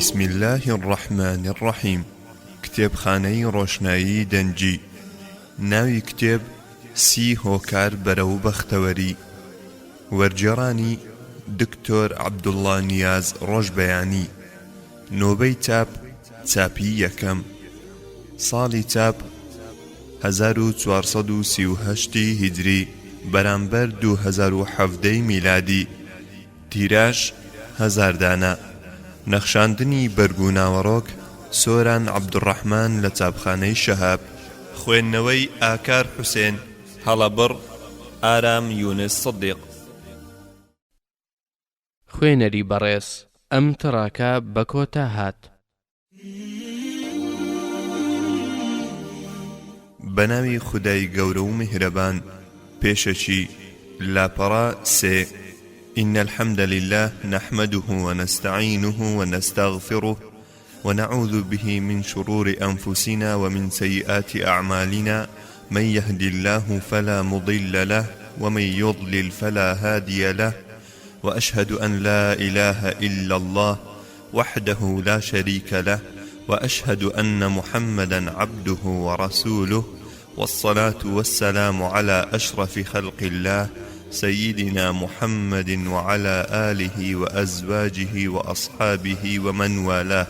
بسم الله الرحمن الرحيم. كتاب خانەی ڕۆشنایی دەنجی. ناوی کتێب سی هۆکار بەرەو بەختەوەری. وەرجێڕانی دکتۆر عەبدوڵڵا نیاز ڕۆژبەیانی. نۆبەی چاپ چاپی یەکەم، ساڵی چاپ 1438 هیجری بەرامبەر 2017 میلادی. تیراژ 1000 دانە. نەخشاندنی بەرگوناوەڕۆک سۆران عەبدوڕەحمان لە چاپخانەی شەهاب. خوێندنەوەی ئاکار حوسێن، هەڵەبڕ ئارام یونس سدیق. خوێنەری بەڕێز، ئەم تڕاکە بە کۆتا هات. بەناوی خودای گەورە و میهرەبان. پێشەچی لاپەڕا سێ. إن الحمد لله نحمده ونستعينه ونستغفره ونعوذ به من شرور أنفسنا ومن سيئات أعمالنا، من يهد الله فلا مضل له ومن يضلل فلا هادي له، وأشهد أن لا إله إلا الله وحده لا شريك له، وأشهد أن محمدا عبده ورسوله، والصلاة والسلام على أشرف خلق الله سيدنا محمد وعلى آله وأزواجه وأصحابه ومن والاه.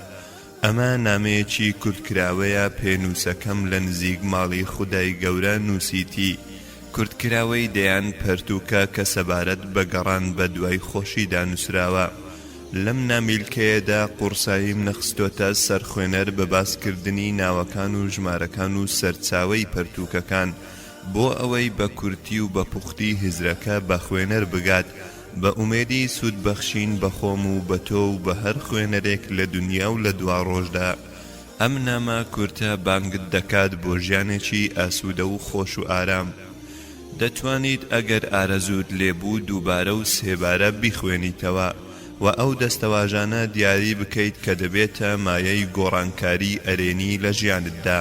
ئەمە نامەیەکی کورتکراوەیە پێنووسەکەم لە نزیک ماڵی خودای گەورە نووسیتی. کورتکراوەی دەیان پەرتووکە کە سەبارەت بە گەڕان بە دوای خۆشیدا نووسراوە. لەم نامیلکەیەدا قورساییم نەخستۆتە سەر خوێنەر بە باسکردنی ناوەکان و ژمارەکان و سەرچاوەی پەرتووکەکان بۆ ئەوەی بە کورتی و بە پوختی هزرەکە بە خوێنەر بگات، بە ئومێدی سوود بەخشین بە خۆم و بە تۆ و بە هەر خوێنەرێک لە دنیا و لە دوا ڕۆژدا. ئەم نامە کورتە بانگت دەکات بۆ ژیانێکی ئاسوودە و خۆش و ئارام. دەتوانیت ئەگەر ئارەزوت لێبوو دووبارە و سێبارە بیخوێنیتەوە و ئەو دەستەواژانە دیاری بکەیت کە دەبێتە مایەی گۆڕانکاری ئەرێنی لە ژیانتدا،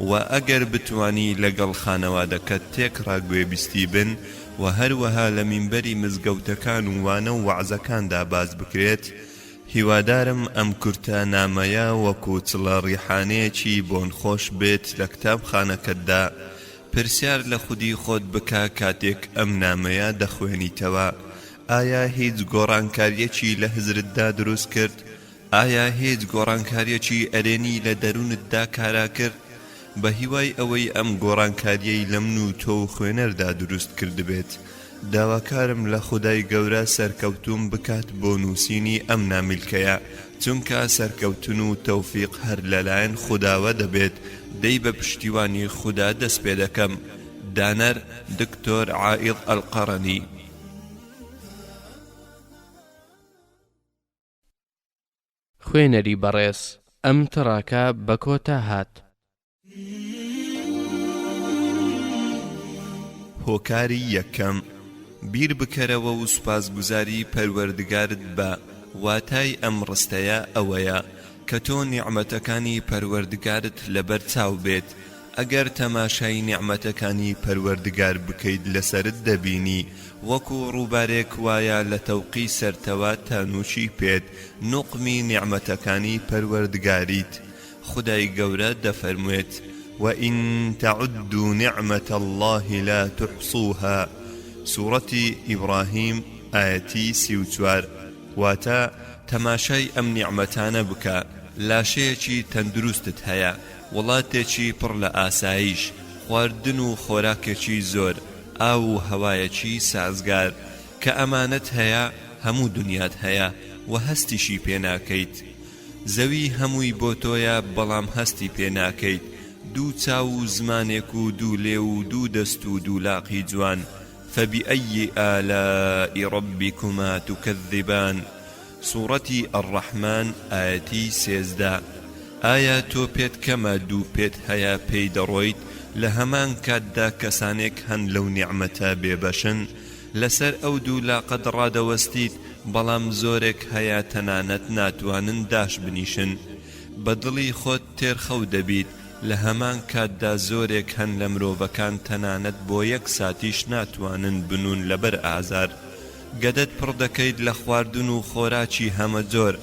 و ئەگەر بتوانی لەگەڵ خانەوادەکەت تێک ڕاگوێبیستی بن و هەروەها لە مینبەری مزگەوتەکان و وانە و وەعزەکاندا باز بکرێت، هیوادارم ئەم کورتە نامەیە وەکو چڵە ڕیحانەیەکی بۆن خۆش بێت لە کتابخانەکەتدا. پرسیار لە خودی خۆت بکە کاتێک ئەم نامەیە دەخوێنیتەوە، ئایا هیچ گۆڕانکاریەکی لە هزرتدا دروست کرد؟ ئایا هیچ گۆڕانکاریەکی ئەرێنی لە دەروونتدا کارا کرد؟ بە هیوای ئەوەی ئەم گۆڕانکاریەی لە من و تۆ و خوێنەردا دروست کرد بێت، داواکارم لە خودای گەورە سەرکەوتوم بکات بۆ نووسینی ئەم نامیلکەیە، چونکە سەرکەوتن و تەوفیق هەر لەلایەن خوداوە دەبێت. دەی بە پشتیوانی خودا دەست پێ دەکەم. دانەر دکتۆر عائیض ئەلقەڕەنی. خوێنەری بەڕێز، ئەم تڕاکە بە کۆتا هات. هۆکاری یەکەم. بیر بکەرەوە و سوپاسگوزاری پەروەردگارت بە. واتای ئەم ڕستەیە ئەوەیە کە تۆ نیعمەتەکانی پەروەردگارت لەبەر چاو بێت. ئەگەر تەماشای نیعمەتەکانی پەروەردگار بکەیت لەسەرت دەبینی وەکو ڕووبارێک وایە لە تەوقی سەرتەوە تانووشی پێت نوقمی نیعمەتەکانی پەروەردگاریت. خودای گەورە دەفەرموێت: وَإِن تَعُدُّوا نِعْمَةَ اللَّهِ لَا تُحْصُوهَا. سوورەتی ئیبراهیم ئایەتی 34. واتە تەماشای ئەم نیعمەتانە بکە. لاشەیەکی تەندروستت هەیە، وڵاتێکی پڕ لە ئاسایش، خواردن و خۆراکێکی زۆر، ئاو و هەوایەکی سازگار، کە ئەمانەت هەیە هەموو دنیات هەیە و هەستیشی پێ ناکەیت. زەوی هەمووی بۆ تۆیە بەڵام هەستی پێ ناکەیت. دوو چاو و زمانێک و دوو لێ و دوو دەست و دوو لاقی جوان. فبأي آلاء ربكما تكذبان. سوورەتی ئەڕەحمان ئایەتی 13. ئایا تۆ پێت کەمە دوو پێت هەیە پێی دەڕۆیت لە هەمان کاتدا کەسانێک هەن لەو نیعمەتە بێبەشن؟ لەسەر ئەو دوو لاقەت ڕادەوەستیت، بەڵام زۆرێک هەیە تەنانەت ناتوانن داش بنیشن. بە دڵی خۆت تێرخەو دەبیت لە هەمان کاتدا زۆرێک هەن لە مرۆڤەکان تەنانەت بۆ یەک ساتیش ناتوانن بنون لەبەر ئازار. گەدەت پڕ دەکەیت لە خواردن و خۆراکی هەمە جۆر،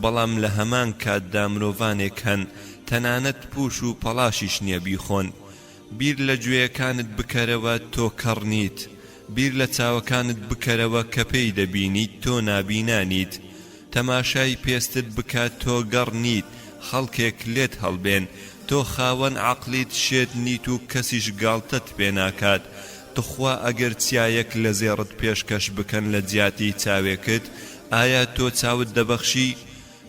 بەڵام لە هەمان کاتدا مرۆڤانێک هەن تەنانەت پوش و پەڵاشیش نییە بیخۆن. بیر لە گوێیەکانت بکەرەوە تۆ کەڕ نیت، بیر لە چاوەکانت بکەرەوە کە پێی دەبینیت تۆ نابینانیت، تەماشای پێستت بکات تۆ گەڕ نیت، خەڵکێک لێت هەڵبێن تۆ خاوەن عەقلیت شێت نیت و کەسیش گاڵتەت پێ ناکات. تخوا ئەگەر چیایەک لە زێڕت پێشکەش بکەن لە جیاتی چاوێکت، ئایا تۆ چاوت دەبەخشی؟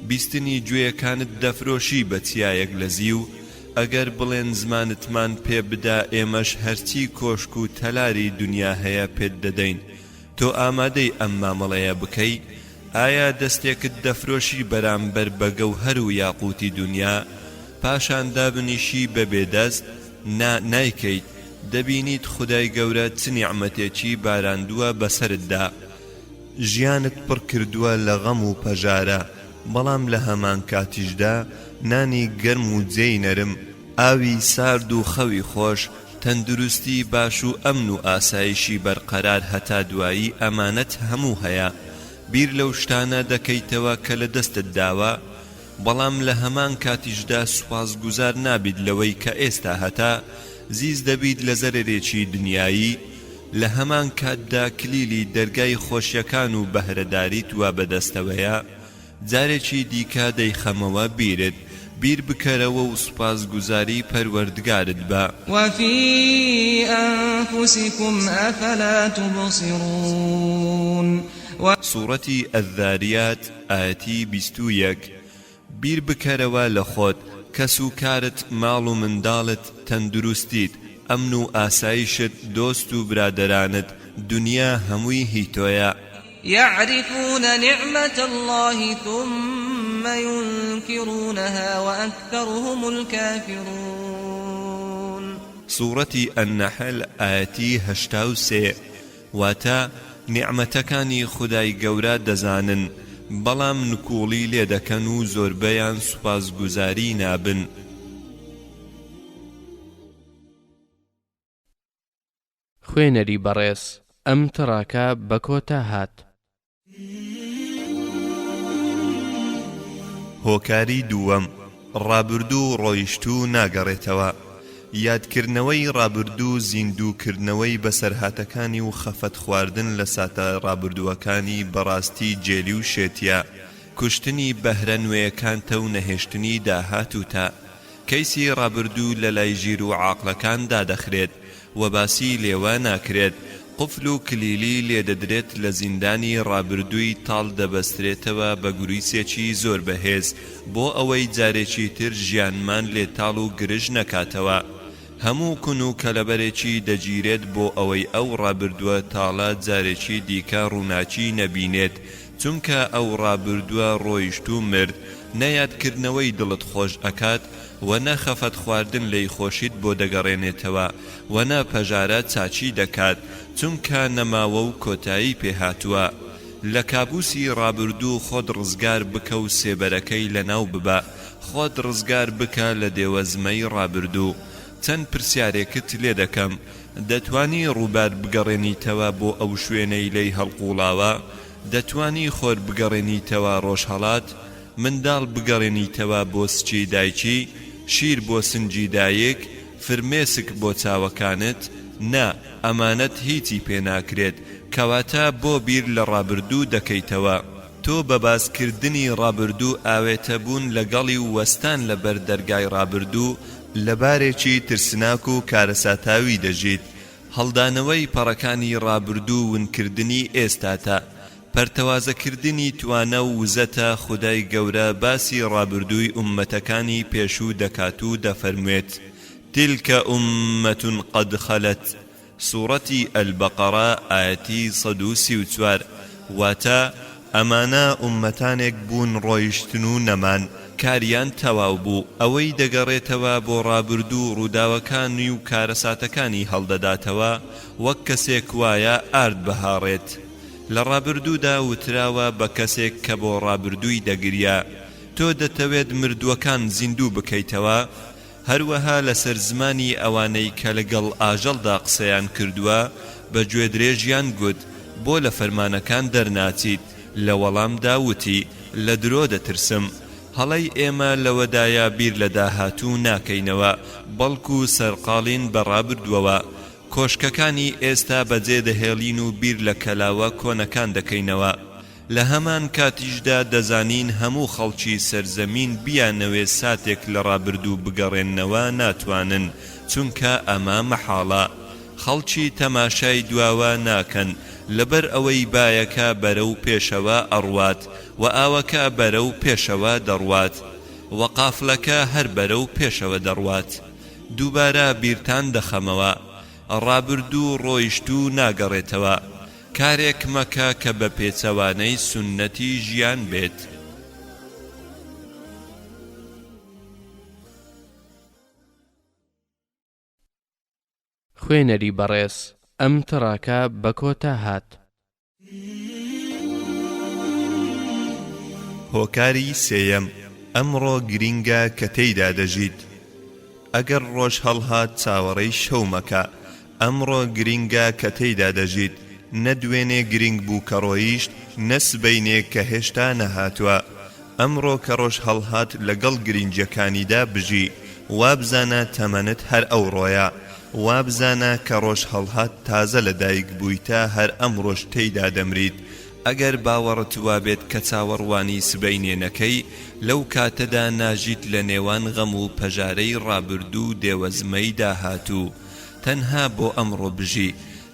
بیستنی گوێیەکانت دەفرۆشی بە چیایەک لە زیو؟ ئەگەر بڵێن زمانتمان پێ بدا ئێمەش هەرچی کۆشک و تەلاری دنیا هەیە پێت دەدەین، تۆ ئامادەی ئەم مامەڵەیە بکەی؟ ئایا دەستێکت دەفرۆشی بەرامبەر بە گەوهەر و یاقوتی دنیا، پاشان دابنیشی بە بێدەست؟ نایکەیت. دەبینیت خودای گەورە چ نیعمەتێکی باراندووە بەسەرتدا، ژیانت پڕ کردووە لە غەم و پەژارە، بەڵام لە هەمان کاتیشدا نانی گەرم و جێی نەرم، ئاوی سارد و خەوی خۆش، تەندروستی باش و ئەمن و ئاسایشی بەرقەرار هەتا دوایی ئەمانەت هەموو هەیە. بیر لەو شتانە دەکەیتەوە کە لە دەستت داوە، بەڵام لە هەمان کاتیشدا سوپاسگوزار نابیت لەوەی کە ئێستا هەتا، زیز دەبیت لە زەرێکی دنیایی. لە هەمان کاتدا کلیلی دەرگای خۆشیەکان و بەهرەداریت وا بەدەستەوەیە. جارێکی دیکە دەیخەمەوە بیرت، بیر بکەرەوە و سوپاسگوزاری پەروەردگارت بە. وفي أنفسكم أفلا تبصرون. سوورەتی ئەذاریات ئاەتی 21. بیر بکەرەوە لە خۆت، کەس و کارت، ماڵ و منداڵت، تەندروستیت، ئەمن و ئاسایشت، دۆست و برادەرانت، دنیا هەمووی هی تۆیە. يعرفون نعمة الله ثم ينكرونها وأكثرهم الكافرون. سوورەتی النەحل ئاەتی 83. واتە نیعمەتەکانی خودای گەورە دەزانن، بەڵام نکوڵی لێ دەکەن و زۆربەیان سوپاسگوزاری نابن. خوێنەری بەڕێز، ئەم تڕاکە بە کۆتا هات. هۆکاری دووەم، ڕابردوو ڕۆیشتوو ناگەڕێتەوە. یادکردنەوەی ڕابردوو زیندووکردنەوەی بەسەرهاتەکانی و خەفەت خواردن لە ساتە ڕابردووەکانی بەڕاستی جێلی و شێتیە، کوشتنی بەهرە نوێیەکانتە و نەهێشتنی داهاتوتە. کەیسی ڕابردوو لە لای ژیر و عاقلەکان دادەخرێت و باسی لێوە ناکرێت. قفل و کلیلی لێدەدرێت لە زیندانی ڕابردووی تاڵ دەبەسترێتەوە بە گوریسێکی زۆر بەهێز بۆ ئەوەی جارێکی تر ژیانمان لێ تاڵ و گرژ نەکاتەوە. هەموو کون و کەلەبەرێکی دەگیرێت بۆ ئەوەی ئەو ڕابردووە تاڵە جارێکی دیکە ڕووناچی نەبینێت، چونکە ئەو ڕابردووە ڕۆیشت و مرد. نەیادکردنەوەی دڵت خۆش ئەکات و نە خەفەت خواردن لێی خۆشیت بۆ دەگەڕێنێتەوە و نە پەژارە چاچی دەکات، چونکە نەماوە و کۆتایی پێهاتووە. لە کابوسی ڕابردوو خۆت ڕزگار بکە و سێبەرەکەی لەناو ببە، خۆت ڕزگار بکە لە دێوەزمەی ڕابردوو. چەند پرسیارێکت لێ دەکەم، دەتوانی ڕووبار بگەڕێنیتەوە بۆ ئەو شوێنەی لێی هەڵقوڵاوە؟ دەتوانی خۆت بگەڕێنیتەوە ڕۆژهەڵات؟ منداڵ بگەڕێنیتەوە بۆ سچی دایکی؟ شیر بۆ سنجی دایک؟ فرمێسک بۆ چاوەکانت؟ نا، ئەمانەت هیچی پێناکرێت، کەواتە بۆ بیر لە ڕابردوو دەکەیتەوە. تۆ بە باسکردنی ڕابردوو ئاوێتە بوون لەگەڵی و وەستان لە بەر دەرگای ڕابردوو لە بارێکی ترسناک و کارەساتاوی دەژیت. هەڵدانەوەی پەڕەکانی ڕابردوو ونکردنی ئێستاتە، پەرتەوازەکردنی توانە و وزەتە. خودای گەورە باسی ڕابردووی ئومەتەکانی پێشوو دەکات و دەفەرموێت: تلکە ئومەتون قەد خەلەت. سوورەتی ئەلبەقەرە ئاەتی 134. واتە ئەمانە ئومەتانێک بوون ڕۆیشتن و نەمان، کاریان تەواو بوو. ئەوەی دەگەڕێتەوە بۆ ڕابردوو ڕووداوەکانی و کارەساتەکانی هەڵدەداتەوە، وەک کەسێک وایە ئارد بەهاڕێت. لە ڕابردوودا وتراوە بە کەسێک کە بۆ ڕابردووی دەگریا: تۆ دەتەوێت مردووەکان زیندوو بکەیتەوە؟ هەروەها لەسەر زمانی ئەوانەی کە لەگەڵ ئاژەڵدا قسەیان کردووە بە گوێ درێژیان گوت: بۆ لە فەرمانەکان دەرناچیت؟ لە وەڵامدا وتی: لە درۆ دەترسم هەڵەی ئێمە لەوەدایە بیر لە داهاتوو ناکەینەوە بەڵکو سەرقاڵین بەڕابردووەوە کۆشکەکانی ئێستا بەجێ دەهێڵین و بیر لە کەلاوە کۆنەکان دەکەینەوە لە هەمان کاتیشدا دەزانین هەموو خەڵکی سەرزەمین بیانەوێ ساتێک لە ڕابردوو بگەڕێنەوە ناتوانن چونکە ئەمە مەحاڵە خەڵکی تەماشای دواوە ناکەن لەبەر ئەوەی بایەکە بەرەو پێشەوە ئەڕوات و ئاوەکە بەرەو پێشەوە دەڕوات و قافلەکە هەر بەرەو پێشەوە دەڕوات دووبارە بیرتان دەخەمەوە ڕابردوو ڕۆیشتوو ناگەڕێتەوە کارێک مەکە کە بە پێچەوانەی سونەتی ژیان بێت خوێنەری بەڕێز ئەم تڕاکە بە کۆتا هات هۆکاری سێیەم ئەمڕۆ گرینگە کە تێیدا دەژیت ئەگەر ڕۆژ هەڵهات چاوەڕێی شەو مەکە ئەمڕۆ گرینگە کە تێیدا دەژیت نەدوێنێ گرنگ بوو کە ڕۆیشت نەسبەینێ کە هێشتا نەهاتووە ئەمڕۆ کە ڕۆژ هەڵهات لەگەڵ گرنجەکانیدا بژی وابزانە تەمەنت هەر ئەو ڕۆیە وابزانە کە ڕۆژ هەڵهات تازە لەدایک بوویتە هەر ئەمڕۆژ تێیدا دەمریت ئەگەر باوەڕت وابێت کە چاوەڕوانی سبەینێنەکەی لەو کاتەدا ناژیت لە نێوان غەم و پەژارەی ڕابردوو دێوەزمەی داهاتوو تەنها بۆ ئەمڕۆ بژی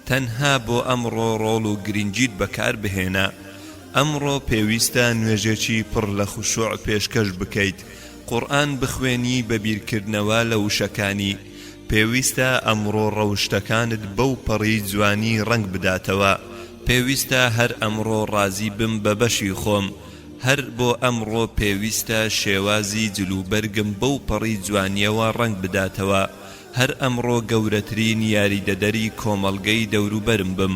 تەنها بۆ ئەمڕۆ ڕۆڵ و گرنگیت بەکار بهێنە ئەمڕۆ پێویستە نوێژێکی پڕ لە خوشوع پێشکەش بکەیت قورئان بخوێنی بە بیرکردنەوە لە وشەکانی پێویستە ئەمڕۆ ڕەوشتەکانت بەو پەڕی جوانی ڕنگ بداتەوە پێویستە هەر ئەمڕۆ ڕازی بم بە بەشی خۆم هەر بۆ ئەمڕۆ پێویستە شێوازی جلوبەرگم بەو پەڕی جوانیەوە ڕنگ بداتەوە هەر ئەمڕۆ گەورەترین یاریدەدەری کۆمەڵگەی دەوروبەرم بم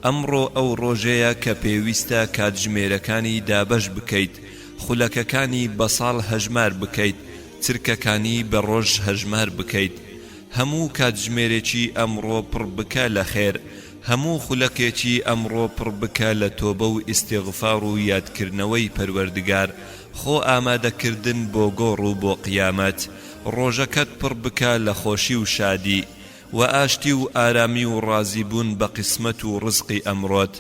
ئەمڕۆ ئەو ڕۆژەیە کە پێویستە کاتژمێرەکانی دابەش بکەیت خولەکەکانی بە ساڵ هەژمار بکەیت چرکەکانی بە ڕۆژ هەژمار بکەیت هەموو کاتژمێرێکی ئەمڕۆ پڕ بکە لە خێر هەموو خولەکێکی ئەمڕۆ پڕ بکە لە تۆبە و ئیستیغفار و یادکردنەوەی پەروەردگار خۆ ئامادەکردن بۆ گۆڕ و بۆ قیامەت ڕۆژەکەت پڕ بکە لە خۆشی و شادی و ئاشتی و ئارامی و ڕازیبوون بە قسمەت و ڕزقی ئەمڕۆت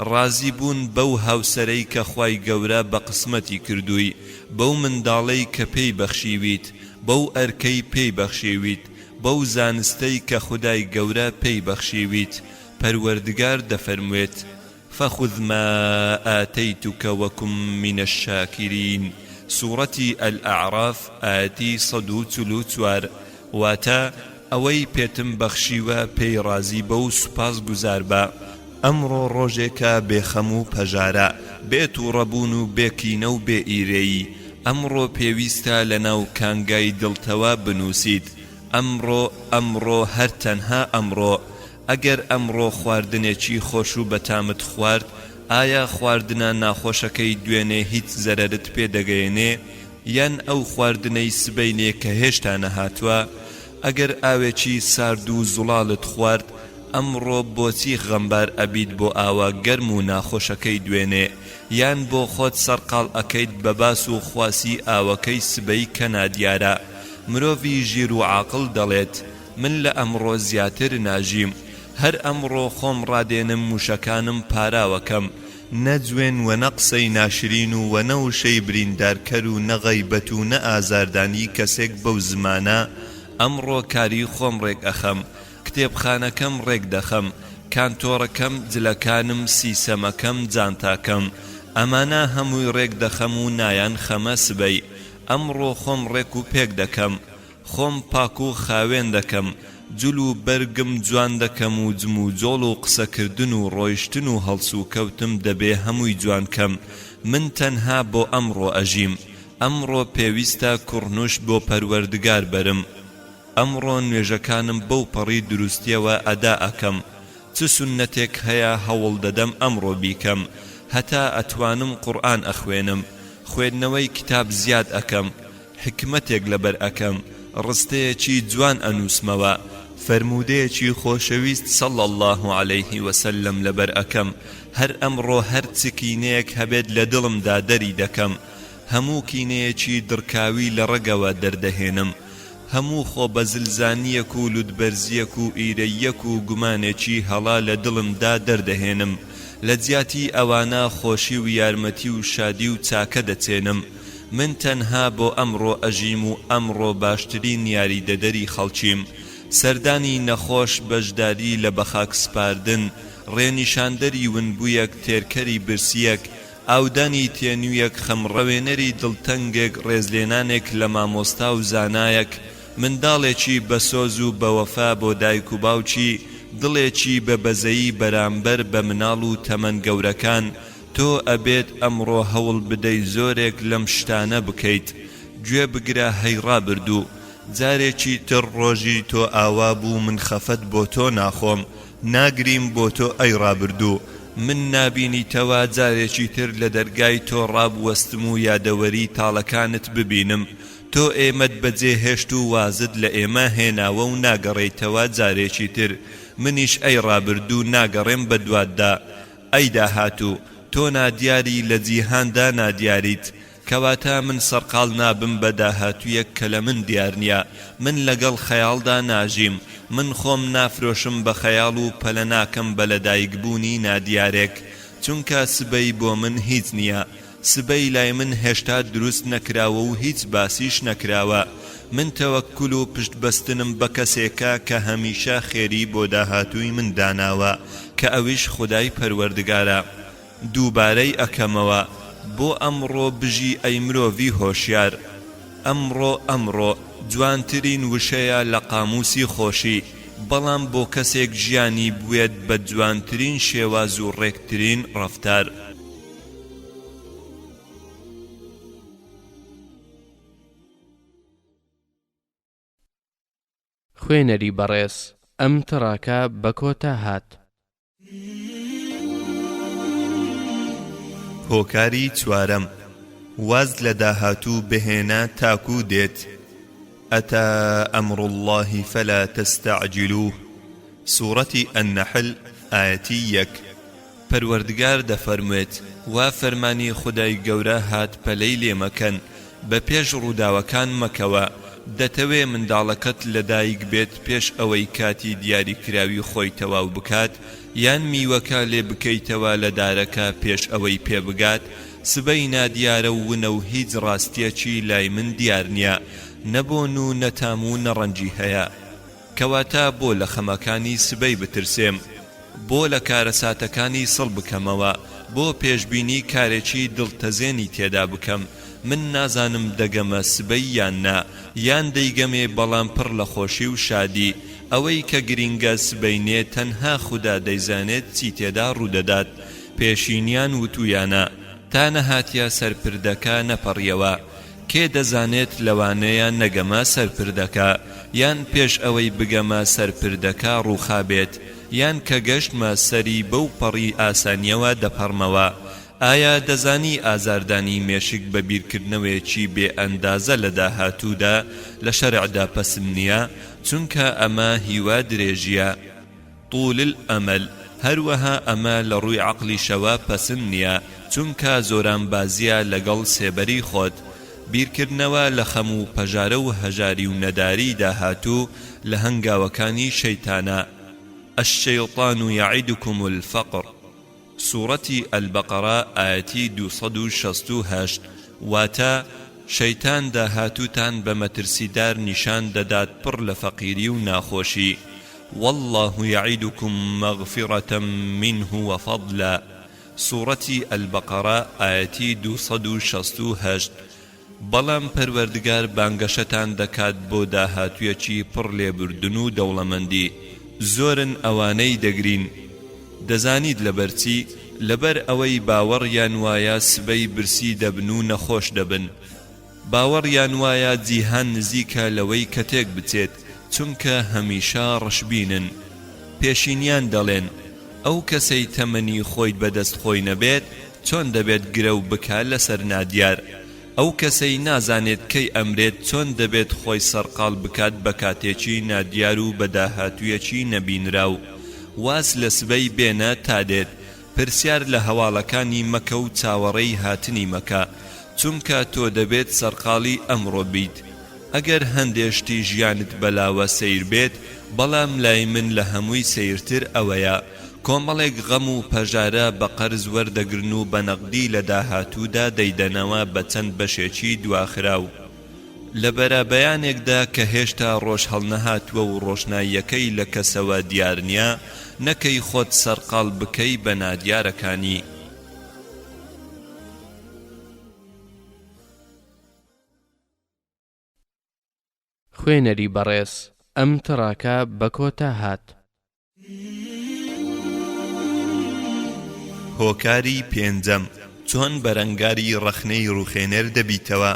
ڕازیبوون بەو هاوسەرەی کە خوای گەورە بە قسمەتی کردووی بەو منداڵەی کە پێی بەخشیویت بەو ئەرکەی پێی بەخشیویت بەو زانستەی کە خودای گەورە پێی بەخشیویت پەروەردگار دەفەرموێت فخذ ما آتيتك وكن من الشاكرين سورة الأعراف آياتي 144 واتا ئەوەی پێتم بەخشیوە پێی رازی بە و سوپاس گوزار بە ئەمڕۆ ڕۆژێکە بێخەم و پەژارە بێت و ڕەبوون و بێکینە و بێ ئیرەیی ئەمڕۆ پێویستە لە ناو کانگای دڵتەوە بنووسیت ئەمڕۆ هەر تەنها ئەمڕۆ ئەگەر ئەمڕۆ خواردنێکی خۆش و بەتامت خوارد ئایا خواردنە ناخۆشەکەی دوێنێ هیچ زەرەرت پێدەگەیەنێ یان ئەو خواردنەی سبەینێ کە هێشتا نەهاتووە ئەگەر ئاوێکی سارد و زوڵاڵت خوارد ئەمڕۆ بۆچی غەمبار ئەبیت بۆ ئاوا گەرم و ناخۆشەکەی دوێنێ یان بۆ خۆت سەرقاڵ ئەکەیت بە باس و خواسی ئاوەکەی سبەی کە نادیارە مرۆڤی ژیر و عاقڵ دەڵێت من لە ئەمڕۆ زیاتر ناژیم هەر ئەمڕۆ خۆم ڕادێنم موشەکانم پاراوەکەم نەجوێن و نەقسەی ناشرین و نەوشەی بریندارکەر و نەغەیبەت و نە ئازاردانی کەسێک بەو زمانە ئەمڕۆ کاری خۆم ڕێک ئەخەم کتێبخانەکەم ڕێک دەخەم کانتۆڕەکەم جلەکانم سیسەمەکەم جانتاکەم ئەمانە هەمووی ڕێک دەخەم و نایان خەمە سبەی ئەمڕۆ خۆم ڕێک و پێک دەکەم خۆم پاک و خاوێن دەکەم جل و بەرگم جوان دەکەم و جم و جۆڵ و قسەکردن و ڕۆیشتن و هەڵس و کەوتم دەبێ هەمووی جوان کەم من تەنها بۆ ئەمڕۆ ئەژیم ئەمڕۆ پێویستە کوڕنوش بۆ پەروەردگار بەرم ئەمڕۆ نوێژەکانم بەو پەڕی دروستیەوە ئەدا ئەکەم چ سونەتێک هەیە هەوڵ دەدەم ئەمڕۆ بیکەم هەتا ئەتوانم قورئان ئەخوێنم خوێندنەوەی کتاب زیاد ئەکەم حکمەتێک لەبەر ئەکەم ڕستەیەکی جوان ئەنووسمەوە فرمودەیەکی خۆشەویست صلى الله عليه وسلم لەبەر ئەکەم هەر ئەمڕۆ هەر چ کینەیەک هەبێت لە دڵمدا دەری دەکەم هەموو کینەیەکی دڕکاوی لە ڕێگەوە دەردەهێنم هەموو خۆ بەزلزانیەک و لودبەرزیەک و ئیرەیەک و گومانێکی هەڵا لە دڵمدا دەردەهێنم لە جیاتی ئەوانە خۆشی و یارمەتی و شادی و چاکە دەچێنم من تەنها بۆ ئەمڕۆ ئەژیم و ئەمڕۆ باشترین یاریدەدەری خەڵکیم سەردانی نەخۆش بەشداری لە بەخاک سپاردن ڕێنیشاندەری ونبوویەک تێرکەری برسیەک ئاودانی تێنوویەک خەمڕەوێنەری دڵتەنگێک ڕێزلێنانێک لە مامۆستا و زانایەک منداڵێکی بەسۆز و بەوەفا بۆ دایک و باوکی دڵێکی بە بەزەیی بەرامبەر بە مناڵ و تەمەن گەورەکان تۆ ئەبێت ئەمڕۆ هەوڵ بدەی زۆرێک لەم شتانە بکەیت گوێ بگرە هەیڕا بردوو جارێکی تر ڕۆژی تۆ ئاوا بوو من خەفەت بۆ تۆ ناخۆم ناگریم بۆ تۆ ئەی ڕابردوو من نابینیتەوە جارێکی تر لە دەرگای تۆ ڕابوەستم و یادەوەری تاڵەکانت ببینم تۆ ئێمەت بەجێ هێشت و وازت لە ئێمە هێناوە و ناگەڕێیتەوە جارێکی تر منیش ئەی ڕابردوو ناگەڕێم بە دواتدا ئەی داهاتوو تۆ نادیاری لە جیهاندا نادیاریت کەواتە من سەرقاڵ نابم بە داهاتوویەک کە لە من دیار نییە من لەگەڵ خەیاڵدا ناژیم من خۆم نافرۆشم بە خەیاڵ و پەلە ناکەم بە لەدایکبوونی نادیارێک چونکە سبەی بۆ من هیچ نییە سبەی لای من هێشتا دروست نەکراوە و هیچ باسیش نەکراوە من تەوەککول و پشتبەستنم بە کەسێکە کە هەمیشە خێری بۆ داهاتووی من داناوە کە ئەویش خودای پەروەردگارە دووبارەی ئەکەمەوە بۆ ئەمڕۆ بژی ئەی مرۆڤی هۆشیار ئەمڕۆ جوانترین وشەیە لە قاموسی خۆشی بەڵام بۆ کەسێک ژیانی بوێت بە جوانترین شێواز و ڕێکترین ڕەفتار خوێنەری بەڕێز ئەم تڕاکە بە کۆتا هات هۆکاری چوارەم واز لە داهاتوو بهێنە تاکو دێت ئەتا ئەمر الله فلا تستعجلوه سوورەتی النەحل ئایەتی 1 پەروەردگار دەفەرموێت وا فەرمانی خودای گەورە هات پەلەی لێ مەکەن بە پێش ڕووداوەکان مەکەوە دەتەوێ منداڵەکەت لەدایک بێت پێش ئەوەی کاتی دیاریکراوی خۆی تەواو بکات یان میوەکە لێ بکەیتەوە لە دارەکە پێش ئەوەی پێبگات سبەی نادیارە و ونە و هیچ ڕاستیەکی لای من دیار نییە نەبۆن و نەتام و نەڕەنجی هەیە کەواتە بۆ لە خەمەکانی سبەی بترسێم بۆ لە کارەساتەکانی سڵ بکەمەوە بۆ پێشبینی کارێکی دڵتەزێنی تێدا بکەم من نازانم دەگەمە سبەی یان نا یان دەیگەمێ بەڵام پڕ لە خۆشی و شادی ئەوەی کە گرینگە سبەینێ تەنها خوددا دەیزانێت چی تێدا ڕوودەدات پێشینیان وتویانە تا نەهاتیە سەرپردەکە نەپەڕیەوە کێ دەزانێت لەوانەیە نەگەمە سەرپردەکە یان پێش ئەوەی بگەمە سەرپردەکە ڕووخابێت یان کە گەشتمە سەری بەو پەڕی ئاسانیەوە دەپەڕمەوە ئایا دەزانی ئازاردانی مێشک بە بیرکردنەوەیەکی بێ ئەندازە لە داهاتوودا لە شەرعدا پەسم نییە چونکە ئەمە هیوا درێژیە طول الأمل هەروەها ئەمە لە ڕووی عەقلیشەوە پەسم نییە چونکە زۆران بازیە لەگەڵ سێبەری خۆت بیرکردنەوە لە خەم و پەژارە و هەژاری و نەداری داهاتوو لە هەنگاوەکانی شەیتانە الشەیطان یعیدکم الفەقر سوورەتی البەقەرە ئایەتی 268 واتە شەیتان داهاتووتان بە مەترسیدار نیشان دەدات پڕ لە فەقیری و ناخۆشی والله يعيدكم مغفرة منه وفضلا سوورەتی البەقەرە ئایەتی 268 بەڵام پەروەردگار بانگەشەتان دەکات بۆ داهاتوویەکی پڕ لێبوردن و دەوڵەمەندی زۆرن ئەوانەی دەگرین دەزانید لەبەرچی لەبەر ئەوەی باوەڕیان وایە سبەی برسی دەبن و نەخۆش دەبن باوەڕیان وایە جیهان نزیکە لەوەی کەتێک بچێت چونکە هەمیشە ڕەشبینن پێشینیان دەڵێن ئەو کەسەی تەمەنی خۆی بەدەست خۆی نەبێت چۆن دەبێت گرە و بکا لەسەر نادیار ئەو کەسەی نازانێت کەی ئەمرێت چۆن دەبێت خۆی سەرقاڵ بکات بە کاتێکی نادیار و بەداهاتوویەکی نەبینراو واز لە سبەی بێنە تا دێت پرسیار لە هەواڵەکانی مەکە و چاوەڕێی هاتنی مەکە چونکە تۆ دەبێت سەرقاڵی ئەمڕۆ بیت ئەگەر هەندێشتی ژیانت بەلاوە سەیر بێت بەڵام لای من لە هەمووی سەیرتر ئەوەیە کۆمەڵێک غەم و پەژارە بە قەرز وەردەگرن و بە نەقدی لە داهاتوودا دەیدەنەوە بە چەند بەشێکی دواخراو لە بەرابەیانێکدا کە هێشتا ڕۆژ هەڵنەهاتووە و ڕۆشناییەکەی لە کەسەوە دیار نییە نەکەی خۆت سەرقاڵ بکەی بە نادیارەکانی خوێنەری بەڕێز ئەم تڕاکە بە کۆتا هات هۆکاری پێنجەم چۆن بەرەنگاری ڕەخنەی ڕوخێنەر دەبیتەوە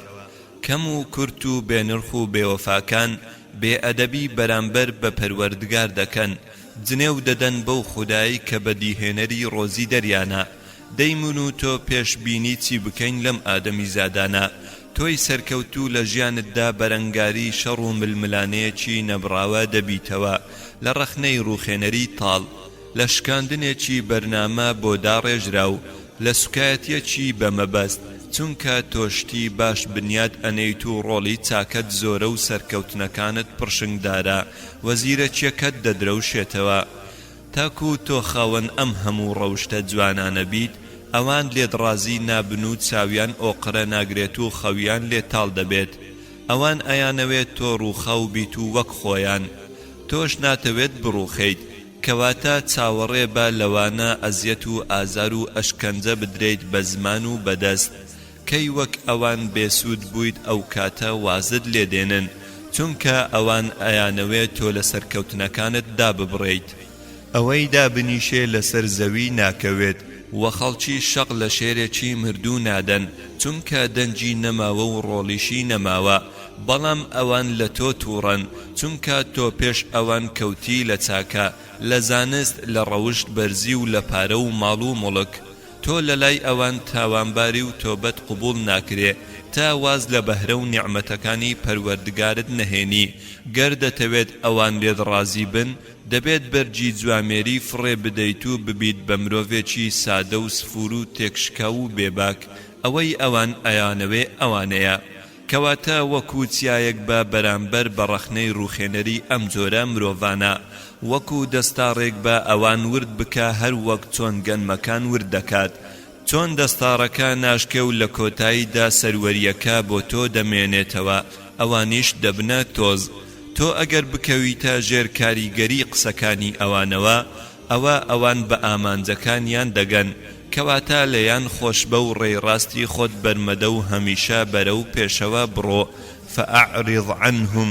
کەم و کورت و بێنرخ و بێوەفاکان بێئەدەبی بەرامبەر بە پەروەردگار دەکەن جنێو دەدەن بەو خودایی کە بەدیهێنەری ڕۆزی دەریانە دەیمون و تۆ پێشبینی چی بکەین لەم ئادەمی زادانە تۆی سەرکەوتوو لە ژیانتدا بەرەنگاری شەڕ و ململانەیەکی نەبراوە دەبیتەوە لە ڕەخنەی ڕوخێنەری تاڵ لە شکاندنێکی بەرنامە بۆ داڕێژرا و لە سوکایەتیەکی بەمەبەست چونکە تۆشتی باش بنیاد ئەنەیت و ڕۆڵی چاکەت زۆرە و سەرکەوتنەکانت پڕشنگدارە وەزیرەکیەکەت دەدرەوشێتەوە تاکو تۆ خاوەن ئەم هەموو ڕەوشتە جوانانە بیت ئەوان لێت ڕازی نابن و چاویان ئۆقرە ناگرێت و خەویان لێ تاڵ دەبێت ئەوان ئەیانەوێت تۆ ڕووخاو بیت و وەک خۆیان تۆش ناتەوێت بڕووخەیت کەواتە چاوەڕێ بە لەوانە ئەزیەت و ئازار و ئەشکەنجە بدرێت بە زمان و بەدەست کەی وەک ئەوان بێسوود بوویت ئەو کاتە وازت لێدێنن چونکە ئەوان ئەیانەوێت تۆ لە سەرکەوتنەکانت داببڕیت ئەوەی دابنیشێ لەسەر زەوی ناکەوێت وە خەڵکی شەق لە شێرێکی مردوو نادەن چونکە دەنجی نەماوە و ڕۆڵیشی نەماوە بەڵام ئەوان لە تۆ تووڕەن چونکە تۆ پێش ئەوان کەوتی لە چاکە لە زانست لە ڕەوشت بەرزی و لە پارە و ماڵ و مڵک تۆ لە لای ئەوان تاوانباری و تۆبەت قبول ناکرێ تا واز لە بەهرە و نیعمەتەکانی پەروەردگارت نەهێنی گەر دەتەوێت ئەوان لێت ڕازی بن دەبێت بەرجی جوامێری فڕێ بدەیت و ببیت بە مرۆڤێکی سادە و سفور و تێکشکا و بێباک ئەوەی ئەوان ئەیانەوێ ئەوانەیە کەواتە وەکو چیایەک بە بەرامبەر بە ڕەخنەی ڕوخێنەری ئەم جۆرە مرۆڤانە وەکو دەستاڕێک بە ئەوان ورد بکە هەر وەک چۆن گەنمەکان ورد دەکات چۆن دەستاڕەکە ناشکە و لە کۆتاییدا سەروەریەکە بۆ تۆ دەمێنێتەوە ئەوانیش دەبنە تۆز تۆ ئەگەر بکەویتە ژێر کاریگەری قسەکانی ئەوانەوە ئەوە ئەوان بە ئامانجەکانیان دەگەن کەواتە لەیان خۆش بە و ڕێڕاستی خۆت بەرمەدە و هەمیشە بەرە و پێشەوە بڕۆ فأعرض عنهم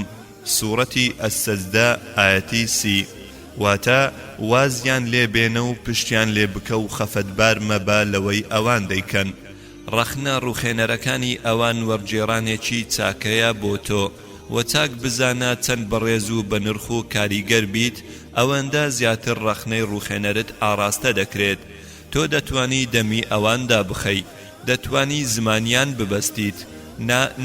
سوورەتی ئەسسەجدە ئایەتی 30 واتە وازیان لێ بێنە و پشتیان لێ بکە و خەفەتبار مەبە لەوەی ئەوان دەیکەن ڕەخنە ڕوخێنەرەکانی ئەوان وەرجێڕانێکی چاکەیە بۆ تۆ و چاک بزانە چەند بەڕێز و بە نرخ و کاریگەر بیت ئەوەندە زیاتر ڕەخنەی ڕوخێنەرت ئاراستە دەکرێت تۆ دەتوانی دەمی ئەواندا بخەی دەتوانی زمانیان ببەستیت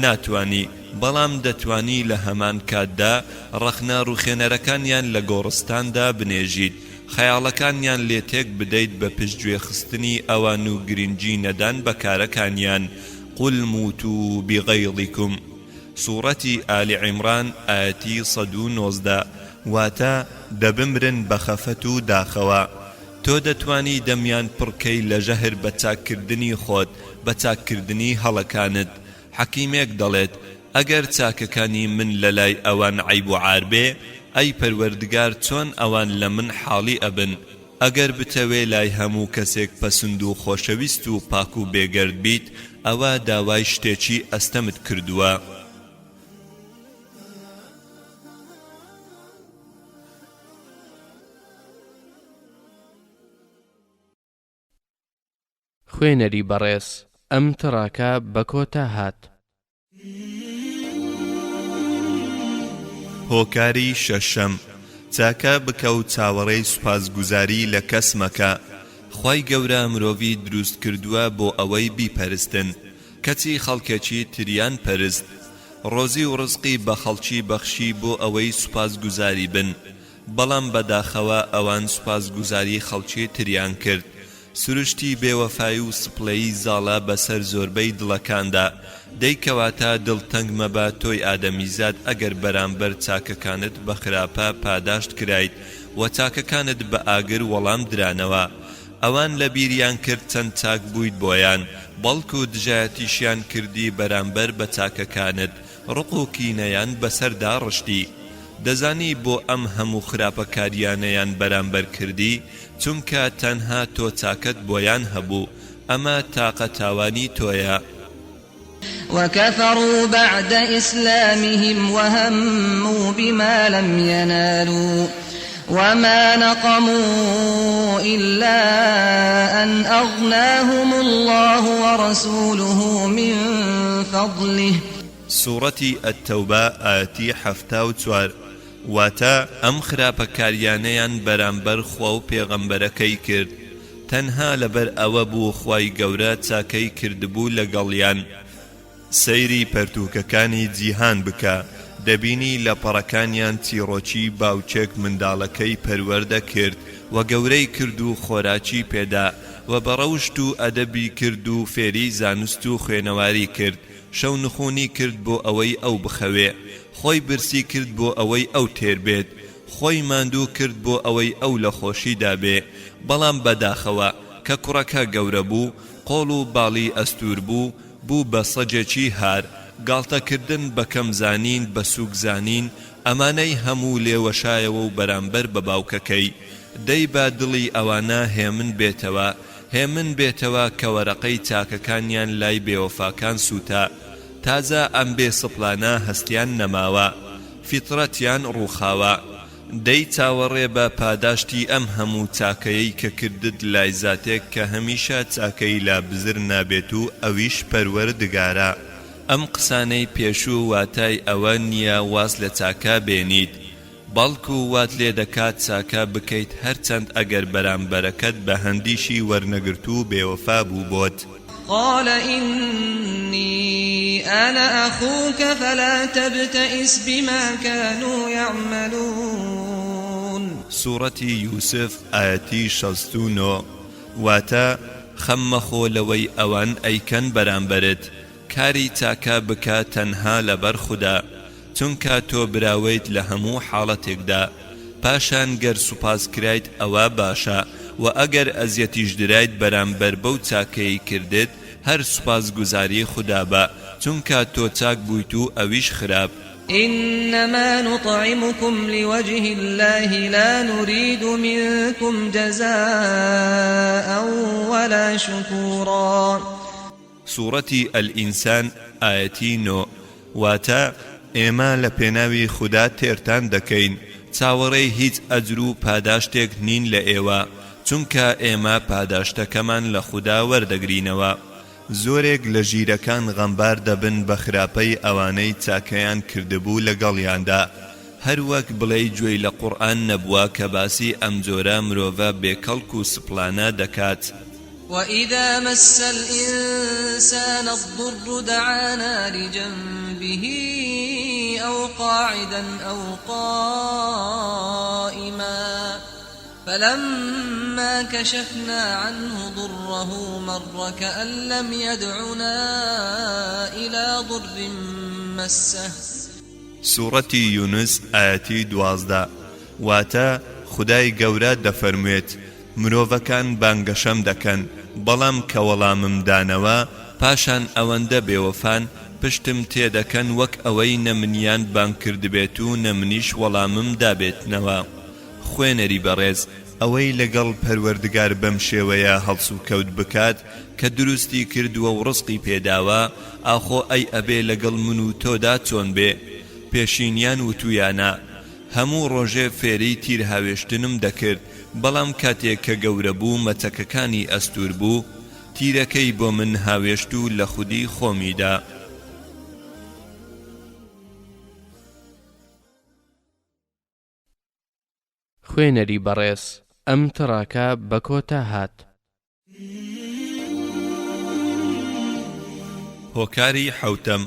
ناتوانی بەڵام دەتوانی لە هەمان کاتدا ڕەخنە ڕوخێنەرەکانیان لە گۆڕستاندا بنێژیت خەیاڵەکانیان لێ تێک بدەیت بە پشتگوێ خستنی ئەوان و گرنگی نەدان بە کارەکانیان قل موتوا بغەیظیکم سوورەتی ئالی عیمران ئایەتی 119 واتە دەبمرن بە خەفەت و داخەوە تۆ دەتوانی دەمیان پڕکەی لە ژەهر بە چاککردنی خۆت بە چاککردنی هەڵەکانت حەکیمێک دەڵێت ئەگەر چاکەکانی من لە لای ئەوان عیب و عار بێ ئەی پەروەردگار چۆن ئەوان لە من حاڵی ئەبن ئەگەر بتەوێ لای هەموو کەسێک پەسند و خۆشەویست و پاک و بێگەرد بیت ئەوە داوای شتێکی ئەستەمت کردووە خوێنەری بەڕێز ئەم تڕاکە بە کۆتا هات هۆکاری شەشەم چاکە بکە و چاوەڕێی سوپاسگوزاری لە کەس مەکە خی گەورە مرۆڤی دروست کردووە بۆ ئەوەی بیپەرستن کەچی خەڵکێکی تریان پەرست ڕۆزی و ڕزقی بە خەڵکی بەخشی بۆ ئەوەی سوپاسگوزاری بن بەڵام بەداخەوە ئەوان سوپاسگوزاری خەڵکی تریان کرد سروشتی بێوەفای و سپڵەی زاڵە بەسەر زۆربەی دڵەکاندا دەیکەواتە دڵتەنگ مەبە تۆی ئادەمیزاد ئەگەر بەرامبەر چاکەکانت بە خراپە پاداشت کرایت و چاکەکانت بە ئاگر وەڵام درانەوە ئەوان لە بیریان کرد چەند چاک بوویت بۆیان بەڵکو دژایەتیشیان کردی بەرامبەر بە چاکەکانت ڕق و کینەیان بەسەردا ڕشتی دەزانی بۆ ئەم هەموو خراپەکاریانەیان بەرامبەر کردی چونکە تەنها تۆ چاکت بۆیان هەبوو ئەمە تاقە تاوانی تۆیە وكفروا بعد إسلامهم وهموا بما لم ينالوا وما نقموا إلا أن أغناهم الله ورسوله من فضله سورة التوبة آياتي 74 واتا ئەم خراپەکاریانەیان بەرامبەر خوا و پێغەمبەرەکەی کرد تەنها لەبەر ئەوە بوو خوای گەورە چاکەی کردبوو لەگەڵیان سەیری پەرتووکەکانی جیهان بکە دەبینی لە پەڕەکانیان چیرۆکی باوچێک منداڵەکەی پەروەردە کرد و گەورەی کرد و خۆراکی پێدا و بەڕەوشت و ئەدەبی کرد و فێری زانست و خوێنەواری کرد شەو نخوونی کرد بۆ ئەوەی ئەو بخەوێ خۆی برسی کرد بۆ ئەوەی ئەو تێر بێت خۆی ماندوو کرد بۆ ئەوەی ئەو لە خۆشیدا بێ بەڵام بەداخەوە کە کوڕەکە گەورە بوو قۆڵ و باڵی ئەستور بوو بوو بە سەجێکی هار گاڵتەکردن بە کەمزانین بە سووکزانین ئەمانەی هەموو لێوەشایەوە و بەرامبەر بە باوکەکەی دەی با دڵی ئەوانە هێمن بێتەوە کە وەرەقەی چاکەکانیان لای بێوەفاکان سووتە تازە ئەم بێ سپڵانە هەستیان نەماوە فیترەتیان ڕووخاوە دەی چاوەڕێ بە پاداشتی ئەم هەموو چاکەیەی کە کردت لای زاتێک کە هەمیشە چاکەی لا بزر نابێت و ئەویش پەروەردگارە ئەم قسانەی پێشوو واتای ئەوە نییە واز لە چاکە بێنیت بەڵکو وات لێ دەکات چاکە بکەیت هەرچەند ئەگەر بەرامبەرەکەت بە هەندیشی وەرنەگرت و بێوەفا بوو بۆت قال إني أنا أخوك فلا تبتئس بما كانوا يعملون سورة يوسف آياتي 69 واتا خەممەخۆ لەوەی ئەوان ئەیکەن بەرامبەرت کاری چاکە بکە تەنها لەبەر خودا چونکە تۆ براوەیت لە هەموو حاڵەتێکدا پاشان گەر سوپاس کرایت ئەوە باشە و ئەگەر ئەزیەتیش درایت بەرامبەر بەو چاکەی کردت هەر سوپاس گوزاری خودا بە چونکە تۆ چاک بوویت و ئەویش خراپ إنما نطعمكم لوجه الله لا نريد منكم جزاء ولا شكورا سورة الإنسان آياتي 9 واتا ئێمە لە پێناوی خودا تێرتان دەکەین چاوەڕێی هیچ ئەجر و پاداشتێک نین لە ئێوە چونکە ئێمە پاداشتەکەمان لە خودا وەردەگرینەوە زۆرێک لە ژیرەکان غەمبار دەبن بە خراپەی ئەوانەی چاکەیان کردبوو لەگەڵیاندا هەروەک بڵێی گوێی لە قورئان نەبووە کە باسی ئەم جۆرە مرۆڤە بێکەڵک و سپڵانە دەکات وإذا مس الإنسان الضر دعانا لجنبه أو قاعدا أو قائما فلما كشفنا عنه ضره مر كأن لم يدعنا إلى ضر مسه سورة يونس آياتي 12 واتا خدای گەورە دەفەرموێت مرۆڤەکان بانگەشەم دەکەن بەڵام کە وەڵامم دانەوە پاشان ئەوەندە بێوەفان پشتم تێدەکەن وەک ئەوەی نەمنیان بانگ کردبێت و نەمنیش وەڵامم دابێتنەوە خوێنەری بەڕێز ئەوەی لەگەڵ پەروەردگار بەم شێوەیە هەڵس و کەوت بکات کە دروستی کردووە و ڕزقی پێداوە ئاخۆ ئەی ئەبێ لەگەڵ من و تۆدا چۆن بێ پێشینیان وتویانە هەموو ڕۆژێ فێری تیر هاوێشتنم دەکرد بەڵام کاتێک کە گەورە بوو مەچەکەکانی ئەستور بوو تیرەکەی بۆ من هاوێشت و لە خودی خۆمیدا خوێنەری بەڕێز ئەم تڕاکە بە کۆتا هات هۆکاری حەوتەم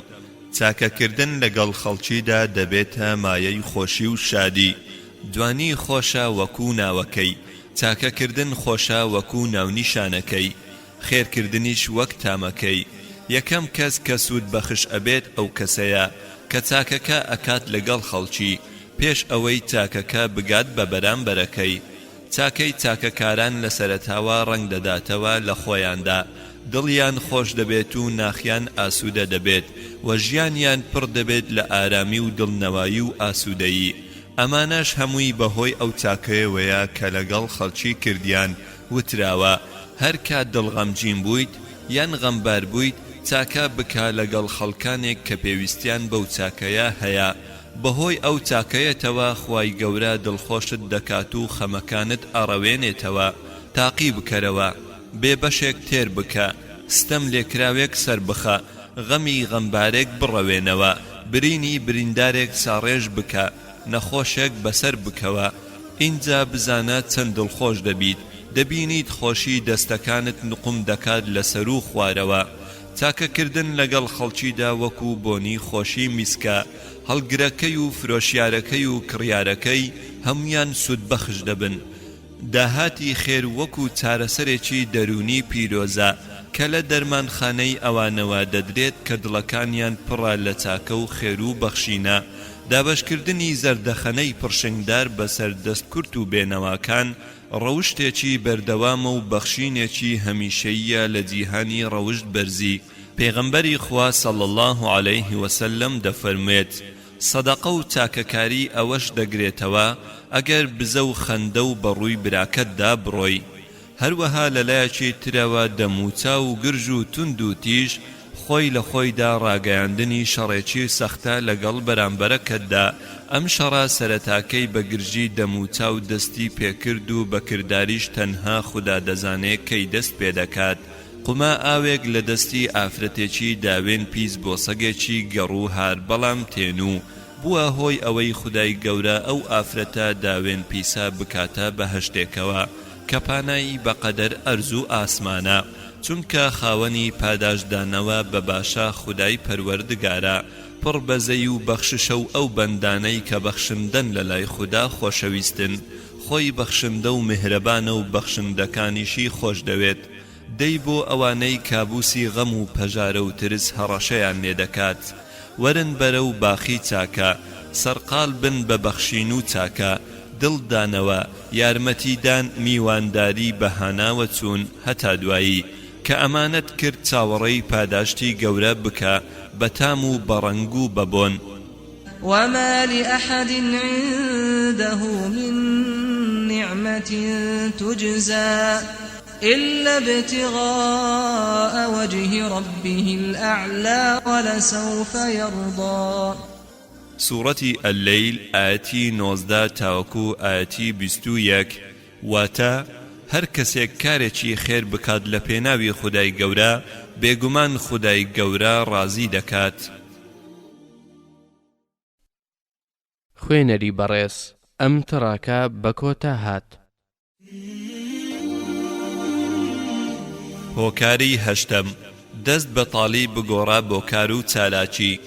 چاکەکردن لەگەڵ خەڵکیدا دەبێتە مایەی خۆشی و شادی دوانی خۆشە وەکو ناوەکەی چاکەکردن خۆشە وەکو ناونیشانەکەی خێرکردنیش وەک تامەکەی یەکەم کەس کە سوود بەخش ئەبێت ئەو کەسەیە کە چاکەکە ئەکات لەگەڵ خەڵکی پێش ئەوەی چاکەکە بگات بە بەرامبەرەکەی چاکەی چاکەکاران لە سەرەتاوە ڕەنگ دەداتەوە لە خۆیاندا دڵیان خۆش دەبێت و ناخیان ئاسوودە دەبێت و ژیانیان پڕ دەبێت لە ئارامی و دڵنەوایی و ئاسوودەیی ئەمانەش هەمووی بەهۆی ئەو چاکەیەوەیە کە لەگەڵ خەڵکی کردیان وتراوە هەر کات دڵغەمگین بوویت یان غەمبار بوویت چاکە بکە لەگەڵ خەڵکانێک کە پێویستیان بەو چاکەیە هەیە بەهۆی ئەو چاکەیەتەوە خوای گەورە دڵخۆشت دەکات و خەمەکانت ئەڕەوێنێتەوە تاقی بکەرەوە بێبەشێک تێر بکە ستەم لێکراوێک سەر بخە غەمی غەمبارێک بڕەوێنەوە برینی بریندارێک ساڕێژ بکە نەخۆشێک بەسەر بکەوە ئینجا بزانە چەند دڵخۆش دەبیت دەبینیت خۆشی دەستەکانت نقم دەکات لەسەر و خوارەوە چاکەکردن لەگەڵ خەڵکیدا وەکو بۆنی خۆشی میسکە هەڵگرەکەی و فرۆشیارەکەی و کڕیارەکەی هەمویان سوودبەخش دەبن داهاتی خێر وەکو چارەسەرێکی دەرونی پیرۆزە کە لە دەرمانخانەی ئەوانەوە دەدرێت کە دڵەکانیان پڕە لە چاکە و خێر و بەخشینە دابەشکردنی زەردەخەنەی پڕشنگدار بەسەر دەستکورت و بێنەواکان ڕەوشتێکی بەردەوامە و بەخشینێکی هەمیشەییە لە جیهانی ڕەوشت بەرزی پێغەمبەری خوا صلی الله عليه وسلم دەفەرمێت سەدەقە و چاکەکاری ئەوەش دەگرێتەوە ئەگەر بزە و خەندە و بەڕووی براکەتدا بڕۆی هەروەها لەلایەکی ترەوە دەموچا و گرژ و توند و تیژ خۆی لە خۆیدا ڕاگەیاندنی شەڕێکی سەختە لەگەڵ بەرامبەرەکەتدا ئەم شەڕە سەرەتاکەی بە گرژی دەموچا و دەستی پێکرد و بەکرداریش تەنها خوددا دەزانێت کەی دەست پێدەکات قوما ئاوێک لە دەستی ئافرەتێکی داوێن پیس بۆ سەگێکی گەڕوو هار بەڵام تێنوو بووە هۆی ئەوەی خودای گەورە ئەو ئافرەتە داوێن پیسە بکاتە بەهەشتێکەوە کە پانایی بەقەدەر ئەرز و ئاسمانە چونکە خاوەنی پاداشدانەوە بە باشە خودای پەروەردگارە پڕ بەزەی و بەخششە و ئەو بەندانەی کە بەخشندن لە لای خوددا خۆشەویستن خۆی بەخشندە و مهرەبانە و بەخشندەکانیشی خۆش دەوێت دەی بۆ ئەوانەی کابوسی غەم و پەژارە و ترس هەڕەشەیان لێ دەکات وەرن بەرە و باخی چاکە سەرقال بن بە بەخشین و چاکە دڵدانەوە یارمەتیدان میوانداری بەهاناوە چوون هەتا دوایی کە ئەمانەت کرد چاوەڕێی پاداشتی گەورە بکە بەتام و بەڕەنگ و بەبۆن وما لأحد عنده من نعمة تجزى إلا ابتغاء وجه ربه الأعلى ولسوف يرضى سورة الليل آياتي 19 تاوكو آياتي 21 واتا هەر کەسێک کارێکی خێر بکات لە پێناوی خودای گەورە بێگومان خودای گەورە ڕازی دەکات خوێنەری بەڕێز ئەم تڕاکە بە کۆتا هات هۆکاری هەشتم دەست بەتاڵی بگۆڕا بۆ کار و چالاکی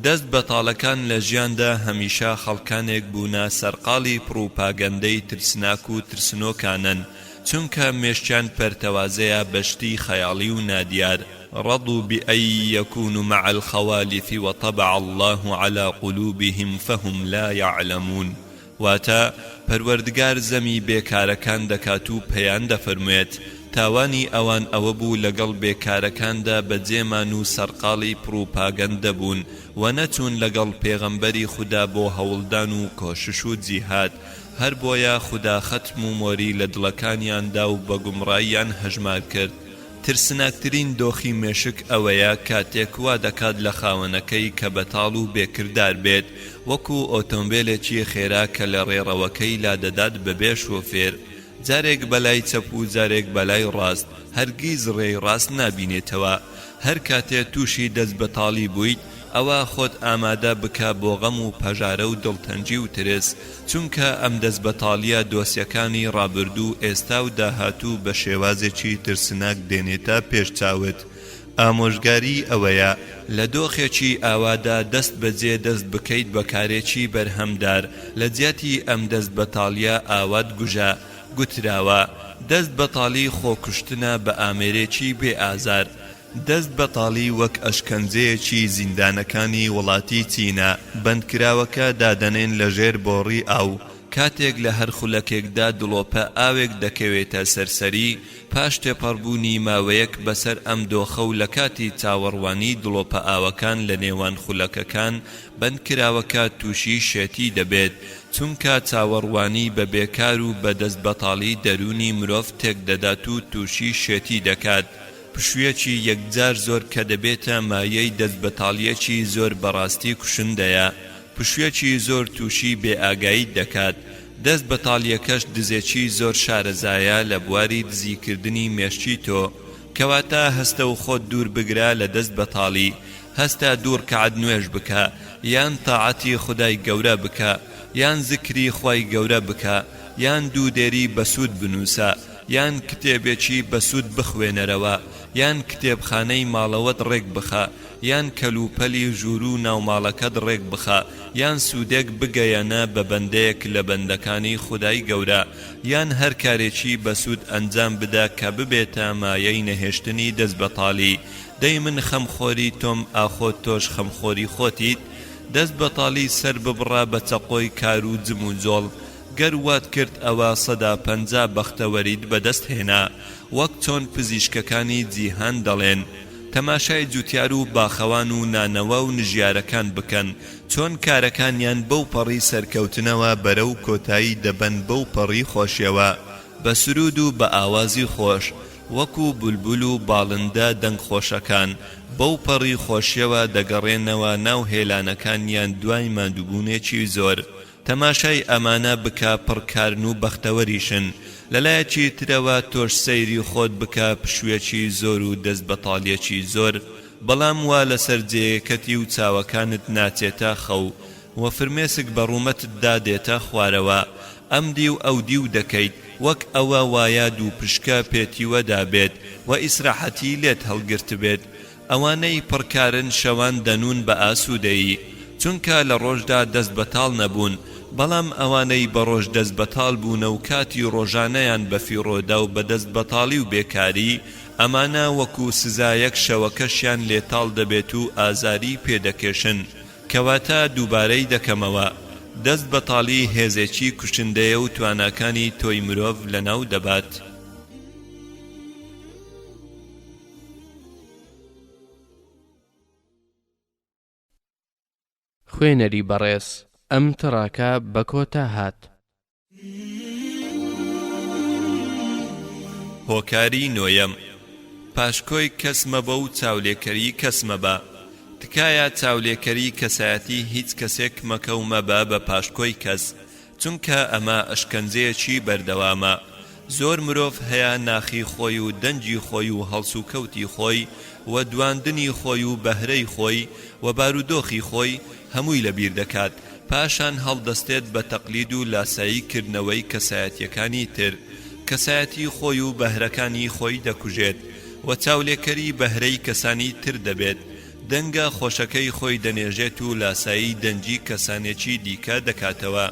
دەست بەتاڵەکان لە ژیاندا هەمیشە خەڵکانێک بوونە سەرقاڵی پڕوپاگەندەی ترسناک و ترسنۆکانن چونکە مێشتیان پەرتەوازەیە بەشتی خەیاڵی و نادیار رضوا بأن يكونوا مع الخوالف وطبع الله على قلوبهم فهم لا يعلمون واتا پەروەردگار زەمی بێکارەکان دەکات و پەیان دەفەرموێت تاوانی ئەوان ئەوە بوو لەگەڵ بێکارەکاندا بەجێمان و سەرقاڵی پڕوپاگەندە بوون و نەچوون لەگەڵ پێغەمبەری خوددا بۆ هەوڵدان و کۆشش و جیهاد هەر بۆیە خوددا خەتم و مۆری لە دڵەکانیاندا و بە گومڕاییان هەژمار کرد ترسناکترین دۆخی مێشک ئەوەیە کاتێک وا دەکات لە خاوەنەکەی کە بەتاڵ و بێکردار بێت وەکو ئۆتۆمبیلێکی خێرا کە لە ڕێڕەوەکەی لادەدات بەبێ شۆفێر جارێک بەلای چەپ و جارێک بەلای ڕاست هەرگیز ڕێی ڕاست نابینێتەوە هەر کاتێ تووشی دەست بەتاڵی بوویت ئەوە خۆت ئامادە بکە بۆ غەم و پەژارە و دڵتەنجی و ترس چونکە ئەم دەست بەتاڵیە دۆسیەکانی ڕابردوو ئێستا و داهاتوو بە شێوازێکی ترسناک دێنێتە پێش چاوت ئامۆژگاری ئەوەیە لە دۆخێکی ئاوادا دەست بەجێ دەست بکەیت بەکارێکی بەرهەمدار لە جیاتی ئەم دەست بەتاڵیە ئاوات گوژە گوتراوە دەست بەتاڵی خۆکوشتنە بە ئامێرێکی بێ ئازار دەست بەتاڵی وەک ئەشکەنجەیەکی زیندانەکانی وڵاتی چینە بەندکراوەکە دادەنێن لەژێر بۆڕی ئاو کاتێک لە هەر خولەکێکدا دڵۆپە ئاوێک دەکەوێتە سەرسەری پاش تێپەڕبوونی ماوەیەک بەسەر ئەم دۆخە و لە کاتی چاوەڕوانی دڵۆپە ئاوەکان لە نێوان خولەکەکان بەندکراوەکە تووشی شێتی دەبێت چونکە چاوەڕوانی بە بێکار و بە دەست بەتاڵی دەرونی مرۆڤ تێک دەدات و تووشی شێتی دەکات پشوویەکی یەکجار زۆر کە دەبێتە مایەی دەست بەتاڵیەکی زۆر بەڕاستی کوشندەیە پشوویەکی زۆر تووشی بێئاگایی دەکات دەست بەتاڵیەکەش دزێکی زۆر شارەزایە لە بواری دزیکردنی مێشتی تۆ کەواتە هەستە و خۆت دوور بگرە لە دەست بەتاڵی هەستە دوور کەعەد نوێژ بکە یان تاعەتی خودای گەورە بکە یان زکری خوای گەورە بکە یان دوودێری بەسوود بنووسە یان کتێبێکی بەسوود بخوێنەرەوە یان کتێبخانەی ماڵەوەت ڕێک بخە یان کەلوپەلی ژوور و ناوماڵەکەت ڕێک بخە یان سوودێک بگەیەنە بە بەندەیەک لە بەندەکانی خودای گەورە یان هەر کارێکی بەسوود ئەنجام بدە کە ببێتە مایەی نەهێشتنی دەست بەتاڵی دەی من خەمخۆری تۆم ئاخۆت تۆش خەمخۆری خۆتیت دەست بەتاڵی سەر ببڕە بە چەقۆی کار و جم و جۆڵ گەر وات کرد ئەوە 150 بەختەوەریت بەدەست هێنا وەک چۆن پزیشکەکانی جیهان دەڵێن تەماشای جوتیار و باخەوان و نانەوە و نژیارەکان بکەن چۆن کارەکانیان بەو پەڕی سەرکەوتنەوە بەرەو کۆتایی دەبەن بەو پەڕی خۆشیەوە بە سرود و بە ئاوازی خۆش وەکو بولبول و باڵندە دەنگ خۆشەکان بەو پەڕی خۆشیەوە دەگەڕێنەوە ناو هێلانەکانیان دوای ماندووبوونێکی زۆر تەماشای ئەمانە بکە پڕکارن و بەختەوەریشن لەلایەکی ترەوە تۆش سەیری خۆت بکە پشوویەکی زۆر و دەست بەتاڵیەکی زۆر بەڵام وا لەسەر جێیەکەتی و چاوەکانت ناچێتە خەو و فرمێسک بە ڕوومەتتدا دێتە خوارەوە ئەم دی و ئەو دی و دەکەیت وەک ئەوە وایە دوو پشکە پێتیوەدا بێت و ئیسراحەتی لێت هەڵگرت بێت ئەوانەی پڕکارن شەوان دەنون بە ئاسوودەیی چونکە لە ڕۆژدا دەست بەتاڵ نەبوون بەڵام ئەوانەی بەڕۆژ دەست بەتاڵ بوونە و کاتی ڕۆژانەیان بەفیڕۆدا و بە دەست بەتاڵی و بێکاری ئەمانە وەکو سزایەک شەوەکەشیان لێتاڵ دەبێت و ئازاری پێدەکێشن کەواتە دووبارەی دەکەمەوە دەست بەتاڵی هێزێکی کوشندەیە و تواناکانی تۆی مرۆڤ لەناو دەبات خوێنەری بەڕێز ئەم تڕاکە بە کۆتا هات هۆکاری نۆیەم پاشکۆی کەسمە بە و چاولێکەری کەسمە بە تکایە چاولێکەری کەسایەتی هیچ کەسێک مەکە و مەبە بە پاشکۆی کەس چونکە ئەمە ئەشکەنجەیەکی بەردەوامە زۆر مرۆڤ هەیە ناخی خۆی و دەنجی خۆی و هەڵس و کەوتی خۆی و دواندنی خۆی و بەهرەی خۆی و بارودۆخی خۆی هەمووی لەبیر دەکات پاشان هەڵدەستێت بە تەقلید و لاسایی کردنەوەی کەسایەتیەکانی تر کەسایەتی خۆی و بەهرەکانی خۆی دەکوژێت و چاولێکەری بەهرەی کەسانی تر دەبێت دەنگە خۆشەکەی خۆی دەنێژێت و لاسایی دەنجی کەسانێکی دیکە دەکاتەوە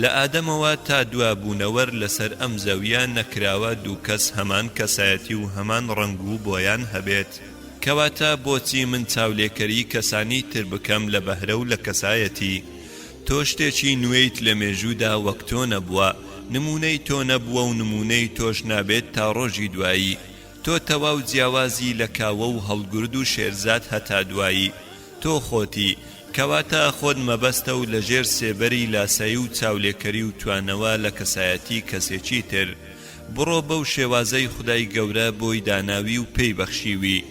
لە ئادەمەوە تا دوابوونەوەر لەسەر ئەم زەویە نەکراوە دوو کەس هەمان کەسایەتی و هەمان ڕەنگ و بۆیان هەبێت کەواتە بۆچی من چاولێکەری کەسانی تر بکەم لە بەهرە و لە کەسایەتی تۆ شتێکی نوێیت لە مێژوودا وەک تۆ نەبووە نمونەی تۆ نەبووە و نمونەی تۆش نابێت تا ڕۆژی دوایی تۆ تەواو جیاوازی لە کاوە و هەڵگورد و شێرزاد هەتا دوایی تۆ خۆتی کەواتە خۆت مەبەستە و لەژێر سێبەری لاسایی و چاولێکەری و توانەوە لە کەسایەتی کەسێکی تر بڕۆ بەو شێوازەی خودای گەورە بۆی داناوی و پێی بەخشیوی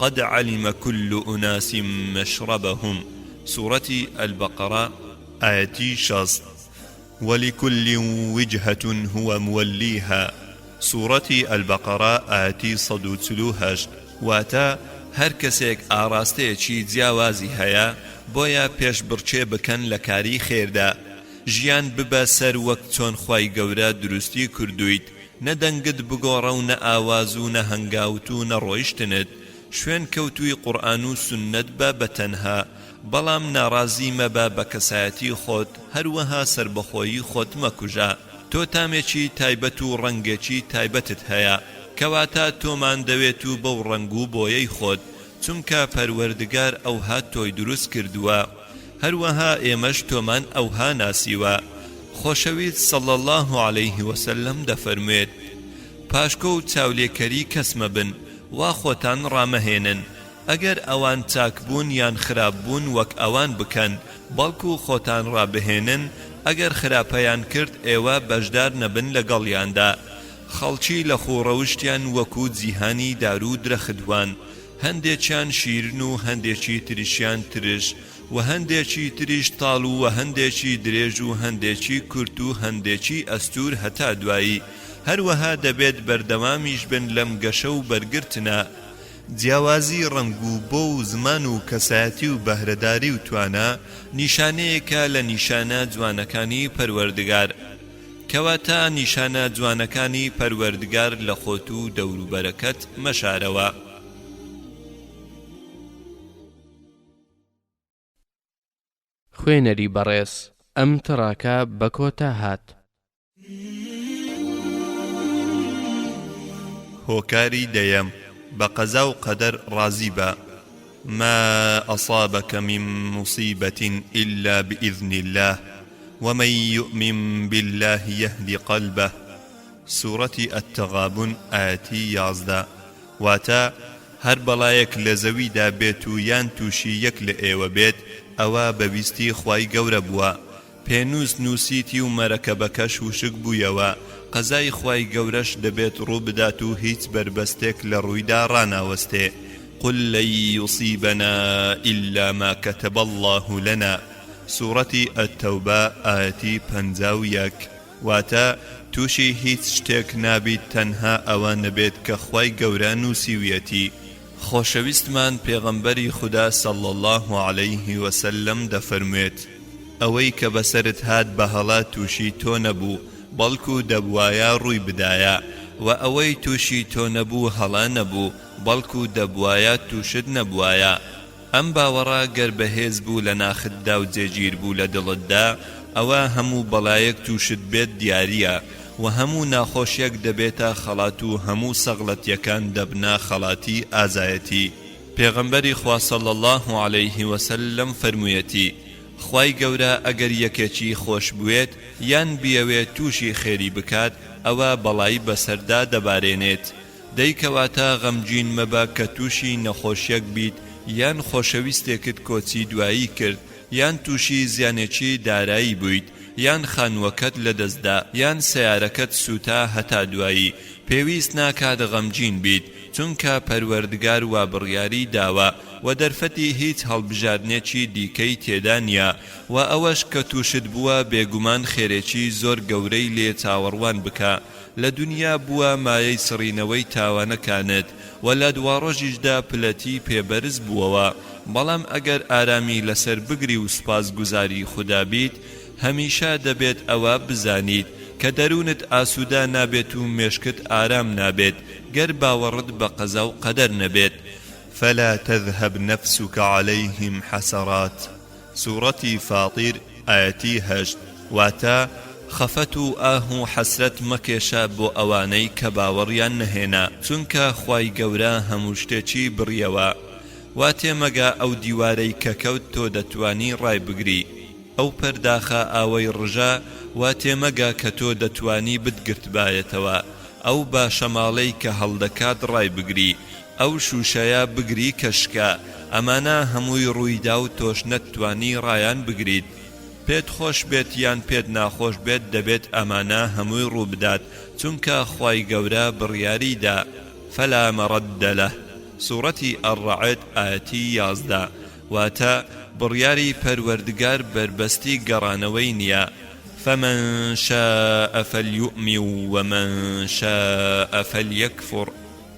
قد علم كل أناس مشربهم سورة البقرة آية 60 ولكل وجهة هو موليها سورة البقرة آية 138 واتا هر کەسێک ئاراستەیەکی جیاوازی هەیە بۆیە پێشبڕچێ بکەن لە کاری خێردا ژیان ببە سەر وەک چۆن خوای گەورە دروستی کردویت نەدەنگت بگۆڕە و نە ئاواز و نە هەنگاوت و نە ڕۆیشتنت شوێن کەوتووی قورئان و سنت بە بەتەنها بەڵام ناڕازی مەبە بە کەسایەتی خۆت هەروەها سربەخۆیی خۆت مەکوژە تۆ تامێکی تایبەت و ڕەنگێکی تایبەتت هەیە کەواتە تۆمان دەوێت و بەو ڕەنگ و بۆیەی خۆت چونکە پەروەردگار ئەوها تۆی دروست کردووە هەروەها ئێمەش تۆمان ئەوها ناسیوە خۆشەویست صلی الله عليه وسلم دەفەرموێت پاشکۆ و چاولێکەری کەس مەبن وا خۆتان ڕامەهێنن ئەگەر ئەوان چاک بوون یان خراپ بوون وەک ئەوان بکەن بەڵکو خۆتان ڕابهێنن ئەگەر خراپەیان کرد ئێوە بەشدار نەبن لەگەڵیاندا خەڵکی لە خۆڕەوشتیان وەکو جیهانی دارو درەختوان هەندێکیان شیرن و هەندێکی تریشیان ترش و هەندێکی تریش تاڵ و هەندێکی درێژ و هەندێکی کورت و هەندێکی ئەستور هەتا دوایی هەروەها دەبێت بەردەوامیش بن لەم گەشە و بەرگرتنە جیاوازی ڕەنگ و بۆ و زمان و کەسایەتی و بەهرەداری و توانە نیشانەیەکە لە نیشانە جوانەکانی پەروەردگار کەواتە نیشانە جوانەکانی پەروەردگار لە خۆت و دەوروبەرەکەت مەشارەوە خوێنەری بەڕێز ئەم تڕاکە بە کۆتا هات هۆکاری دەیەم بقضا و قدر راضي با ما أصابك من مصيبة إلا بإذن الله ومن يؤمن بالله يهدي قلبه سورة التغابن آياتي 11 واتا هر بلايك لزوي دا بيتو يان توشي يك لئيو بيت أوا ببستي خواي گەورە بوا پێنووس نووسیتی و مەرەکەبەکەش وشک بوویەوە قەزای خوای گەورەش دەبێت ڕوو بدات و هیچ بربەستێک لە ڕوویدا ڕاناوەستێ قل لن يصيبنا إلا ما كتب الله لنا سورة التوبة آياتي 51 واتا توشی هیچ شتێک نابیت تەنها ئەوە نەبێت کە خوای گەورە نووسیویەتی خۆشەویستمان پێغەمبەری خوددا صلی الله عليه وسلم دەفەرموێت ئەوەی کە بەسەرت هات بە هەڵا تووشی تۆ نەبوو بەڵکو دەبوایە ڕووی بدایە و ئەوەی تووشی تۆ نەبوو هەڵا نەبوو بەڵکو دەبوایە تووشت نەبوایە ئەم باوەڕە گەر بەهێز بوو لە ناختدا و جێگیر بوو لە دڵتدا ئەوە هەموو بەڵایەک تووشت بێت دیاریە و هەموو ناخۆشیەک دەبێتە خەڵات و هەموو سەغڵەتیەکان دەبنا خەڵاتی ئازایەتی پێغەمبەری خوا صلی الله عليه وسلم فەرموویەتی خوای گەورە ئەگەر یەکێکی خۆش بوێت یان بیەوێت تووشی خێری بکات ئەوە بەڵایی بەسەردا دەبارێنێت دەیکەواتە غەمگین مەبە کە تووشی نەخۆشیەک بیت یان خۆشەویستێکت کۆچی دوایی کرد یان تووشی زیانێکی دارایی بوویت یان خانووەکەت لەدەستدا یان سەیارەکەت سووتا هەتا دوایی پێویست ناکات غەمگین بیت چونکە پەروەردگار وا بڕیاری داوە و دەرفەتی هیچ هەڵبژاردنێکی دیکەی تێدا نییە و ئەوەش کە تووشت بووە بێگومان خێرێکی زۆر گەورەی لێ چاوەڕوان بکە لە دنیا بووە مایەی سڕینەوەی تاوانەکانت و لە دواڕۆژیشدا پلەتی پێبەرز بووەوە بەڵام ئەگەر ئارامی لەسەر بگری و سوپاسگوزاری خوددا بیت هەمیشە دەبێت ئەوە بزانیت کە دەروونت ئاسوودا نابێت و مێشکت ئارام نابێت گەر باوەڕت بە قەزا و قەدەر نەبێت فلا تذهب نفسك عليهم حسرات سورة فاطر آياتي 8 واتا خەفەت و ئاه و حەسرەت مەکێشە بۆ ئەوانەی کە باوەڕیان نەهێنا چونکە خوای گەورە هەموو شتێکی بڕیەوە وا تێمەگە ئەو دیوارەی کە کەوت تۆ دەتوانی ڕای بگری ئەو پەرداخە ئاوەی ڕژە وا تێمەگە کە تۆ دەتوانی بتگرت بایەتەوە ئەو باشەماڵەی کە هەڵدەکات ڕای بگری ئەو شوشەیە بگری کەشکە ئەمانە هەمووی ڕوویدا و تۆش نەتوانی ڕایان بگریت پێت خۆش بێت یان پێت ناخۆش بێت دەبێت ئەمانە هەمووی ڕوو بدات چونکە خوای گەورە بڕیاریدا فلا مەڕەدە لەه سوورەتی ئەڕەعد ئاەتی 11 واتە بڕیاری پەروەردگار بربەستی گەڕانەوەی نییە فمن شاء فليؤمن ومن شاء فليكفر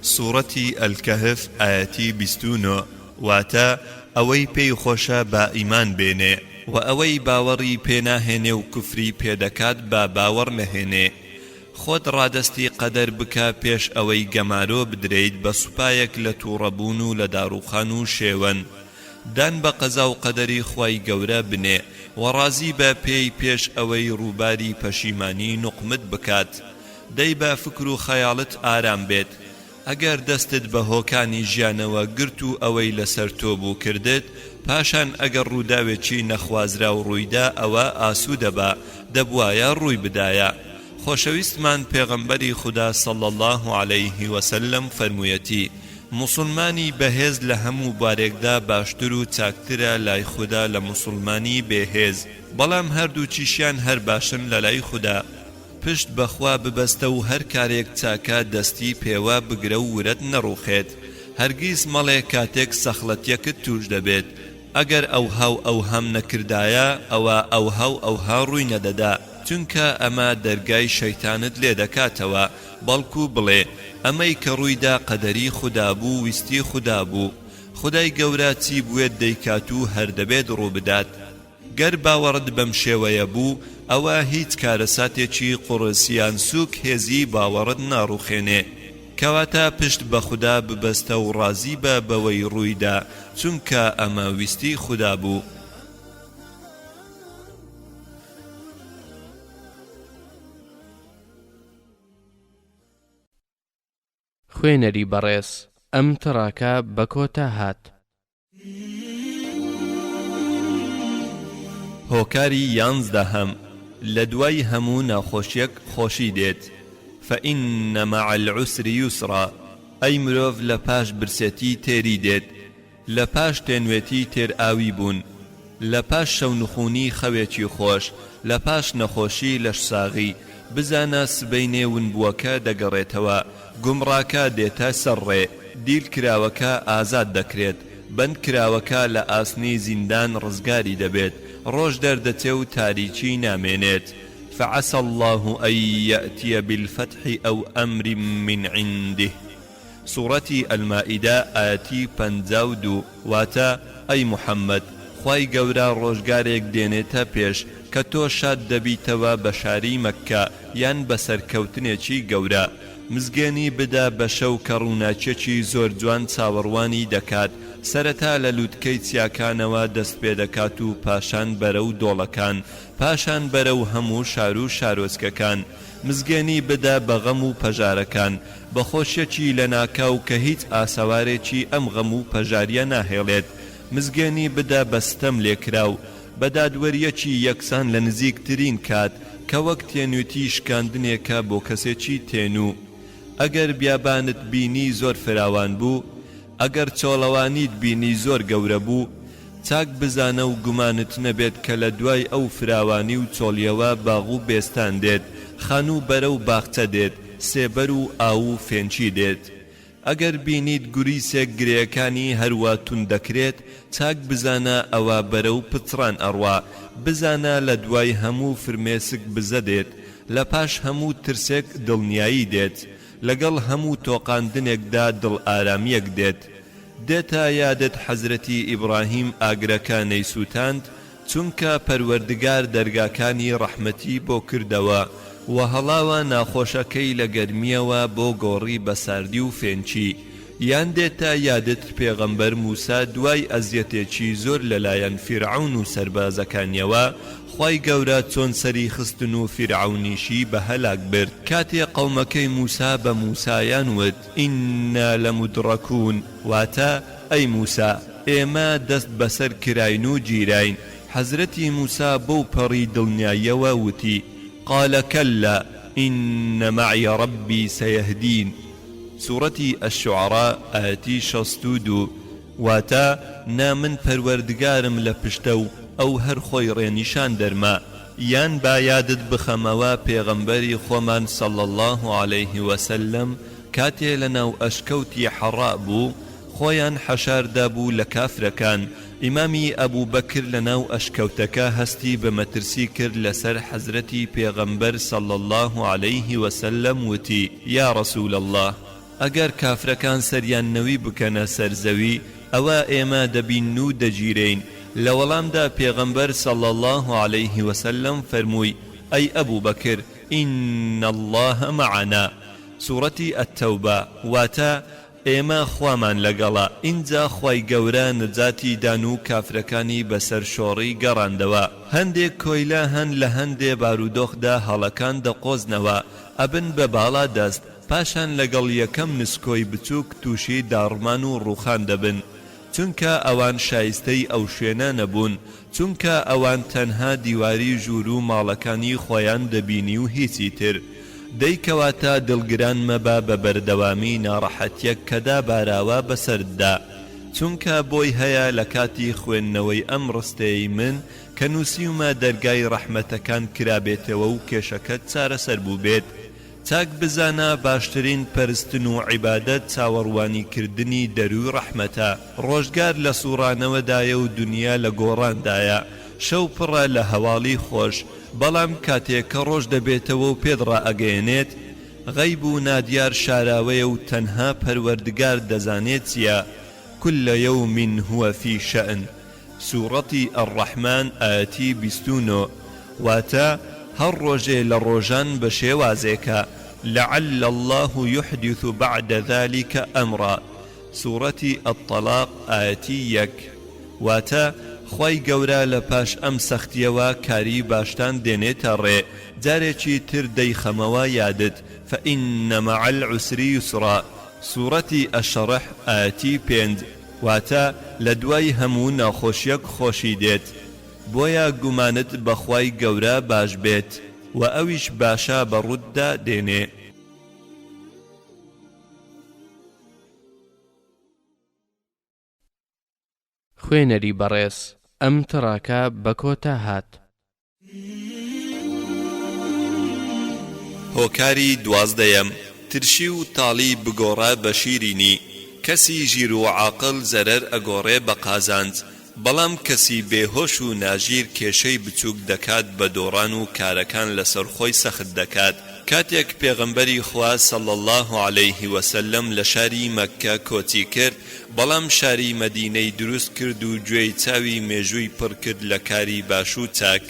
سورة الكهف آياتي 29 واتا اوي پێی خۆشە با ئیمان بێنێ و ئەوەی باوەڕی پێناهێنێ و کوفری پێدەکات با باوەڕ نەهێنێ خۆت ڕادەستی قەدەر بکە پێش ئەوەی گەمارۆ بدرێیت بە سوپایەک لە تووڕەبوون و لە داڕوخان و شێوەن دان بە قەزا و قەدەری خوای گەورە بنێ و ڕازی بە پێی پێش ئەوەی ڕووباری پەشیمانی نوقمت بکات دەی بە فکر و خەیاڵت ئارام بێت ئەگەر دەستت بە هۆکانی ژیانەوە گرت و ئەوەی لەسەر تۆ بوو کردت پاشان ئەگەر ڕووداوێکی نەخوازرا و ڕوویدا ئەوە ئاسوودەبا دەبوایە ڕووی بدایە خۆشەویستمان پێغەمبەری خوددا صلی الله علیه وسلم فەرموویەتی مسلمانی بەهێز لە هەموو بارێکدا باشتر و چاکترە لای خوددا لە مسلمانی بێهێز بەڵام هەردوو چیشیان هەر باشن لە لای خوددا پشت بەخوا ببەستە و هەر کارێک چاکە دەستی پێوە بگرە و ورەت نەڕوخێت هەرگیز مەڵێ کاتێک سەخڵەتیەکت توش دەبێت ئەگەر ئەوهاو ئەوهام نەکردایە ئەوە ئەوها ڕووی نەدەدا چونکە ئەمە دەرگای شەیتانت لێ دەکاتەوە بەڵکو بڵێ ئەمەی کە ڕوویدا قەدەری خوددا بوو ویستی خوددا بوو خودای گەورە چی بوێت دەیکات و هەر دەبێت ڕوو بدات گەر باوەڕت بەم شێوەیە بوو ئەوە هیچ کارەساتێکی قوڕسیان سوک هێزی باوەڕت ناڕوخێنێ کەواتە پشت بە خوددا ببەستە و ڕازی بە بەوەی ڕوویدا چونکە ئەمە ویستی خوددا بوو خوێنەری بەڕێز ئەم تڕاکە بە کۆتا هات هۆکاری یانزدەهەم لە دوای هەموو ناخۆشیەک خۆشی دێت فإن مع العسر يسرا ئەی مرۆڤ لە پاش برسێتی تێری دێت لە پاش تێنوێتی تێر ئاوی بوون لە پاش شەونخوونی خەوێکی خۆش لە پاش نەخۆشی لەش ساغی بزانە سبەی نێونبووەکە دەگەڕێتەوە گومڕاکە دێتە سەرڕێ دیل کراوەکە ئازاد دەکرێت بند کراوەکە لە ئاسنی زیندان ڕزگاری دەبێت ڕۆژ دەردەچێ و تاریکی نامێنێت فعسى الله أن يأتي بالفتح أو أمر من عنده سورة المائدة آياتي 52 واتا أي محمد خوای گەورە ڕۆژگارێک دێنێتە پێش کە تۆ شاد دەبیتەوە بە شاری مەککە یان بە سەرکەوتنێکی گەورە مزگەنی بدا بە شەو کە ڕووناچێکی زۆر جوان چاوەڕوانی دەکات سەرەتا لە لووتکەی چیاکانەوە دەست پێ دەکات و پاشان بەرەو دۆڵەکان پاشان بەرەو هەموو شار و شارۆچکەکان مزگەنی بدا بە غەم و پەژارەکان بە خۆشیەکی لە ناکاو کە هیچ ئاسەوارێکی ئەم غەم و پەژاریە ناهێڵێت مزگەنی بدا بەستەم لێکراو بەدادوەریەکی یەکسان لە نزیکترین کات کە وەک تێنوێتی شکاندنێکە بۆ کەسێکی تێنوو ئەگەر بیابانت بینی زۆر فراوان بوو ئەگەر چۆڵەوانیت بینی زۆر گەورە بوو چاک بزانە و گومانت نەبێت کە لە دوای ئەو فراوانی و چۆڵیەوە باغ و بێستان دێت خان و بەرە و باخچە دێت سێبەر و ئاو و فێنچی دێت ئەگەر بینیت گوریسێک گرێەکانی هەروە تون دەکرێت چاک بزانە ئەوە بەرە و پچڕان ئەڕوا بزانە لە دوای هەموو فرمێسک بزە دێت لە پاش هەموو ترسێک دڵنیایی دێت لەگەڵ هەموو تۆقاندنێکدا دڵ ئارامیەک دێت دێتە یادت حەزرەتی ئیبراهیم ئاگرەکانەی سووتاند چونکە پەروەردگار دەرگاکانی ڕەحمەتی بۆ کردەوە و هەڵاوە ناخۆشەکەی لە گەرمیەوە بۆ گۆڕی بە ساردی و فێنچی یان دێتە یادت پێغەمبەر موسا دوای ئەزیەتێکی زۆر لەلایەن فیرعون و سەربازەکانیەوە خوای گەورە چۆن سەری خستن و فیرعونیشی بە هەلاک برد کاتێ قەومەکەی موسا بە موسایان وت ئیننا لەمودڕەکون واتە ئەی موسا ئێمە دەست بەسەر کراین و گیراین حەزرەتی موسا بەو پەڕی دڵنیاییەوە وتی قال كلا إن معي ربي سيهدين سورة الشعراء آياتي 62 واتا نامن پروردگارم لپشتو او هر خوی رێنیشان دەرما یان با یادت بخەمەوە پێغەمبەری خۆمان صلى الله عليه وسلم کاتێ لەناو ئەشکەوتی حەڕا بوو خۆیان حەشاردا بوو لە کافرەکان ئیمامی ئەبوو بەکر لەناو ئەشکەوتەکە هەستی بە مەترسی کرد لەسەر حەزرەتی پێغەمبەر صلى الله عليه وسلم وتی یا رسول الله ئەگەر کافرەکان سەریاننەوی بکەنە سەرزەوی ئەوە ئێمە دەبین و دەگیرین لە وەڵامدا پێغەمبەر صلى الله عليه وسلم فەرمووی ئەی ئەبوو بەکر إن الله معنا. سورة التوبة واتا ئێمە خوامان لەگەڵا. ئینجا خوای گەورە نجاتی دان و کافرەکانی بەسەر شۆڕی گەڕاندەوە. هەندێک کۆیلا هەن لە هەندێ بارودۆخدا هەڵەکان دەقۆزنەوە ئەبن بە باڵا دەست، پاشان لەگەڵ یەکەم نسکۆی بچووک تووشی داڕمان و ڕووخان دەبن، چونکە ئەوان شایستەی ئەو شوێنە نەبوون، چونکە ئەوان تەنها دیواری ژوور و ماڵەکانی خۆیان دەبینی و هیچی تر. دەیکەواتە دڵگران مەبە بە بەردەوامی ناڕەحەتیەک کەدا باراوە بەسەردا، چونکە بۆی هەیە لە کاتی خوێندنەوەی ئەم ڕستەی من کە نووسیومە دەرگای ڕەحمەتەکان کرابێتەوە و کێشەکەت چارەسەر بوو بێت. چاک بزانە باشترین پەرستن و عیبادەت چاوەڕوانی کردنی دەروی ڕەحمەتە. ڕۆژگار لە سوڕانەوەدایە و دنیا لە گۆڕاندایە، شەو پڕە لە هەواڵی خۆش، بەڵام کاتێک کە ڕۆژ دەبێتەوە و پێدڕا ئەگەیەنێت، غەیب و نادیار شاراوەیە و تەنها پەروەردگار دەزانێت چییە. كل يوم هو في شأن. سورة الرحمن آياتي 29 واتا هر ڕۆژێ لە ڕۆژان بە شێوازێکە. لعل الله يحدث بعد ذلك أمرا. سورة الطلاق آياتي 1 واتا خوای گەورە لە پاش ئەم سەختیەوە کاری باشتان دێنێتە ڕێ، جارێکی تر دەیخەمەوە یادت فإن مع العسر يسرا. سورة الشرح آياتي 5 واتا لە دوای هەموو ناخۆشیەک خۆشی دێت، بۆیە گومانت بەخوای گەورە باش بێت و ئەویش باشە بەڕووددا دێنێ. خوێنەری بەڕێز ئەم تڕاکە بە کۆتا هات. هۆکاری 12 ترشی و تاڵی بگۆڕە بە شیرینی. کەسی ژیر و عاقڵ زەرەر ئەگۆڕێ بە قازانج، بەڵام کەسی بێهۆش و ناژیر کێشەی بچووک دەکات بە دۆڕان و کارەکان لەسەر خۆی سەخت دەکات. کاتێک پێغەمبەری خوا صلی الله عليه وسلم لە شاری مەککە کۆچی کرد، بەڵام شاری مەدینەی دروست کرد و گوێی چاوی مێژووی پڕ کرد لە کاری باش و چاک.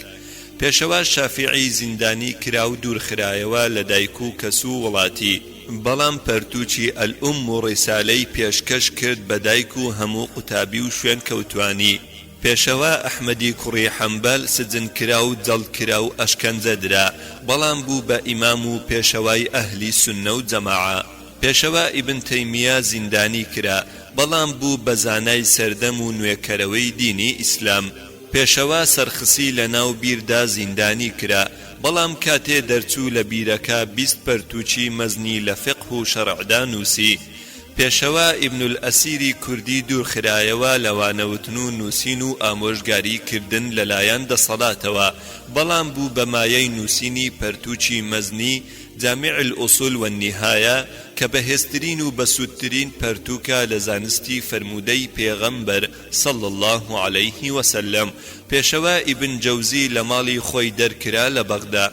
پێشەوا شافعی زیندانی کرا و دوورخرایەوە لە دایک و کەس و وڵاتی، بەڵام پەرتوچی ئەلئوم و ڕیسالەی پێشکەش کرد بە دایک و هەموو قوتابی و شوێن کەوتوانی. پێشەوا ئەحمەدی کوڕی حەمبەل سجن کرا و جەڵ کرا و ئەشکەنجە درا، بەڵام بوو بە ئیمام و پێشەوای ئەهلی سوننە و جەماعە. پێشەوا ئیبن تەیمیە زیندانی کرا، بەڵام بوو بە زانای سەردەم و نوێکەرەوەی دینی ئیسلام. پێشەوا سەرخسی لە ناو بیردا زیندانی کرا، بەڵام کاتێ دەرچوو لە بیرەکە 20 پەرتوچی مەزنی لە فقه و شەرعدا نووسی. پێشەوا ئیبن الئەسیری کوردی دوورخرایەوە لەوانەوتن و نووسین و ئامۆژگاری کردن لەلایەن دەسەڵاتەوە، بەڵام بوو بە مایەی نووسینی پەرتوچی مەزنی جامع الأصول والنهاية کە بەهێزترین و بەسوودترین پەرتووکە لە زانستی فەرموودەی پێغەمبەر صلی الله عليه وسلم. پێشەوا ئیبن جەوزی لە ماڵی خۆی دەرکرا لە بەغدا،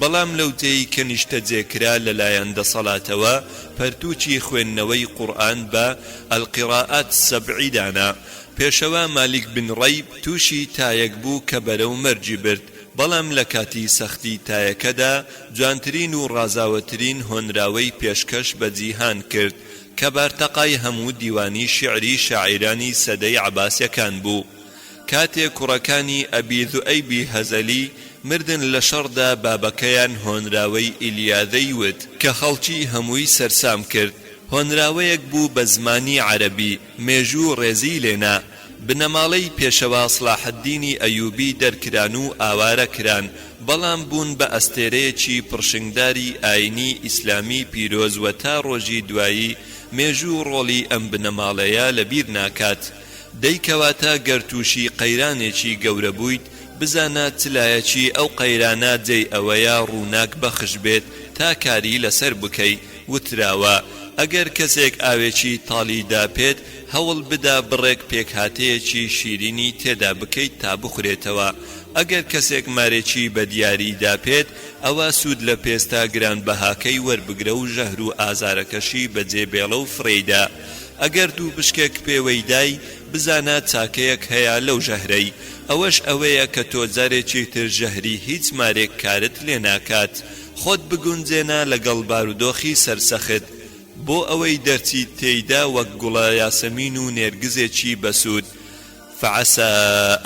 بەڵام لەوتەی کە نیشتەجێکرا لەلایەن دەسەڵاتەوە پەرتووچی خوێندنەوەی قورئان بە القراءات السەبعی دانا. پێشەوا مالیک بن ڕەیب تووشی تایەک بوو کە بەرەو مەرجی برد، بەڵام لە کاتی سەختی تایەکەدا جوانترین و ڕازاوەترین هۆنراوەی پێشکەش بە جیهان کرد کە بارتەقای هەموو دیوانی شیعری شاعیرانی سەدەی عەباسیەکان بوو. کاتێک کوڕەکانی ئەبی ذوئەیبی هەزەلی مردن لە شەڕدا، بابەکەیان هۆنراوەی ئیلیادەی وت کە خەڵکی هەمووی سەرسام کرد. هۆنراوەیەک بوو بە زمانی عەرەبی، مێژوو ڕێزی لێنا. بنەماڵەی پێشەوا سڵاحەددینی ئەیوبی دەرکران و ئاوارە کران، بەڵام بوون بە ئەستێرەیەکی پڕشنگداری ئاینی ئیسلامی پیرۆزوە تا ڕۆژی دوایی مێژوو ڕۆڵی ئەم بنەماڵەیە لەبیر ناکات. دەیکەواتە گەرتووشی قەیرانێکی گەورە بوویت، بزانە چلایەکی ئەو قەیرانە جێی ئەوەیە ڕووناک بەخش بێت تا کاری لەسەر بکەی. وتراوە ئەگەر کەسێک ئاوێکی تاڵی داپێت، هەوڵ بدا بڕێک پێکهاتەیەکی شیرینی تێدا بکەیت تا بخورێتەوە. ئەگەر کەسێک مارێکی بە دیاری داپێت، ئەوە سوود لە پێستا گرانبەهاکەی وەربگرە و ژەهر و ئازارەکەشی بەجێبێڵە و فڕێیدا. ئەگەر دوو بشکێک پێوەی دای، بزانە چاکەیەک هەیە لەو ژەهرەی، ئەوەش ئەوەیە کە تۆ جارێکی تر ژەهری هیچ مارێک کارت لێ ناکات. خۆت بگونجێنە لەگەڵ بارودۆخی سەرسەخت بۆ ئەوەی دەرچیت تێیدا وەک گوڵە یاسەمین و نێرگزێکی بەسوود فعسى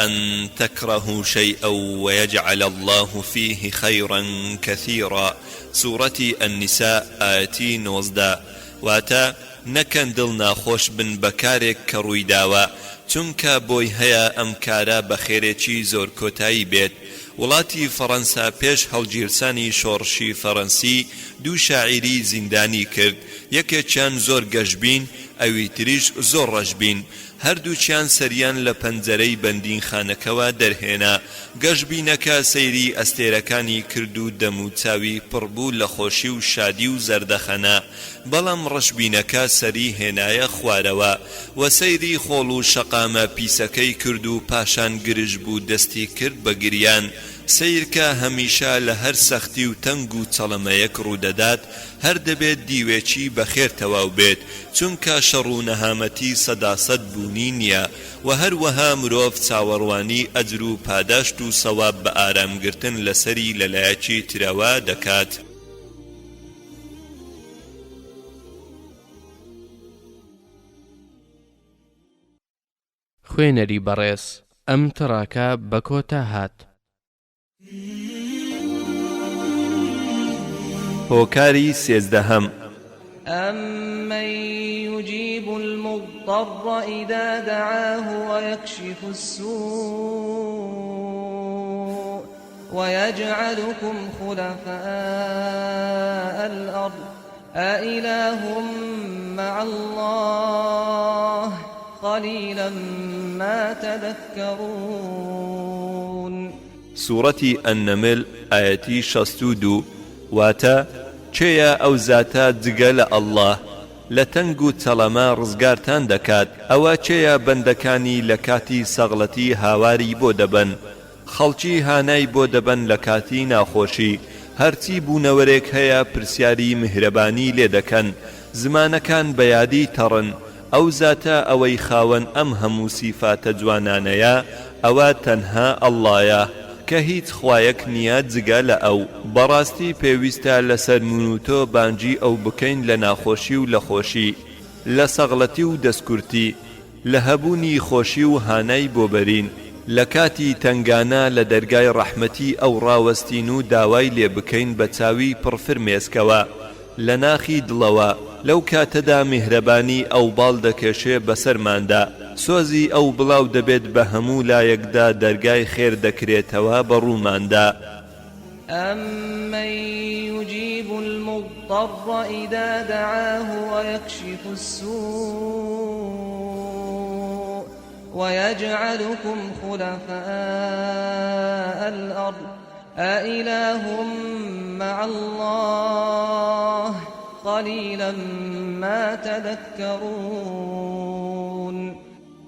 أن تكرهوا شيئا ويجعل الله فيه خيرا كثيرا سورة النساء آياتي 19 واتا نەکەن دڵ ناخۆش بن بەکارێک کە ڕووی داوە چونکە بۆی هەیە ئەم کارە بە خێرێکی زۆر کۆتایی بێت. وڵاتی فەڕەنسا پێش هەڵگیرسانی شۆڕشی فەڕەنسی دوو شاعیری زیندانی کرد، یەکێکیان زۆر گەشبین ئەوی تریش زۆر ڕەشبین، هەردووچیان سەریان لە پەنجەرەی بەندین خانەکەوە دەرهێنا. گەشبینەکە سەیری ئەستێرەکانی کرد و دەم و چاوی پڕبوو لە خۆشی و شادی و زەردەخەنە، بەڵام ڕەشبینەکە سەری هێنایە خوارەوە و سەیری خۆڵ و شەقامە پیسەکەی کرد و پاشان گرژ بوو دەستی کرد بە گریان. سیرکە هەمیشە لە هەر سەختی و تەنگ و چەڵەمەیەک ڕوودەدات هەر دەبێت دیوێکی بەخێر تەواو بێت، چونکە شەڕ و نەهامەتی سەداسەد بوونی نییە و هەروەها مرۆڤ چاوەڕوانی ئەجر و پاداشت و سەواب بە ئارامگرتن لەسەری لەلایەکی ترەوە دەکات. خوێنەری بەڕێز ئەم تڕاکە بە کۆتا هات. هۆکاری سێزدەهەم. أَمَّن يُجِيبُ الْمُضْطَرَّ إِذَا دَعَاهُ وَيَكْشِفُ السُّوءَ وَيَجْعَلُكُمْ خُلَفَاءَ الْأَرْضِ أَإِلَٰهٌ مَّعَ اللَّهِ قَلِيلًا مَّا تَذَكَّرُونَ. سورة النمل آياتي 62 واتا چێە ئەو زاتە جگە لە ئەڵڵاه لە تەنگ و چەڵەمە ڕزگارتان دەکات، ئەوە چێە بەندەکانی لە کاتی سەغڵەتی هاواری بۆ دەبن، خەڵکی هانای بۆ دەبن لە کاتی ناخۆشی، هەرچی بوونەوەرێک هەیە پرسیاری میهرەبانی لێ دەکەن، زمانەکان بە یادی تەڕن. ئەو زاتە ئەوەی خاوەن ئەم هەموو سیفاتە جوانانەیە ئەوە تەنها ئەڵڵایە کە هیچ خوایەک نییە جگە لە ئەو. بەڕاستی پێویستە لەسەر من و تۆ بانگی ئەو بکەین لە ناخۆشی و لە خۆشی، لە سەغڵەتی و دەستکورتی، لە هەبوونی خۆشی و هانای بۆ بەرین، لە کاتی تنگانە لە دەرگای ڕەحمەتی ئەو ڕاوەستین و داوای لێ بکەین بە چاوی پڕفرمێسکەوە لە ناخی دڵەوە. لەو کاتەدا میهرەبانی ئەو باڵ دەکێشێ بەسەرماندا، سۆزی ئەو بڵاو دەبێت بە هەموو لایەکدا دەرگای خێر دەکرێتەوە بە ڕووماندا. أَمَّن يُجِيبُ الْمُضْطَرَّ إِذَا دَعَاهُ وَيَكْشِفُ السُّوءَ وَيَجْعَلُكُمْ خُلَفَاءَ الْأَرْضِ أَإِلَٰهٌ مَّعَ اللَّهِ قَلِيلًا مَّا تَذَكَّرُونَ.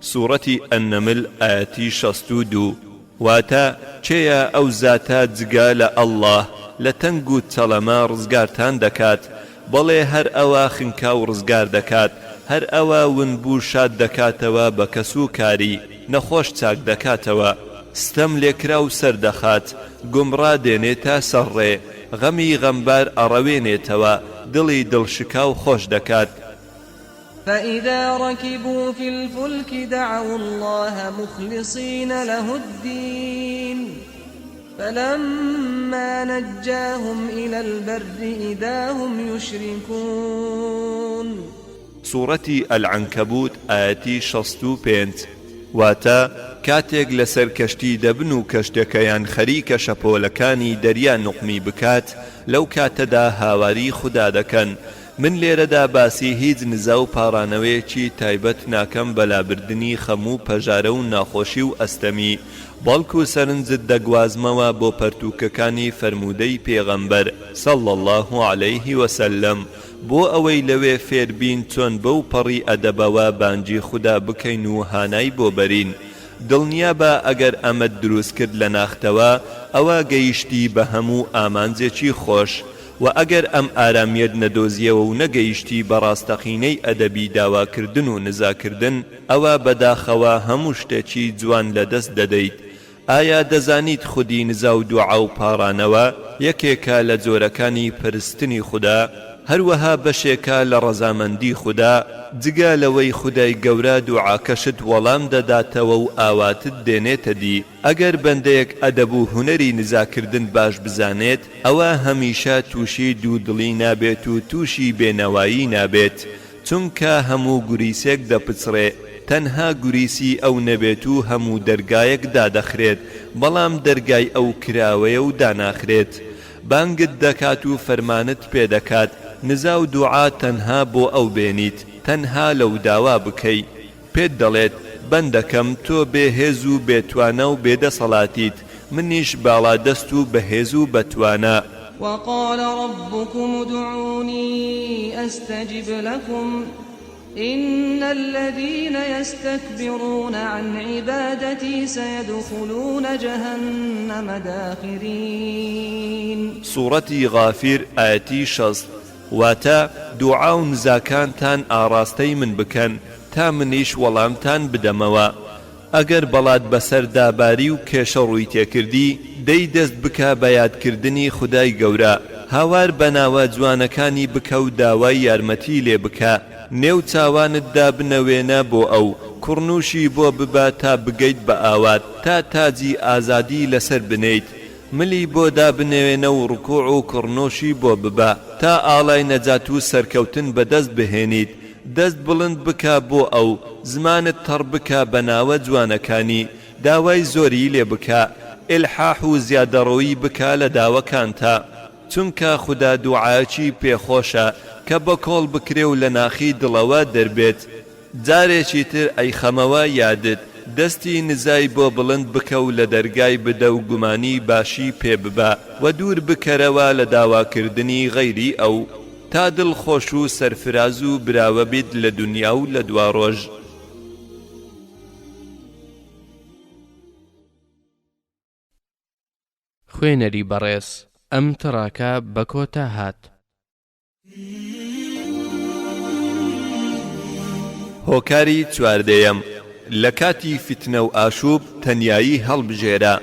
سورة النمل آياتي 62 واتا چێە ئەو زاتە جگە لە ئەڵڵاه لە تەنگ و چەڵەمە ڕزگارتان دەکات، بەڵێ هەر ئەوە خنکا و ڕزگار دەکات، هەر ئەوە ونبوو شاد دەکاتەوە بە کەس و کاری، نەخۆش چاک دەکاتەوە، ستەم لێکرا و سەردەخات، گومڕا دێنێتە سەرڕێ، غەمی غەمبار ئەڕەوێنێتەوە، دڵی دڵشکا و خۆش دەکات. فإذا ركبوا في الفلك دعوا الله مخلصين له الدين فلما نجاهم إلى البر إذا هم يشركون. سورة العنكبوت آياتي 65 واتا کاتێک لەسەر کەشتی دەبن و کەشتەکەیان خەریکە شەپۆلەکانی دەریا نوقمی بکات، لەو کاتەدا هاواری خوددا دەکەن. من لێرەدا باسی هیچ نزا و پاڕانەوەیەکی تایبەت ناکەم بەلابردنی خەموو پەژارە و ناخۆشی و ئەستەمی، بەڵکو سەرنجت دەگوازمەوە بۆ پەرتووکەکانی فەرموودەی پێغەمبەر صلی الله عليه وسلم، بۆ ئەوەی لەوێ فێربین چۆن بەو پەڕی ئەدەبەوە بانگی خوددا بکەین و هانای بۆ بەرین. دڵنیا بە ئەگەر ئەمەت دروست کرد لە ناختەوە ئەوە گەیشتی بە هەموو ئامانجێکی خۆش، و ئەگەر ئەم ئارامیەت نەدۆزیەوە و نەگەیشتی بە ڕاستەقینەی ئەدەبی داواکردن و نزاکردن، ئەوە بەداخەوە هەموو شتێکی جوان لەدەست دەدەیت. ئایا دەزانیت خودی نزا و دوعا و پاڕانەوە یەکێکە لە جۆرەکانی پەرستنی خوددا، هەروەها بەشێکە لە ڕەزامەندی خوددا، جگە لەوەی خودای گەورە دوعاکەشت وەڵام دەداتەوە و ئاواتت دێنێتە دی. ئەگەر بەندەیەک ئەدەب و هونەری نزاکردن باش بزانێت، ئەوە هەمیشە تووشی دوودڵی نابێت و تووشی بێنەوایی نابێت، چونکە هەموو گوریسێک دەپچڕێ، تەنها گوریسی ئەو نەبێت و هەموو دەرگایەک دادەخرێت، بەڵام دەرگای ئەو کراوەیە و داناخرێت. بانگت دەکات و فەرمانت پێدەکات، نزا و دوعا تەنها بۆ ئەو بێنیت، تەنها لەو داوا بکەی. پێت دەڵێت بەندەکەم تۆ بێهێز و بێتوانە و بێدەسەڵاتیت، منیش باڵا دەست و بەهێز و بەتوانە. وقال ربكم ادعوني أستجب لكم إن الذين يستكبرون عن عبادتي سيدخلون جهنم داخرين. سورة غافر آياتي 60. واتا دوعا و نزاکانتان ئاڕاستەی من بکەن تا منیش وەڵامتان بدەمەوە. ئەگەر بەڵات بەسەر داباری و کێشە ڕووی تێکردی، دەی دەست بکە بە یادکردنی خودای گەورە، هاوار بەناوە جوانەکانی بکە و داوای یارمەتی لێ بکە، نێو چاوانتدا بنەوێنە بۆ ئەو، کوڕنووشی بۆ ببە تا بگەیت بە ئاوات، تا تاجی ئازادی لەسەر بنیت، ملی بۆ دابنێوێنە و ڕکوع و کوڕنووشی بۆ ببە، تا ئاڵای نەجات و سەرکەوتن بەدەست بهێنیت، دەست بڵند بکە بۆ ئەو، زمانت تەڕ بکە بە ناوە جوانەکانی، داوای زۆری لێ بکە، ئلحاح و زیادەڕەوی بکە لە داوەکانتە، چونکە خوددا دوعاچی پێخۆشە کە بە کۆڵ بکرێ و لە ناخی دڵەوە دەربێت. جارێکی تر ئەی خەمەوە یادت، دەستی نزای بۆ بڵند بکە و لە دەرگای بدە و گومانی باشی پێ ببە و دوور بکەرەوە لە داواکردنی غەیری ئەو، تا دڵ خۆش و سەرفراز و براوە بیت لە دنیا و لە دوا ڕۆژ. خوێنەری بەڕێز ئەم تڕاکە بە کۆتا هات. هۆکاری چواردەیەم. لە کاتی فتنە و ئاشوب تەنیایی هەڵبژێرە،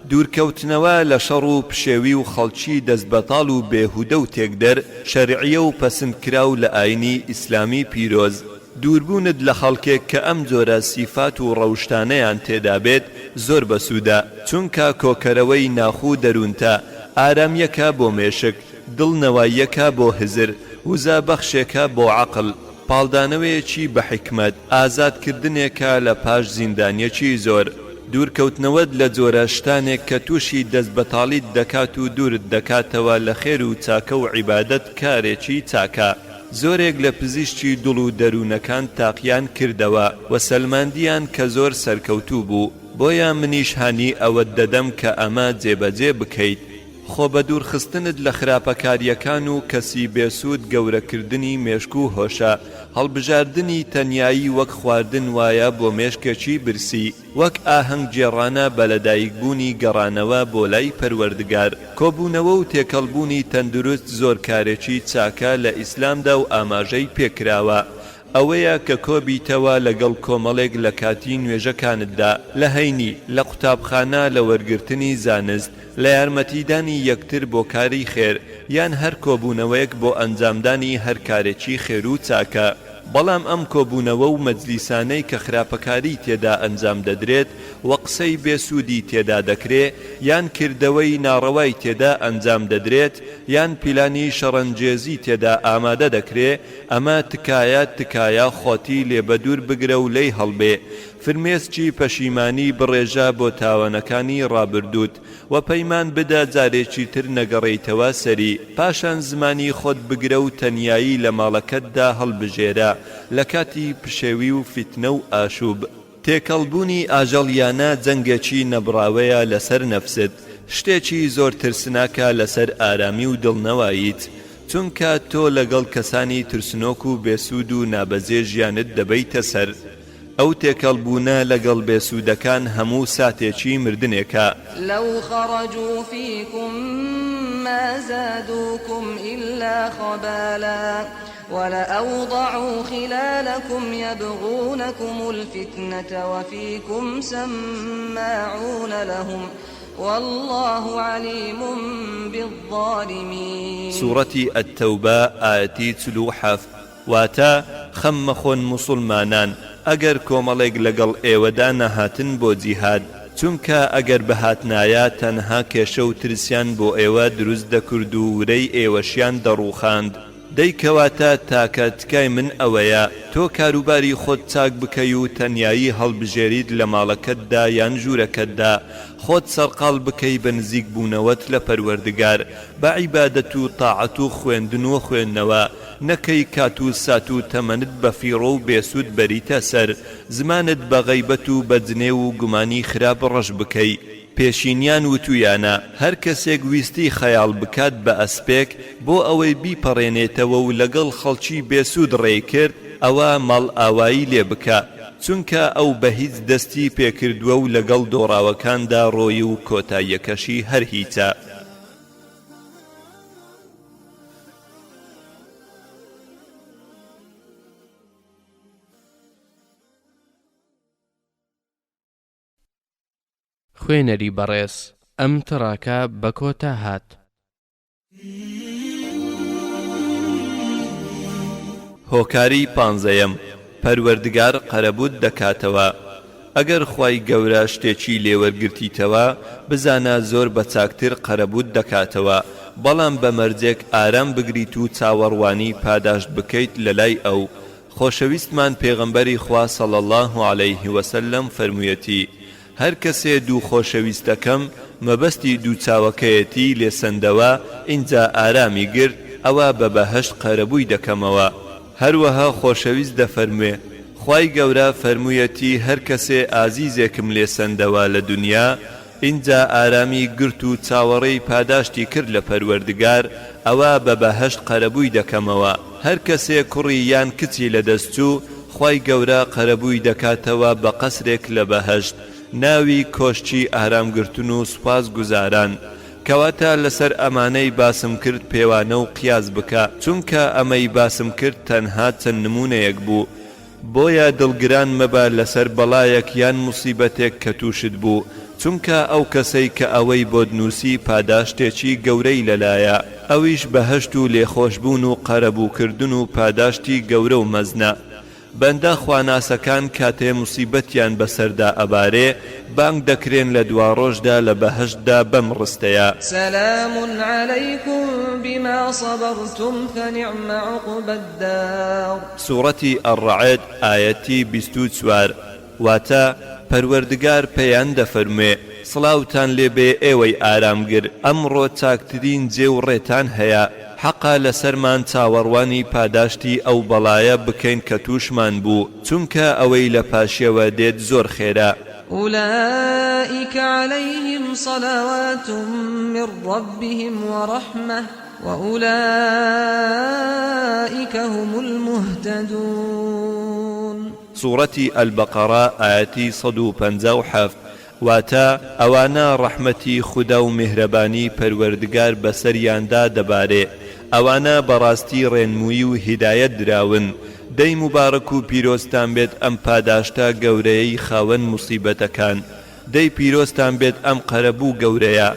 دوورکەوتنەوە لە شەڕ و پشێوی و خەڵکی دەستبەتاڵ و بێهودە و تێکدەر، شەرعیە و پەسندکرا و لە ئاینی ئیسلامی پیرۆز. دووربوونت لە خەڵکێک کە ئەم جۆرە سیفات و ڕەوشتانەیان تێدا بێت زۆر بەسوودە، چونکە کۆکەرەوەی ناخوو دەروونتە، ئارامیەکە بۆ مێشک، دڵنەواییەکە بۆ هزر، وزە بەخشێکە بۆ عەقڵ، پاڵدانەوەیەکی بە حکمت، ئازادکردنێکە لە پاش زیندانیەکی زۆر. دوورکەوتنەوەت لە جۆرە شتانێک کە تووشی دەستبەتاڵیت دەکات و دوورت دەکاتەوە لە خێر و چاکە و عیبادەت کارێکی چاکە. زۆرێک لە پزیشکی دڵ و دەروونەکان تاقییان کردەوە و سەلماندیان کە زۆر سەرکەوتوو بوو، بۆیە منیش هانی ئەوەت دەدەم کە ئەمە جێبەجێ بکەیت. خۆ بە دوورخستنت لە خراپەکاریەکان و کەسی بێسوود گەورەکردنی مێشک و هۆشە، هەڵبژاردنی تەنیایی وەک خواردن وایە بۆ مێشکێکی برسی، وەک ئاهەنگ جێڕانە بە لەدایکبوونی گەڕانەوە بۆ لای پەروەردگار. کۆبوونەوە و تێکەڵبوونی تەندروست زۆر کارێکی چاکە لە ئیسلامدا و ئاماژەی پێکراوە، ئەوەیە کە کۆبیتەوە لەگەڵ کۆمەڵێک لە کاتی نوێژەکانتدا، لە هەینی، لە قوتابخانە، لە وەرگرتنی زانست، لە یارمەتیدانی یەکتر بۆ کاری خێر، یان هەر کۆبوونەوەیەک بۆ ئەنجامدانی هەر کارێکی خێر و چاکە. بەڵام ئەم کۆبوونەوە و مەجلیسانەی کە خراپەکاری تێدا ئەنجام دەدرێت و قسەی بێسوودی تێدا دەکرێ، یان کردەوەی ناڕەوای تێدا ئەنجام دەدرێت، یان پیلانی شەڕەنجێزی تێدا ئامادە دەکرێ، ئەمە تکایە خۆتی لێ بەدوور بگرە و لێی هەڵبێ، فرمێسکی پەشیمانی بڕێژە بۆ تاوانەکانی ڕابردووت و پەیمان بدە جارێکی تر نەگەڕێیتەوە سەری، پاشان زمانی خۆت بگرە و تەنیایی لە ماڵەکەتدا هەڵبژێرە لە کاتی پشێوی و فتنە و ئاشوب. تێکەڵبوونی ئاژەڵیانە جەنگێکی نەبراوەیە لەسەر نەفست، شتێکی زۆر ترسناکە لەسەر ئارامی و دڵنەواییت، چونکە تۆ لەگەڵ کەسانی ترسنۆک و بێسوود و نابەجێ ژیانت دەبەیتە سەر. ئەو تێکەڵبوونە لەگەڵ بێسوودەکان هەموو ساتێکی مردنێکە. لەو خەڕەجوو فیکم ما زادوکم ئیلا خەبالا ولأوضعوا خلالكم يبغونكم الفتنة وفيكم سماعون لهم والله عليم بالظالمين. سورة التوبة آياتي تلوحف واتا خمخون مسلمانان اگر کۆمەڵێک لەگەڵ ئێوەدا نەهاتن بۆ جیهاد چونکە ئەگەر بەهاتنایە تەنها کێشە و ترسیان بۆ ئێوە دروست دەکرد و ورەی ئێوەشیان دەڕووخاند دەیکەواتە تاکە تکای من ئەوەیە تۆ کاروباری خۆت چاک بکەی و تەنیایی هەڵبژێریت لە ماڵەکەتدا یان ژوورەکەتدا خۆت سەرقاڵ بکەی بە نزیک بوونەوەت لە پەروەردگار بە عیبادەت و تاعەت و خوێندن و خوێندنەوە نەکەی کات و سات و تەمەنت بە فیڕۆ و بێسوود بەریتە سەر زمانت بە غەیبەت و بەجنێ و گومانی خراپ ڕەش بکەی پێشینیان وتویانە هەر کەسێک ویستی خەیاڵ بکات بە ئەسپێک بۆ ئەوەی بیپەڕێنێتەوە و لەگەڵ خەڵکی بێسوود ڕێی کرد ئەوە ماڵ ئاوایی لێ بکە چونکە ئەو بە هیچ دەستی پێکردووە و لەگەڵ دۆڕاوەکاندا ڕۆی و کۆتاییەکەشی هەر هیچە. خوێنەری بەڕێز ئەم تڕاکە بە کۆتا هات. هۆکاری پانزەیەم پەروەردگار قەرەبوت دەکاتەوە ئەگەر خوای گەورە شتێکی لێوەرگرتیتەوە بزانە زۆر بە چاکتر قەرەبوت دەکاتەوە بەڵام بە مەرجێک ئارام بگریت و چاوەڕوانی پاداشت بکەیت لە لای ئەو. خۆشەویستمان پێغەمبەری خوا صلی الله علیه وسلم فەرموویەتی هەر کەسێ دوو خۆشەویستەکەم مەبەستی دوو چاوەکەیەتی لێسەندەوە ئینجا ئارامی گرت ئەوە بە بەهەشت قەرەبووی دەکەمەوە. هەروەها خۆشەویست دەفەرموێ خوای گەورە فەرموویەتی هەر کەسێ ئازیزێکم لێسەندەوە لە دنیا ئینجا ئارامی گرت و چاوەڕێی پاداشتی کرد لە پەروەردگار ئەوە بە بەهەشت قەرەبووی دەکەمەوە. هەر کەسێ کوڕی یان کچی لەدەستچوو خوای گەورە قەرەبووی دەکاتەوە بە قەسرێک لە بەهەشت ناوی کۆشتی ئارامگرتن و سوپاس گوزاران. کەواتە لەسەر ئەمانەی باسم کرد پێوانە و قیاس بکە چونکە ئەمەی باسم کرد تەنها چەند نمونەیەک بوو بۆیە دڵگران مەبە لەسەر بەڵایەک یان موسیبەتێک کە تووشت بوو چونکە ئەو کەسەی کە ئەوەی بۆ دنووسی پاداشتێکی گەورەی لەلایە ئەویش بەهەشت و لێخۆشبوون و قەرەبووکردن و پاداشتی گەورە و مەزنە. بەندە خواناسەکان کاتێ موسیبەتیان بەسەردا ئەبارێ بانگ دەکرێن لە دوا ڕۆژدا لە بەهەشتدا بەم ڕستەیە سلام علیکم بما صبرتم فنعم عقبى الدار. سوڕەتی ئەڕەعد ئایەتی 24 واتە پەروەردگار پێیان دەفەرموێ سڵاوتان لێبێ ئێوەی ئارامگر ئەمڕۆ چاکترین جێ و ڕێتان هەیە حەقا لەسەرمان چاوەڕوانی پاداشتی ئەو بەڵایە بکەین کە تووشمان بوو چونکە ئەوەی لە پاشێوە دێت زۆر خێرا. أولئك عليهم صلوات من ربهم ورحمة وأولئك هم المهتدون. سورة البقرة آياتي 157 واتا ئەوانە ڕەحمەتی خودا و میهرەبانی پەروەردگار بەسەریاندا دەبارێ ئەوانە بەڕاستی ڕێنمووی و هیدایەت دراون. دەی مبارەک و پیرۆستان بێت ئەم پاداشتە گەورەیەی خاوەن موسیبەتەکان. دەی پیرۆستان بێت ئەم قەرەبوو گەورەیە.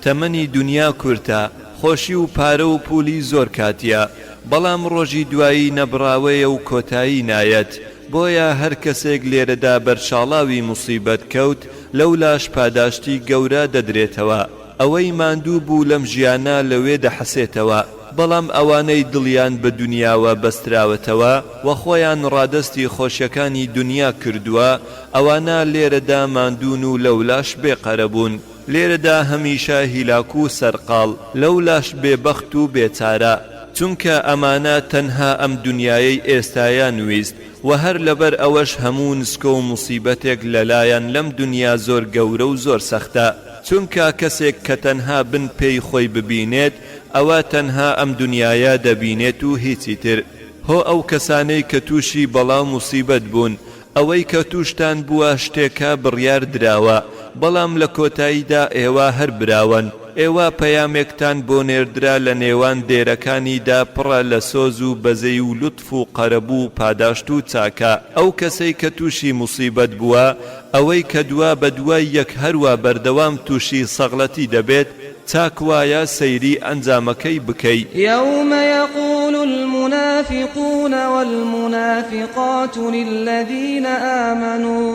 تەمەنی دنیا کورتە خۆشی و پارە و پولی زۆر کاتیە بەڵام ڕۆژی دوایی نەبراوەیە و کۆتایی نایەت بۆیە هەر کەسێک لێرەدا بەرشاڵاوی موسیبەت کەوت لەولاش پاداشتی گەورە دەدرێتەوە. ئەوەی ماندوو بوو لەم ژیانە لەوێ دەحەسێتەوە بەڵام ئەوانەی دڵیان بە دنیاوە بەستراوەتەوە و خۆیان ڕادستی خۆشیەکانی دنیا کردووە ئەوانە لێرەدا ماندوون و لەولاش بێقەرەبوون. لێرەدا هەمیشە هیلاک و سەرقاڵ لەولاش بێبەخت و بێچارە چونکە ئەمانە تەنها ئەم دنیایەی ئێستایان ویست و هەر لەبەر ئەوەش هەموو نسکە و موسیبەتێک لەلایەن لەم دنیا زۆر گەورە و زۆر سەختە چونکە کەسێک کە تەنها بن پێی خۆی ببینێت ئەوە تەنها ئەم دنیایە دەبینێت و هیچی تر. هۆ ئەو کەسانەی کە تووشی بەڵاو موسیبەت بوون ئەوەی کە تووشتان بووە شتێکە بڕیار دراوە بەڵام لە کۆتاییدا ئێوە هەر براون ئێوە پەیامێکتان بۆ نێردرا لە نێوان دێرەکانیدا پڕە لە سۆز و بەزەی و لوتف و قەرەبوو و پاداشت و چاکە ئەو کەسەی کە تووشی موسیبەت بووە ئەوەی کە دوا بە دوای یەک هەروە بەردەوام تووشی سەغڵەتی دەبێت چاک وایە سەیری ئەنجامەکەی بکەیت. يوم يقول المنافقون والمنافقات للذين آمنوا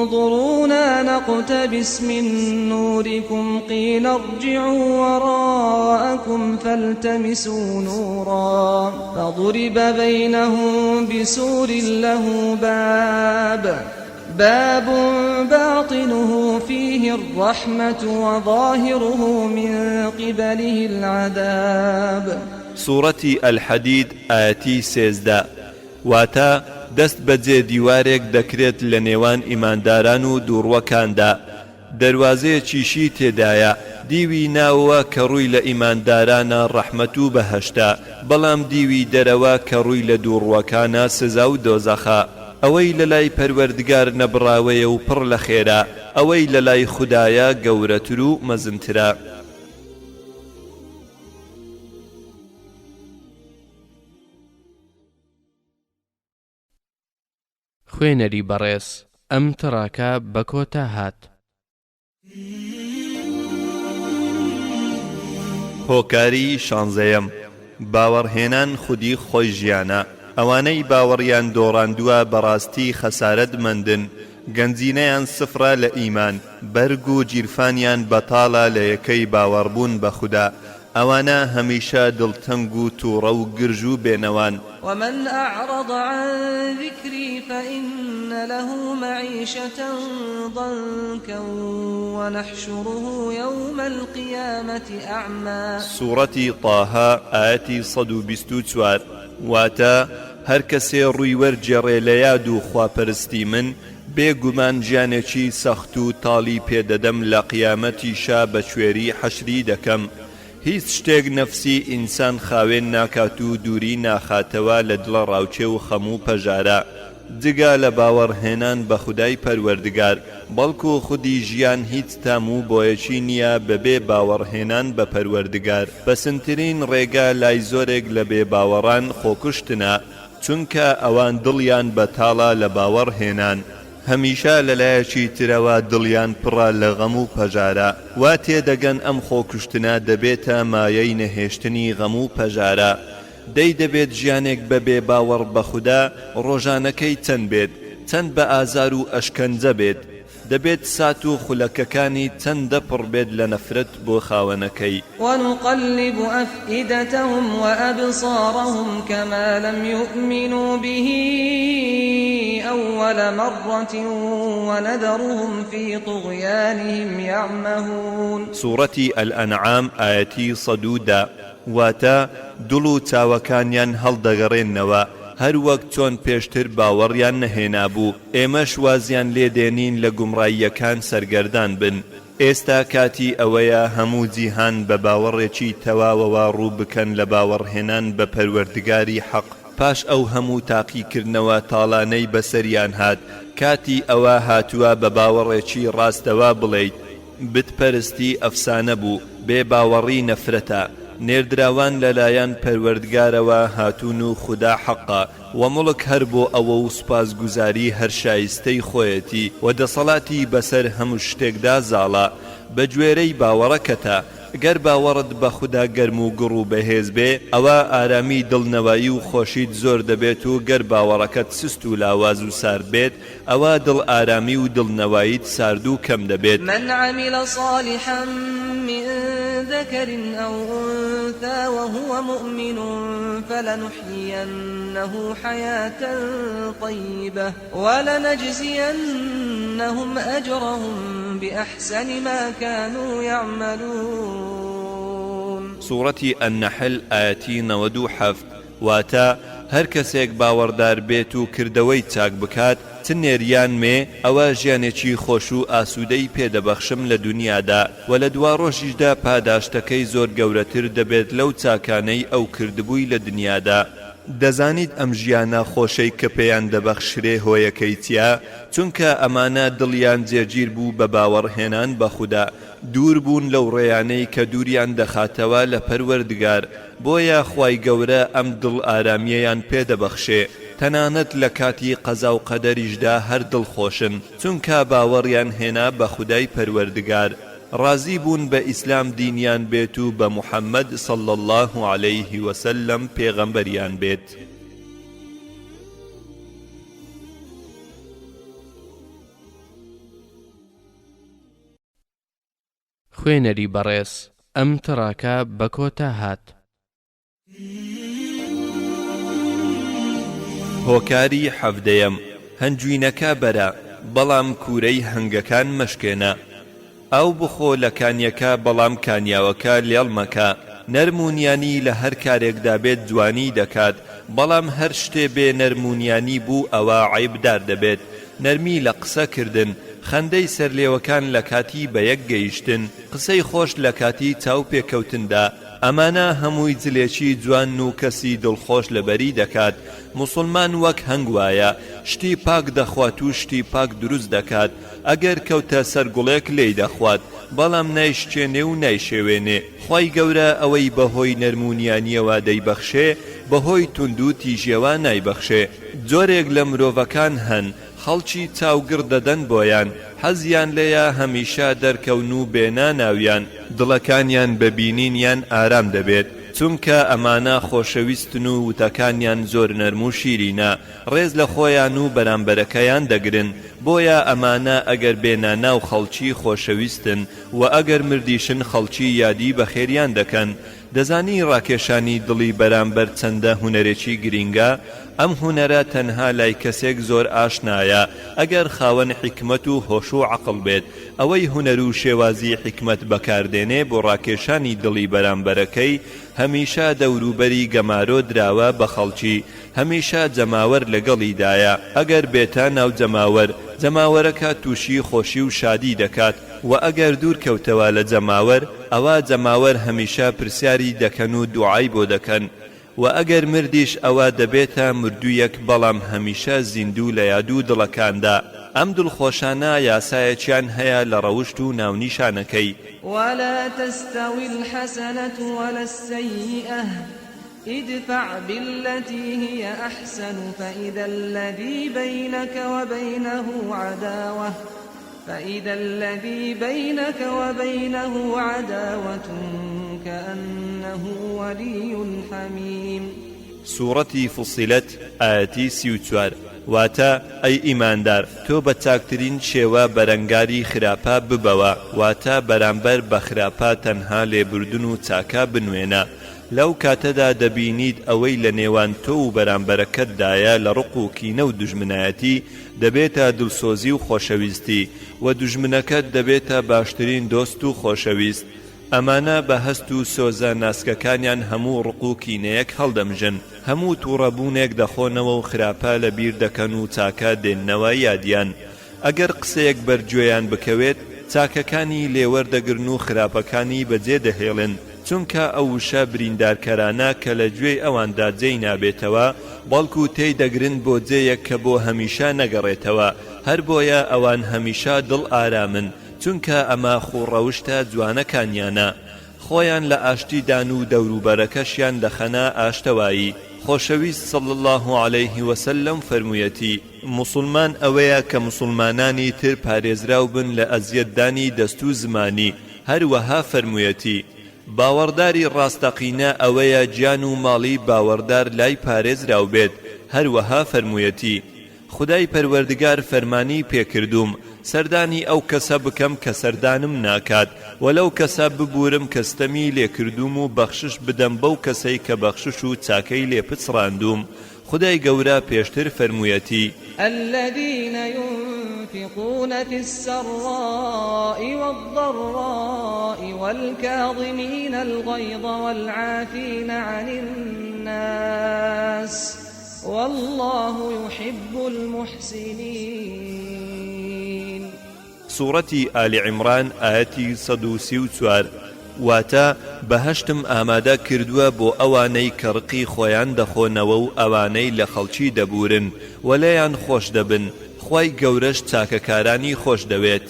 انظرونا نقتبس من نوركم قيل ارجعوا وراءكم فالتمسوا نورا فضرب بينهم بسور له باب باطنه فيه الرحمة وظاهره من قبله العذاب. سورة الحديد آياتي 13 واتا دەست بەجێ دیوارێک دەکرێت لە نێوان ئیمانداران و دووڕوەکاندا دەواازەیەکیشی تێدایە دیوی ناوە کە ڕووی لە ئیماندارانە ڕەحمەت و بەهەشتا بەڵام دیوی دەرەوە کە ڕووی لە دووڕوەکانە سزا و دۆزەخە ئەوەی لە لای پەروەردگار نەبڕاوەیە و پڕ لە خێرا ئەوەی لە لای خودایە گەورەتر و مەزنترە. خوێنەری بەڕێز ئەم تڕاکە بە کۆتا هات. هۆکاری 16 باوەڕهێنان خودی خۆی ژیانە ئەوانەی باوەڕیان دۆڕاندووە بەڕاستی خەسارەت مەندن گەنجینەیان سفرە لە ئیمان بەرگ و گیرفانیان بەتاڵە لە یەکەی باوەڕبوون بە خودا ئەوانە هەمیشە دڵتەنگ و تووڕە و گرژ و بێنەوان. ومن أعرض عن ذكري فإن له معيشة ضنكا ونحشره يوم القيامة أعمى. سورة طه آية 124 واتا هەر کەسێ ڕووی وەرجێڕێ لە یاد و خواپەرستی من بێگومان گیانێکی سەخت و تاڵی پێدەدەم لە قیامەتیشا بە کوێری حەشری دەکەم. هیچ شتێک نەفسی ئینسان خاوێن ناکات و دووری ناخاتەوە لە دڵە ڕاوچێ و خەم و پەژارە جگا لە باوەڕهێنان بە خودای پەروەردگار بەڵکو خودی ژیان هیچ تام و بۆیەکی نییە بەبێ باوەڕهێنان بە پەروەردگار. بەسنترین ڕێگا لای زۆرێک لە بێ باوەڕان خۆکوشتنە چونکە ئەوان دڵیان بەتاڵە لە باوەڕهێنان هەمیشە لەلایەکی ترەوە دڵیان پڕە لە غەم و پەژارە وا تێدەگەن ئەم خۆکوشتنە دەبێتە مایەی نەهێشتنی غەم و پەژارە. دەی دەبێت ژیانێک بەبێ باوەڕ بە خودا ڕۆژانەکەی چەند بێت چەند بە ئازار و ئەشکەنجە بێت دەبێت سات و خولەکەکانی چەندە پڕ بێت لە نەفرەت بۆ خاوەنەکەی. ونقلب أفئدتهم وأبصارهم كما لم يؤمنوا به أول مرة ونذرهم في طغيانهم يعمهون. سورة الأنعام آية 100 واتا دڵ و چاوەکانیان هەڵدەگەڕێنەوە هەر وەک چۆن پێشتر باوەڕیان نەهێنا بوو ئێمەش وازیان لێدێنین لە گومڕاییەکان سەرگەردان بن. ئێستا کاتی ئەوەیە هەموو جیهان بە باوەڕێکی تەواوەوە ڕوو بکەن لە باوەڕهێنان بە پەروەردگاری حەق پاش ئەو هەموو تاقیکردنەوە تاڵانەی بەسەریان هات کاتی ئەوە هاتووە بە باوەڕێکی ڕاستەوە بڵێیت بتپەرستی ئەفسانە بوو بێ باوەڕی نەفرەتە نێردراوان لەلایەن پەروەردگارەوە هاتوون و خوددا حەقا و مڵک هەر بۆ ئەوە و سوپاسگوزاری هەر شایستەی خۆیەتی و دەسەڵاتی بەسەر هەموو شتێکدا زاڵە بە گوێرەی باوەڕەکەتە گەر باوەڕت بە خوددا گەرم و گڕ و بەهێز بێ ئەوە ئارامی دڵنەوەیی و خۆشیت زۆر دەبێت و گەر باوەڕەکەت سست و لاواز و سارد بێت ئەوە دڵ ئارامی و دڵنەوەییت سارد و کەم دەبێت. من عمل صالحا من ذكر أو أنثى وهو مؤمن فلنحيينه حياة طيبة ولنجزينهم أجرهم بأحسن ما كانوا يعملون. سورة النحل آية 97 واتا هەر کەسێک باوەڕدار بێت و کردەوەی چاک بکات تنێریان مێ ئەوە ژیانێکی خۆش و ئاسوودەی پێدەبەخشم لە دنیادا و لە دوا ڕۆژیشدا پاداشتەکەی زۆر گەورەتر دەبێت لەو چاکانەی ئەو کردبووی لە دنیادا. دەزانیت ئەم ژیانە خۆشەی کە پێیان دەبەخشرێ هۆیەکەی چیە؟ چونکە ئەمانە دڵیان جێگیر بوو بە باوەڕهێنان بە خودا، دوور بوون لەو ڕێیانەی کە دووریان دەخاتەوە لە پەروەردگار، بۆیە خوای گەورە ئەم دڵ ئارامیەیان پێدەبەخشێ، تەنانەت لە کاتی قەزا و قەدەریشدا هەر دڵخۆشن، چونکە باوەڕیان هێنا بە خودای پەروەردگار، ڕازی بوون بە ئیسلام دینیان بێت و بە محەممەد صلی الله عليه وسلم پێغەمبەریان بێت. خوێنەری بەڕێز ئەم تڕاکە بە کۆتا هات. هۆکاری حەڤدەیەم. هەنجوینەکە بەرە، بەڵام کوورەی هەنگەکان مەشکێنە. ئەو بخۆ لە کانیەکە، بەڵام کانیاوەکە لێڵ مەکە. نەرمونیانی لە هەر کارێکدا بێت جوانی دەکات، بەڵام هەر شتێ بێ نەرمونیانی بوو ئەوە عیبدار دەبێت. نەرمی لە قسەکردن، خەندەی سەرلێوەکان لە کاتی بەیەک گەیشتن، قسەی خۆش لە کاتی چاو پێکەوتندا، ئەمانە هەمووی جلێکی جوان و کەسی دڵخۆش لەبەری دەکات. موسڵمان وەک هەنگ وایە، شتی پاک دەخوات و شتی پاک دروست دەکات. ئەگەر کەوتە سەر گوڵێک لێی دەخوات، بەڵام نایشتێنێ و نایشێوێنێ. خوای گەورە ئەوەی بەهۆی نەرمونیانیەوە دەیبەخشێ، بەهۆی توند و تیژیەوە نایبەخشێ. جۆرێک لە مرۆڤەکان هەن، خەڵکی چاوگر دەدەن بۆیان، حەزیان لێیە هەمیشە دەرکەون و بێنا ناویان، دڵەکانیان ببینینیان ئارام دەبێت، چونکە ئەمانە خۆشەویستن و وتەکانیان زۆر نەرم و شیرینە، ڕێز لە خۆیان و بەرامبەرەکەیان دەگرن. بۆیە ئەمانە ئەگەر بێنە ناو خەڵکی خۆشەویستن و ئەگەر مردیشن خەڵکی یادی بەخێریان دەکەن. دەزانی ڕاکێشانی دڵی بەرامبەر چەندە هونەرێکی گرینگە؟ ئەم هونەرە تەنها لای کەسێک زۆر ئاشنایە، ئەگەر خاوەن حکمت و هۆش و عەقڵ بێت. ئەوەی هونەر و شێوازی حکمت بەکاردێنێ بۆ ڕاکێشانی دڵی بەرامبەرەکەی، هەمیشە دەوروبەری گەمارۆ دراوە بە خەڵکی، هەمیشە جەماوەر لەگەڵیدایە. ئەگەر بێتە ناو جەماوەر، جەماوەرەکە تووشی خۆشی و شادی دەکات، و ئەگەر دوور کەوتەوە لە جەماوەر، ئەوە جەماوەر هەمیشە پرسیاری دەکەن و دوعای بۆ دەکەن. و ئەگەر مردیش ئەوە دەبێتە مردوویەک، بەڵام هەمیشە زیندوو لە یاد و دڵەکاندا. ئەم دڵخۆشانە یاسایەکیان هەیە لە ڕەوشت و ناونیشانەکەی. ولا تستوي الحسنة ولا السيئة ادفع بالتي هي أحسن فإذا الذي بينك وبينه عداوة كأنه ولي حميم. سورة فصلت آياتي 34. واتە ئەی ئیماندار، تۆ بە چاکترین شێوە بەرەنگاری خراپە ببەوە، واتە بەرامبەر بە خراپە تەنها لێبوردن و چاکە بنوێنە. لەو کاتەدا دەبینیت ئەوەی لە نێوان تۆ و بەرامبەرەکەتدایە لە ڕق و کینە و دوژمنایەتی دەبێتە دڵسۆزی و خۆشەویستی، و دوژمنەکەت دەبێتە باشترین دۆست و خۆشەویست. ئەمانە بە هەست و سۆزە ناسکەکانیان هەموو ڕق و کینەیەک هەڵدەمژن، هەموو تووڕەبوونێک دەخۆنەوە و خراپە لە بیر دەکەن و چاکە دێننەوە یادیان. ئەگەر قسەیەک بەرگوێیان بکەوێت، چاکەکانی لێوەردەگرن و خراپەکانی بەجێ دەهێڵن، چونکە ئەو وشە بریندارکەرانە کە لە گوێی ئەواندا جێی نابێتەوە، بەڵکو تێی دەگرن بۆ جێیەک کە بۆ هەمیشە نەگەڕێتەوە. هەر بۆیە ئەوان هەمیشە دڵ ئارامن، چونکە ئەمە خوڕەوشتە جوانەکانیانە. خۆیان لە ئاشتیدان و دەوروبەرەکەشیان دەخەنە ئاشتەوایی. خۆشەویست صلی الله عليه وسلم فەرموویەتی: موسڵمان ئەوەیە کە موسڵمانانی تر پارێزراو بن لە ئەزیەتدانی دەست و زمانی. هەروەها فەرموویەتی: باوەڕداری ڕاستەقینە ئەوەیە گیان و ماڵی باوەڕدار لای پارێزراو بێت. هەروەها فەرموویەتی: خودای پەروەردگار فەرمانی پێکردوم سەردانی ئەو کەسە بکەم کە سەردانم ناکات، وەلەو کەسە ببورم کەستەمی لێکردوم و بەخشش بدەم بەو کەسەی کە بەخشش و چاکەی لێپچڕاندوم. خودای گەورە پێشتر فەرموویەتی: الذين ينفقون في السراء والضراء والكاظمين الغيظ والعافين عن الناس والله يحب المحسنين. سورة آل عمران آياتي 134. واتە بەهەشتم ئامادە کردووە بۆ ئەوانەی کە ڕقی خۆیان دەخۆنەوە و ئەوانەی لە خەڵکی دەبورن و لەیان خۆش دەبن، خوای گەورەش چاکەکارانی خۆش دەوێت.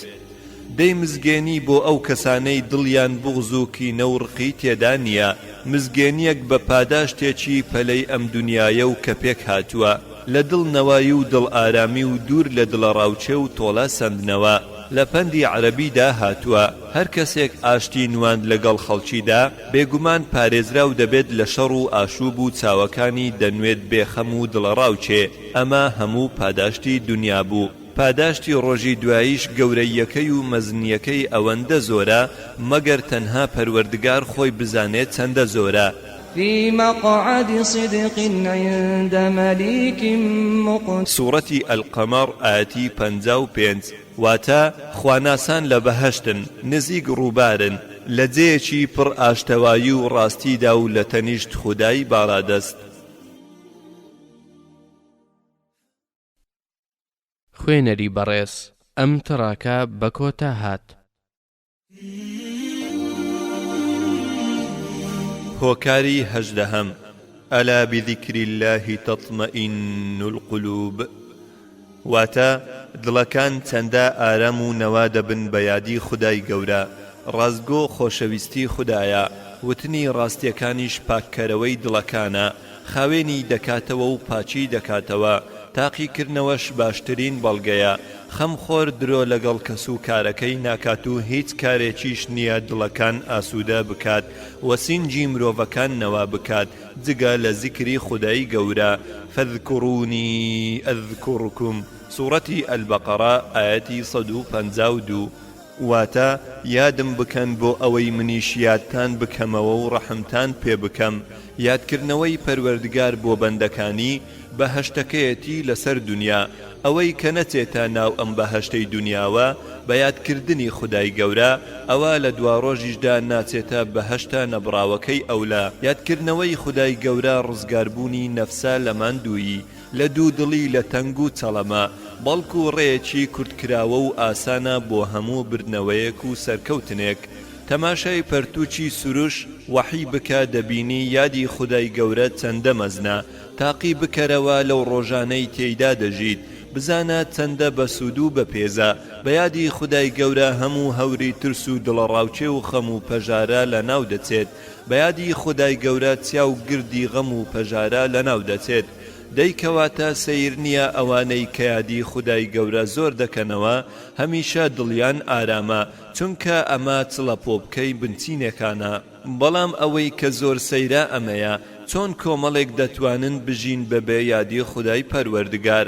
دەی مزگێنی بۆ ئەو کەسانەی دڵیان بوغز و کینە و ڕقی تێدا نییە، مزگێنیەک بە پاداشتێکی پەلەی ئەم دنیایە و کە پێک هاتووە، لە دڵ نەوایی و دڵ ئارامی و دوور لە دڵە ڕاوچێ و تۆڵە سندنەوە. لە پەندی عەرەبیدا هاتووە هەر کەسێک ئاشتی نواند لەگەڵ خەڵکیدا بێگومان پارێزرا و دەبێت لە شەڕ و ئاشوب و چاوەکانی دەنوێت بێخەم و دڵە ڕاوچێ. ئەمە هەموو پاداشتی دنیا بوو. پاداشتی ڕۆژی دواییش گەورەیەکەی و مەزنیەکەی ئەوەندە زۆرە مەگەر تەنها پەروەردگار خۆی بزانێت چەندە زۆرە. في مقعد صدق عند مليك مقتدر. سورة القمر آياتي 55 واتا خواناسان لبهشتن نزیگ ڕووبارن لە جێیەکی پڕ ئاشتەوایی و ڕاستیدا و لە تەنیشت خودای باڕادەست. خوێنەری بەڕێز ئەم تڕاکە بە کۆتا هات. هۆکاری هەژدەهەم ئەلا بذیکری الله تەطمەئین القلوب. واتە دڵەکان چەندە ئارام و نەوا دەبن بە یادی خودای گەورە. ڕازگۆ خۆشەویستی خودایە، وتنی ڕاستیەکانیش پاککەرەوەی دڵەکانە، خاوێنی دەکاتەوە و پاچی دەکاتەوە. تاقیکردنەوەش باشترین بەڵگەیە. خەمخۆر درۆ لەگەڵ کەس و کارەکەی ناکات و هیچ کارێکیش نییە دڵەکان ئاسوودە بکات و سینجی مرۆڤەکان نەوا بکات جگە لە زیکری خودای گەورە. فەذکوڕونی ئەذکوڕکم. سوورەتی ئەلبەقەرە ئایەتی 152. واتە یادم بکەن بۆ ئەوەی منیش یادتان بکەمەوە و ڕەحمتان پێ بکەم. یادکردنەوەی پەروەردگار بۆ بەندەکانی بەهەشتەکەیەتی لەسەر دنیا. ئەوەی کە نەچێتە ناو ئەم بەهەشتەی دنیاوە بە یادکردنی خودای گەورە، ئەوە لە دوا ڕۆژیشدا ناچێتە بەهەشتە نەبراوەکەی ئەولا. یادکردنەوەی خودای گەورە ڕزگاربوونی نەفسە لە ماندوویی، لە دوودڵی لە تەنگ و چەڵەمە، بەڵکو ڕێیەکی کورتکراوە و ئاسانە بۆ هەموو بردنەوەیەک و سەرکەوتنێک. تەماشای پەرتوچی سروش وەحی بکە دەبینی یادی خودای گەورە چەندە مەزنە. تاقی بکەرەوە لەو ڕۆژانەی تێیدا دەژیت، بزانە چەندە بەسوود و بەپێزە. بە یادی خودای گەورە هەموو هەوری ترس و دڵەڕاوچێ و خەم و پەژارە لە ناو دەچێت. بە یادی خودای گەورە چیا و گردی غەم و پەژارە لە ناو دەچێت. دەیکەواتە سەیر نییە ئەوانەی کە یادی خودای گەورە زۆر دەکەنەوە هەمیشە دڵیان ئارامە، چونکە ئەمە چڵەپۆ بکەی بنچینێکانە. بەڵام ئەوەی کە زۆر سەیرە ئەمەیە، چۆن کۆمەڵێک دەتوانن بژین بەبێ یادی خودای پەروەردگار.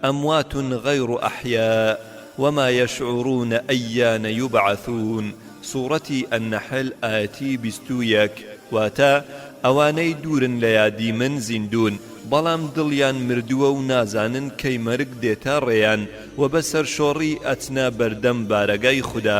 ئەموات غەیر ئەحیا وما يشعرون أيان يبعثون. سوورەتی النەحل ئایەتی 21. واتە ئەوانەی دوورن لە یادی من زیندون، بەڵام دڵیان مردووە و نازانن کەی مەرگ دێتە ڕێیان و بەسەر شۆڕی ئەچنە بەردەم بارەگای خوددا.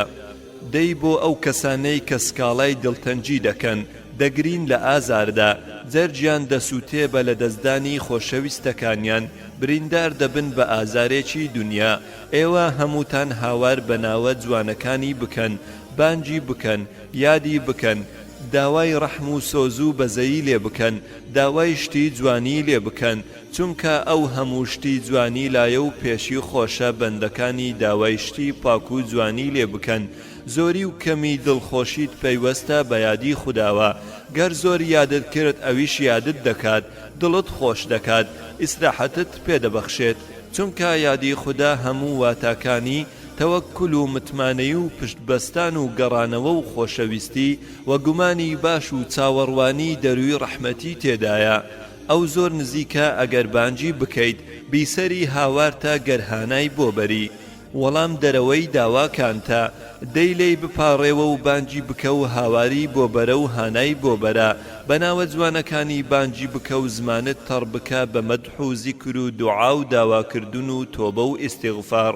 دەی بۆ ئەو کەسانەی کە سکاڵای دڵتەنجی دەکەن، دەگرین لە ئازاردا، جەرجیان دەسووتێ بە لە دەستدانی خۆشەویستەکانیان، بریندار دەبن بە ئازارێکی دنیا. ئێوە هەمووتان هاوار بە ناوە جوانەکانی بکەن، بانجی بکەن، یادی بکەن، داوای ڕەحم و سۆز و بەزەیی لێ بکەن، داوای شتی جوانی لێ بکەن، چونکە ئەو هەموو شتی جوانی لایە و پێشی خۆشە بەندەکانی داوای شتی پاک و جوانی لێ بکەن. زۆری و کەمی دڵخۆشیت پەیوەستە بە یادی خودداوە. گەر زۆر یادت کرد ئەویش یادت دەکات، دڵت خۆش دەکات، ئیسراحەتت پێدەبەخشێت، چونکە یادی خوددا هەموو واتاکانی تەوەکل و متمانەی و پشتبەستان و گەڕانەوە و خۆشەویستی و گومانی باش و چاوەڕوانی دەروی ڕەحمەتی تێدایە. ئەو زۆر نزیکە ئەگەر بانجی بکەیت بیسەری هاوارتە گەرهانای بۆ بەری، وەڵام دەرەوەی داواکانتە. دەی لێی بپاڕێوە و بانجی بکە و هاواری بۆ بەرە و هانای بۆ بەرە. بەناوە جوانەکانی بانجی بکە و زمانت تەڕ بکە بە مەدح و زیکر و دوعا و داواکردن و تۆبە و ئیستیغفار.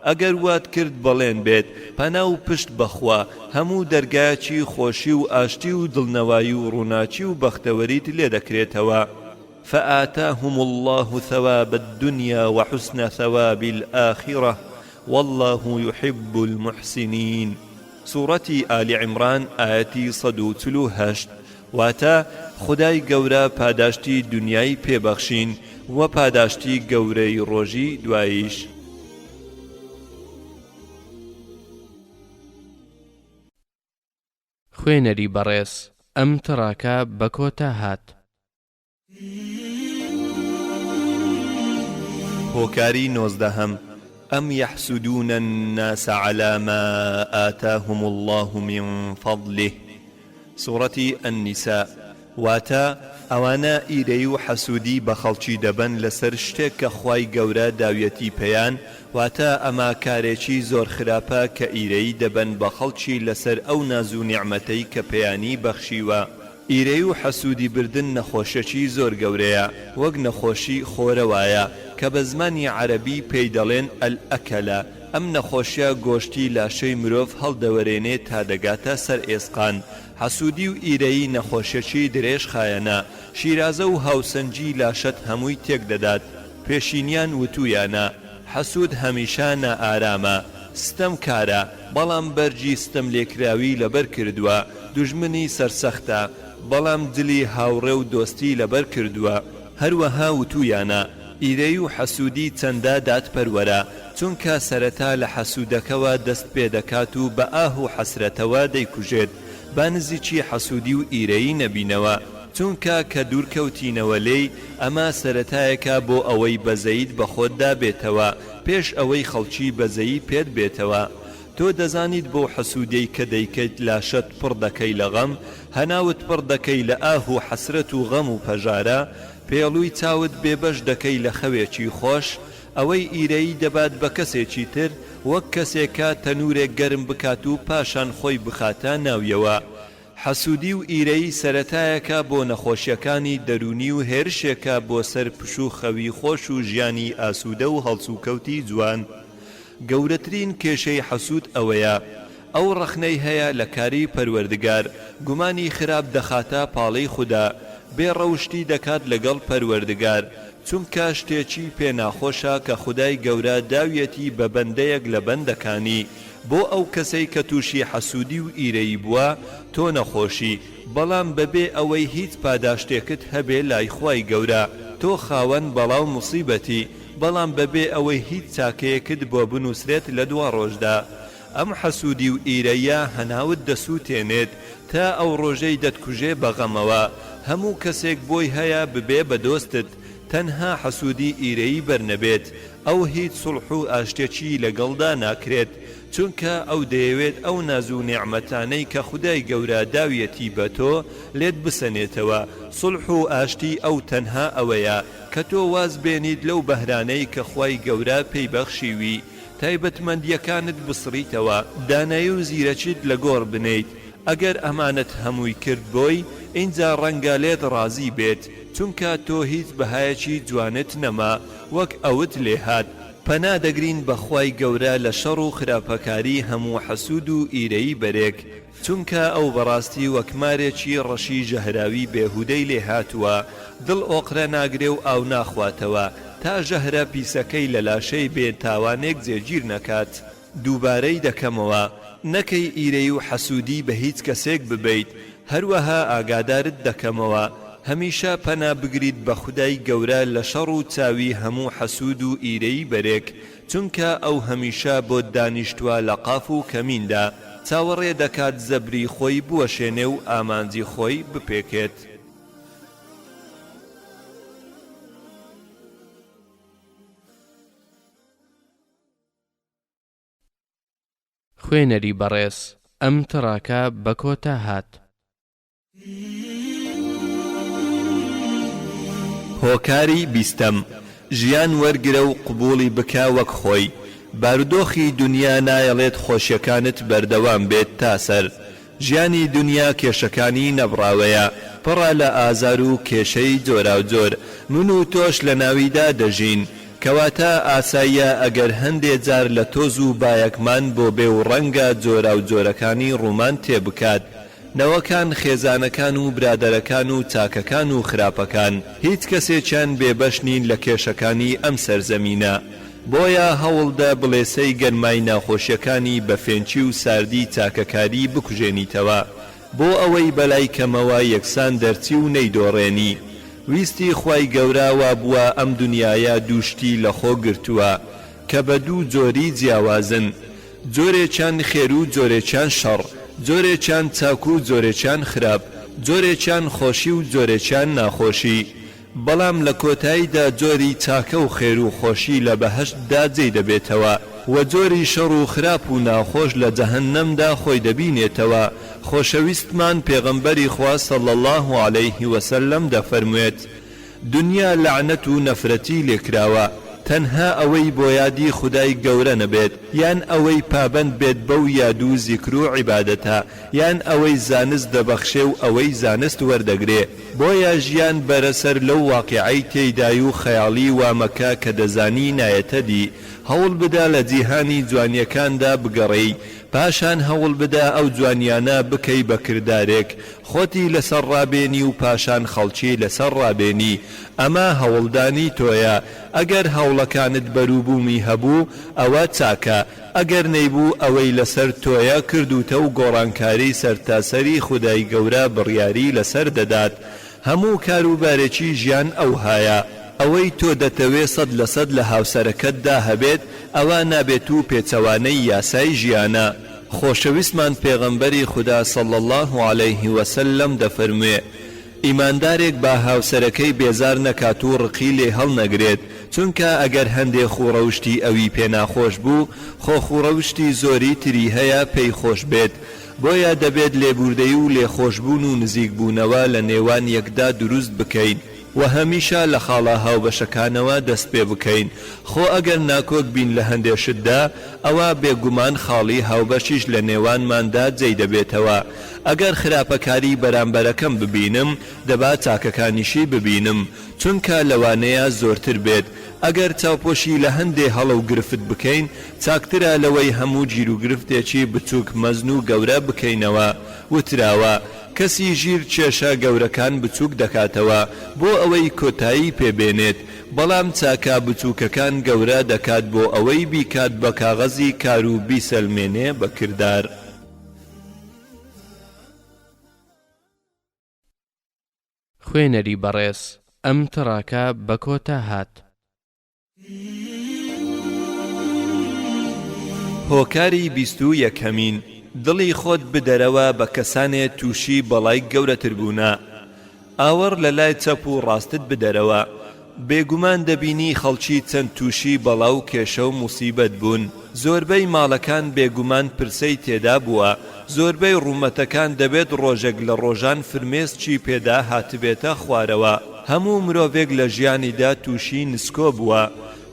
ئەگەر وات کرد بەڵێن بێت، پەنا و پشت بەخوا هەموو دەرگایەکی خۆشی و ئاشتی و دڵنەوایی و ڕووناچی و بەختەوەریت لێ دەکرێتەوە. فآتاهم الله ثواب الدنيا وحسن ثواب الآخرة والله يحب المحسنين. سوڕەتی ئالی عیمران ئایەتی 148 واتە خودای گەورە پاداشتی دنیای پێبەخشین و پاداشتی گەورەی ڕۆژی دواییش. خوێنەری بەڕێز ئەم تڕاکە بە کۆتا هات. هۆکاری 19 أم يحسدون الناس على ما آتاهم الله من فضله. سورة النساء واتا ئەوانە ئیرەی و حەسوودی بە خەڵکی دەبەن لەسەر شتێک کە خوای گەورە داویەتی پێیان، واتە ئەما کارێکی زۆر خراپە کە ئیرەی دەبەن بە خەڵکی لەسەر ئەو ناز و نیعمەتەی کە پێیانی بەخشیوە. ئیرەی و حەسوودی بردن نەخۆشەکی زۆر گەورەیە، وەک نەخۆشی خۆرەوایە کە بە زمانی عەرەبی پێی دەڵێن ئەلئەکەلە. ئەم نەخۆشیە گۆشتی لاشەی مرۆڤ هەڵدەوەرێنێت تا دەگاتە سەر ئێسقان. حەسوودی و ئیرەیی نەخۆشیەکی درێژ خایەنە، شیرازە و هاوسەنجی لاشەت هەمووی تێک دەدات. پێشینیان وتویانە حەسوود هەمیشە نائارامە، ستەم کارە، بەڵام بەرجی ستەم لێکراوی لەبەر کردووە، دوژمنی سەرسەختە، بەڵام دلی هاوڕێ و دۆستی لەبەر کردووە. هەروەها وتویانە ئیرەی و حەسوودی چەندە دادپەروەرە، چونکە سەرەتا لە حەسوودەکەوە دەست پێ دەکات و بە ئاه و حەسرەتەوە دەیکوژێت. با نزیکی حەسوودی و ئیرەیی نەبینەوە، چونکە کە دوورکەوتینەوە لێی ئەمە سەرەتایەکە بۆ ئەوەی بەزەیت بە خۆتدا بێتەوە پێش ئەوەی خەڵکی بەزەیی پێت بێتەوە. تۆ دەزانیت بۆ حەسوودەی کە دەیکەیت لاشەت پڕ دەکەی لە غەم، هەناوت پڕ دەکەی لە ئاه و حەسرەت و غەم و پەژارە، پێڵووی چاوت بێبەش دەکەی لە خەوێکی خۆش. ئەوەی ئیرەیی دەبات بە کەسێکی تر، وەک کەسێکە تەنورێک گەرم بکات و پاشان خۆی بخاتە ناویەوە. حەسوودی و ئیرەیی سەرەتایەکە بۆ نەخۆشیەکانی دەرونی و هێرشێکە بۆ سەر پش و خەوی خۆش و ژیانی ئاسوودە و هەڵسوکەوتی جوان. گەورەترین کێشەی حەسوود ئەوەیە، ئەو ڕەخنەی هەیە لە کاری پەروەردگار، گومانی خراپ دەخاتە پاڵەی خوددا، بێڕەوشتی دەکات لەگەڵ پەروەردگار، چونکە شتێکی پێناخۆشە کە خودای گەورە داویەتی بە بەندەیەک لە بەندەکانی. بۆ ئەو کەسەی کە تووشی حەسوودی و ئیرەیی بووە تۆ نەخۆشی، بەڵام بەبێ ئەوەی هیچ پاداشتێکت هەبێ لای خوای گەورە تۆ خاوەن بەڵاو موسیبەتی، بەڵام بەبێ ئەوەی هیچ چاکەیەکت بۆ بنووسرێت لە دوا ڕۆژدا. ئەم حەسوودی و ئیرەیە هەناوت دەسووتێنێت تا ئەو ڕۆژەی دەتکوژێ بە غەمەوە. هەموو کەسێک بۆی هەیە ببێ بە دۆستت، تەنها حەسوودی ئیرەیی بەرنەبێت، ئەو هیچ سڵح و ئاشتێکی لەگەڵدا ناکرێت، چونکە ئەو دەیەوێت ئەو ناز و نیعمەتانەی کە خودای گەورە داویەتی بە تۆ لێت بسەنێتەوە. سڵح و ئاشتی ئەو تەنها ئەوەیە کە تۆ واز بێنیت لەو بەهرانەی کە خوای گەورە پێی بەخشیوی، تایبەتمەندیەکانت بسڕیتەوە، دانایی و زیرەکیت لە گۆڕ بنیت. ئەگەر ئەمانەت هەمووی کرد بۆی، اینجا ڕەنگە لێت ڕازی بێت، چونکە تۆ هیچ بەهایەکی جوانت نەما وەک ئەوت لێهات. پەنا دەگرین بەخوای گەورە لە شەڕ و خراپەکاری هەموو حەسوود و ئیرەیی بەرێک، چونکە ئەو بەڕاستی وەکمارێکی ڕەشی ژەهراوی بێهودەی لێهاتووە، دڵ ئۆقرە ناگرێ و ئاو ناخواتەوە تا ژەهرە پیسەکەی لە لاشەی بێت تاوانێک جێگیر نەکات. دووبارەی دەکەمەوە، نەکەی ئیرەی و حەسوودی بە هیچ کەسێک ببیت. هەروەها ئاگادارت دەکەمەوە هەمیشە پەنا بگریت بە خودای گەورە لە شەڕ و چاوی هەموو حەسوود و ئیرەیی بەرێک، چونکە ئەو هەمیشە بۆ دانیشتووە لە قاف و کەمیندا، چاوەڕێ دەکات زەبری خۆی بوەشێنێ و ئامانجی خۆی بپێکێت. خوێنەری بەڕێز ئەم تڕاکە بە کۆتا هات. هۆکاری 20 ژیان وەرگرە و قبوڵی بکە وەک خۆی. بارودۆخی دنیا نایەڵێت خۆشیەکانت بەردەوام بێت تا سەر. ژیانی دنیا کێشەکانی نەبڕاوەیە، پڕە لە ئازار و کێشەی جۆرا و جۆر. من و تۆش لە ناویدا دەژین، کەواتە ئاساییە ئەگەر هەندێک جار لە تۆز و بایەکمان بۆ بێ و ڕەنگە جۆرا و جۆرەکانی ڕوومان تێبکات. نەوەکان، خێزانەکان و برادەرەکان و چاکەکان و خراپەکان، هیچ کەسێکیان بێبەش نین لە کێشەکانی ئەم سەرزەمینە. بۆیە هەوڵدا بڵێسەی گەرمای ناخۆشیەکانی بە فێنچی و ساردی چاکەکاری بکوژێنیتەوە بۆ ئەوەی بەلای کەمەوە یەکسان دەرچی و نەیدۆڕێنی ویستی خوای گەورە وا بووە ئەم دنیایە دووشتی لە خۆ گرتووە کە بە دوو جۆری جیاوازن جۆرێکیان خێر و جۆرێکیان شەڕ جۆرێکیان چاک و جۆرێکیان خراپ جۆرێکیان خۆشی و جۆرێکیان ناخۆشی بەڵام لە کۆتاییدا جۆری چاکە و خێر و خۆشی لە بەهەشتدا جێی دەبێتەوە و جۆری شەڕ و خراپ و ناخۆش لە جەهەنەمدا خۆی دەبینێتەوە خۆشەویستمان پێغەمبەری خوا صلی الله علیه وسلم دەفەرموێت دنیا لعنەت و نەفرەتی لێکراوە تەنها ئەوەی بۆ یادی خودای گەورە نەبێت یان ئەوەی پابەند بێت بەو یاد و زیکر و عیبادەتە یان ئەوەی زانست دەبەخشێ و ئەوەی زانست وەردەگرێ بۆیە ژیان بەرەسەر لەو واقعەی تێیدای و خەیاڵی وامەکە کە دەزانی نایەتە دی هەوڵ بدا لە جیهانی جوانیەکاندا بگەڕێی پاشان هەوڵ بدا ئەو جوانیانە بکەی بە کردارێک خۆتی لەسەر ڕابێنی و پاشان خەڵکی لەسەر ڕابێنی ئەمە هەوڵدانی تۆیە ئەگەر هەوڵەکانت بەروبوومی هەبوو ئەوە چاکە ئەگەر نەیبوو ئەوەی لەسەر تۆیە کردوتە و گۆڕانکاری سەرتاسەری خودای گەورە بڕیاری لەسەر دەدات هەموو کاروبارێکی ژیان ئەوهایە ئەوەی تۆ دەتەوێ 100% لە هاوسەرەکەتدا هەبێت ئەوە نابێت و پێچەوانەی یاسای ژیانە خۆشەویستمان پێغەمبەری خوددا صلی الله علیه وسلم دەفەرموێ ئیماندارێک با هاوسەرەکەی بێزار نەکات و ڕقی لێ هەڵنەگرێت چونکە ئەگەر هەندێک خوڕەوشتی ئەوی پێناخۆش بوو خۆ خوڕەوشتی زۆری تری هەیە پێی خۆش بێت بۆیە دەبێت لێبوردەی و لێخۆشبوون و نزیکبوونەوە لە نێوان یەکدا دروست بکەین و هەمیشە لە خاڵە هاوبەشەکانەوە دەست پێ بکەین خۆ ئەگەر ناکۆک بین لە هەندێشتدا ئەوە بێگومان خاڵی هاوبەشیش لە نێوانماندا جێی دەبێتەوە ئەگەر خراپەکاری بەرامبەرەکەم ببینم دەبا چاکەکانیشی ببینم چونکە لەوانەیە زۆرتر بێت ئەگەر چاوپۆشی لە هەندێ هەڵە و گرفت بکەین چاکترە لەوەی هەموو گیر و گرفتێکی بچووک مەزن و گەورە بکەینەوە وتراوە کەسی ژیر کێشە گەورەکان بچووک دەکاتەوە بۆ ئەوەی کۆتایی پێبێنێت بەڵام چاکە بچووکەکان گەورە دەکات بۆ ئەوەی بیکات بە کاغەزی کار و بیسەلمێنێ بە کردار خوێنەری بەڕێز ئەم تڕاکە بە کۆتا هات هۆکاری 21 دڵی خۆت بدەرەوە بە کەسانێ تووشی بەڵای گەورەتر بوونە ئاوەڕ لە لای چەپ و ڕاستت بدەرەوە بێگومان دەبینی خەڵکی چەند تووشی بەڵا و کێشە و موسیبەت بوون زۆربەی ماڵەکان بێگومان پرسەی تێدا بووە زۆربەی ڕوومەتەکان دەبێت ڕۆژێک لە ڕۆژان فرمێسکی پێدا هاتبێتە خوارەوە هەموو مرۆڤێک لە ژیانیدا تووشی نسکۆ بووە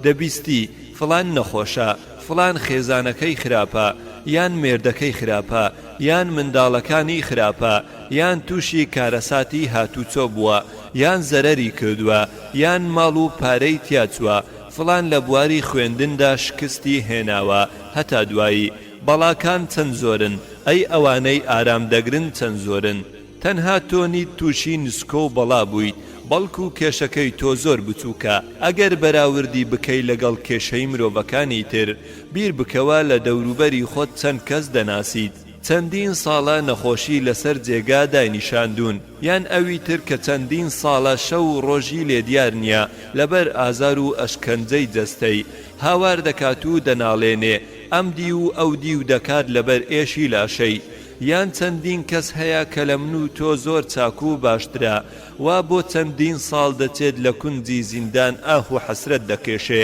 دەبیستی فڵان نەخۆشە فڵان خێزانەکەی خراپە یان مێردەکەی خراپە یان منداڵەکانی خراپە یان تووشی کارەساتی هاتوچۆ بووە یان زەرەری کردووە یان ماڵ و پارەی تیاچووە فڵان لە بواری خوێندندا شکستی هێناوە هەتا دوایی بەڵاکان چەند زۆرن ئەی ئەوانەی ئارام دەگرن چەند زۆرن تەنها تۆنی تووشی نسکۆ و بەڵا بوویت بەڵکو کێشەکەی تۆ زۆر بچووکە ئەگەر بەراوردی بکەی لەگەڵ کێشەی مرۆڤەکانی تر بیر بکەوە لە دەوروبەری خۆت چەند کەس دەناسیت چەندین ساڵە نەخۆشی لەسەر جێگا داینیشاندون یان ئەوی تر کە چەندین ساڵە شەو و ڕۆژی لێ دیار نییە لەبەر ئازار و ئەشکەنجەی جەستەی هاوار دەکات و دەناڵێنێ ئەم دی و ئەو دی و دەکات لەبەر ئێشی لاشەی یان چەندین کەس هەیە کە لە من و تۆ زۆر چاک و باشترە وا بۆ چەندین ساڵ دەچێت لە کوندی زیندان ئاه و حەسرەت دەکێشێ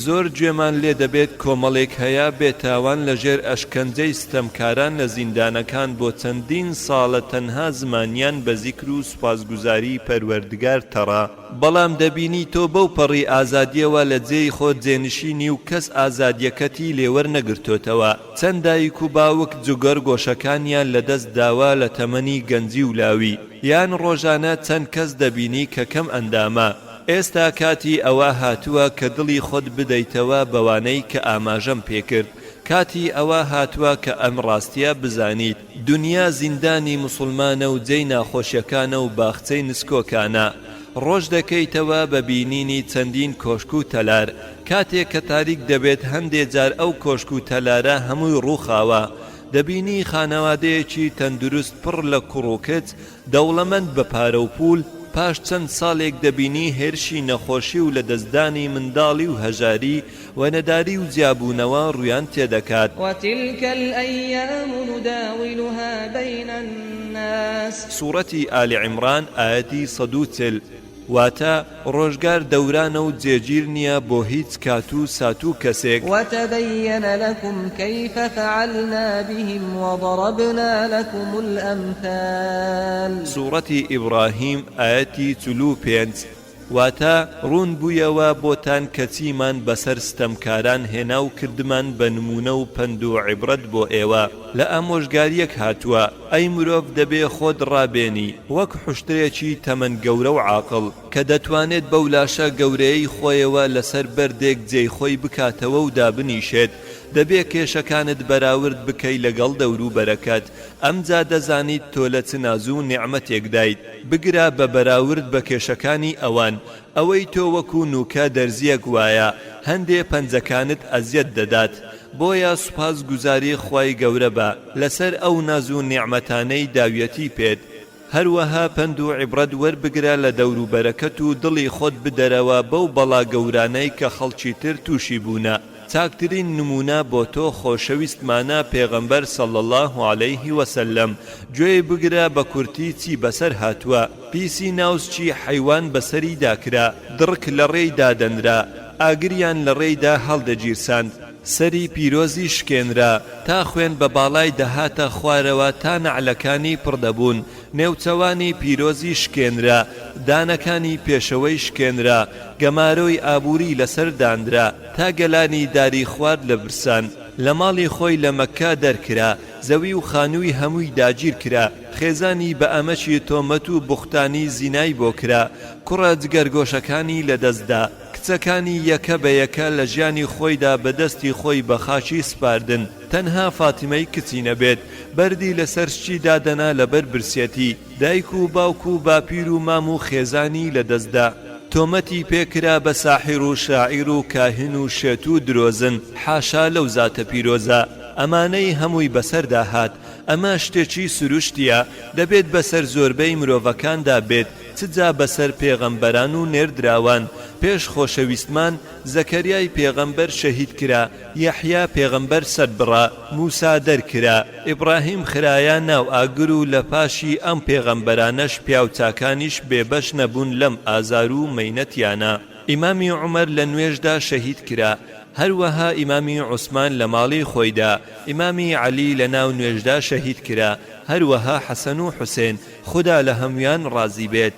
زۆر گوێمان لێ دەبێت کۆمەڵێک هەیە بێتاوان لەژێر ئەشکەنجەی ستەمکاران لە زیندانەکان بۆ چەندین ساڵە تەنها زمانیان بە زیکر و سوپاسگوزاری پەروەردگار تەڕا بەڵام دەبینی تۆ بەو پەڕی ئازادیەوە لە جێی خۆت جێنشینی و کەس ئازادیەکەتی لێوەرنەگرتۆتەوە چەند دایک و باوک جوگەر گۆشەکانیان لەدەست داوا لە تەمەنی گەنجی و لاوی یان ڕۆژانە چەند کەس دەبینی کە کەم ئەندامە ئێستا کاتی ئەوە هاتووە کە دڵی خۆت بدەیتەوە بەوانەی کە ئاماژەم پێکرد کاتی ئەوە هاتووە کە ئەم ڕاستیە بزانیت دنیا زیندانی موسڵمانە و جێی ناخۆشیەکانە و باخچەی نسکۆکانە ڕۆژ دەکەیتەوە بە بینینی چەندین کۆشک و تەلار کاتێک کە تاریک دەبێت هەندێک جار ئەو کۆشک و تەلارە هەمووی ڕووخاوە دەبینی خانەوادەیەکی تەندروست پڕ لە کوڕووکت دەوڵەمەند بە پارە و پول پاش چەند ساڵێک دەبینی هێرشی نەخۆشی و لە دەستدانی منداڵی و هەژاری و نەداری و جیابوونەوە ڕویان تێدەکات وتلك الأيام نداولها بين الناس سوورەتی ئالی عیمران ئاەتی 140 واتە ڕۆژگار دەورانە و جێگیر نییە بۆ هیچ کات و سات و کەسێک وتبين لكم كيف فعلنا بهم وضربنا لكم الأمثال سوورەتی ئیبراهیم ئاەتی 45 واتە ڕوون بوویەوە بۆتان کەچیمان بەسەر ستەمکاران هێنا و کردمان بە نمونە و پند و عیبرەت بۆ ئێوە لە ئامۆژگاریەک هاتووە ئەی مرۆڤ دەبێ خۆت ڕابێنی وەک حوشترێکی تەمەن گەورە و عاقڵ کە دەتوانێت بەو لاشە گەورەیەی خۆیەوە لەسەر بەردێک جێی خۆی بکاتەوە و دابنیشێت دەبێ کێشەکانت بەراورد بکەی لەگەڵ دەور و بەرەکەت ئەمجا دەزانیت تۆ لە چ نازوو نیعمەتێک دایت بگرە بە بەراورد بە کێشەکانی ئەوان ئەوەی تۆ وەکو نوکە دەرزیەک وایە هەندێ پەنجەکانت ئەزیەت دەدات بۆیە سوپاس گوزاری خوای گەورە بە لەسەر ئەو نازوو نیعمەتانەی داویەتی پێت هەروەها پند و عیبرەت وەربگرە لە دەور و بەرەکەت و دڵی خۆت بدەرەوە بەو بەڵا گەورانەی کە خەڵکی تر تووشی بوونە چاکترین نمونە بۆ تۆ خۆشەویستمانە پێغەمبەر صلی الله عليه وسلم گوێی بگرە بە کورتی چی بەسەر هاتووە پیسی ناوسچی حەیوان بەسەری داکرا دڕک لە ڕێی دادەنرا ئاگریان لە ڕێیدا هەڵدەگیرساند سەری پیرۆزی شکێنرا تا خوێن بە باڵای دەهاتە خوارەوە تا نەعلەکانی پڕدەبوون نێوچەوانی پیرۆزی شکێنرا دانەکانی پێشەوەی شکێنرا گەمارۆی ئابووری لەسەر دانرا تا گەلانی داری خوارد لە برسان لە ماڵی خۆی لە مەککە دەرکرا زەوی و خانووی هەمووی داگیر کرا خێزانی بە ئەمەشی تۆمەت و بوختانی زینای بۆ کرا کوڕە جگەرگۆشەکانی لەدەستدا کچەکانی یەکە بە یەکە لە ژیانی خۆیدا بەدەستی خۆی بە خاچی سپاردن تەنها فاتیمەی کچی نەبێت بەردی لەسەر شتی دادەنا لەبەر برسێتی دایک و باوک و باپیر و مام و خێزانی لەدەستدا تۆمەتی پێکرا بە ساحیر و شاعیر و کاهن و شێت و درۆزن حاشا لەو زاتە پیرۆزە ئەمانەی هەمووی بەسەردا هات ئەمە شتێکی سروشتیە دەبێت بەسەر زۆربەی مرۆڤەکاندا بێت چجا بەسەر پێغەمبەران و نێردراوان پێش خۆشەویستمان زەکەریای پێغەمبەر شەهید کرا یەحیا پێغەمبەر سەربڕا موسا دەرکرا ئیبراهیم خرایە ناو ئاگر و لە پاشی ئەم پێغەمبەرانەش پیاوچاکانیش بێبەش نەبوون لەم ئازار و مەینەتیانە ئیمامی عومەر لە نوێژدا شەهید کرا هەروەها ئیمامی عوسمان لە ماڵی خۆیدا ئیمامی عەلی لە ناو نوێژدا شەهید کرا هەروەها حەسەن و حوسێن خدا لە هەمویان ڕازی بێت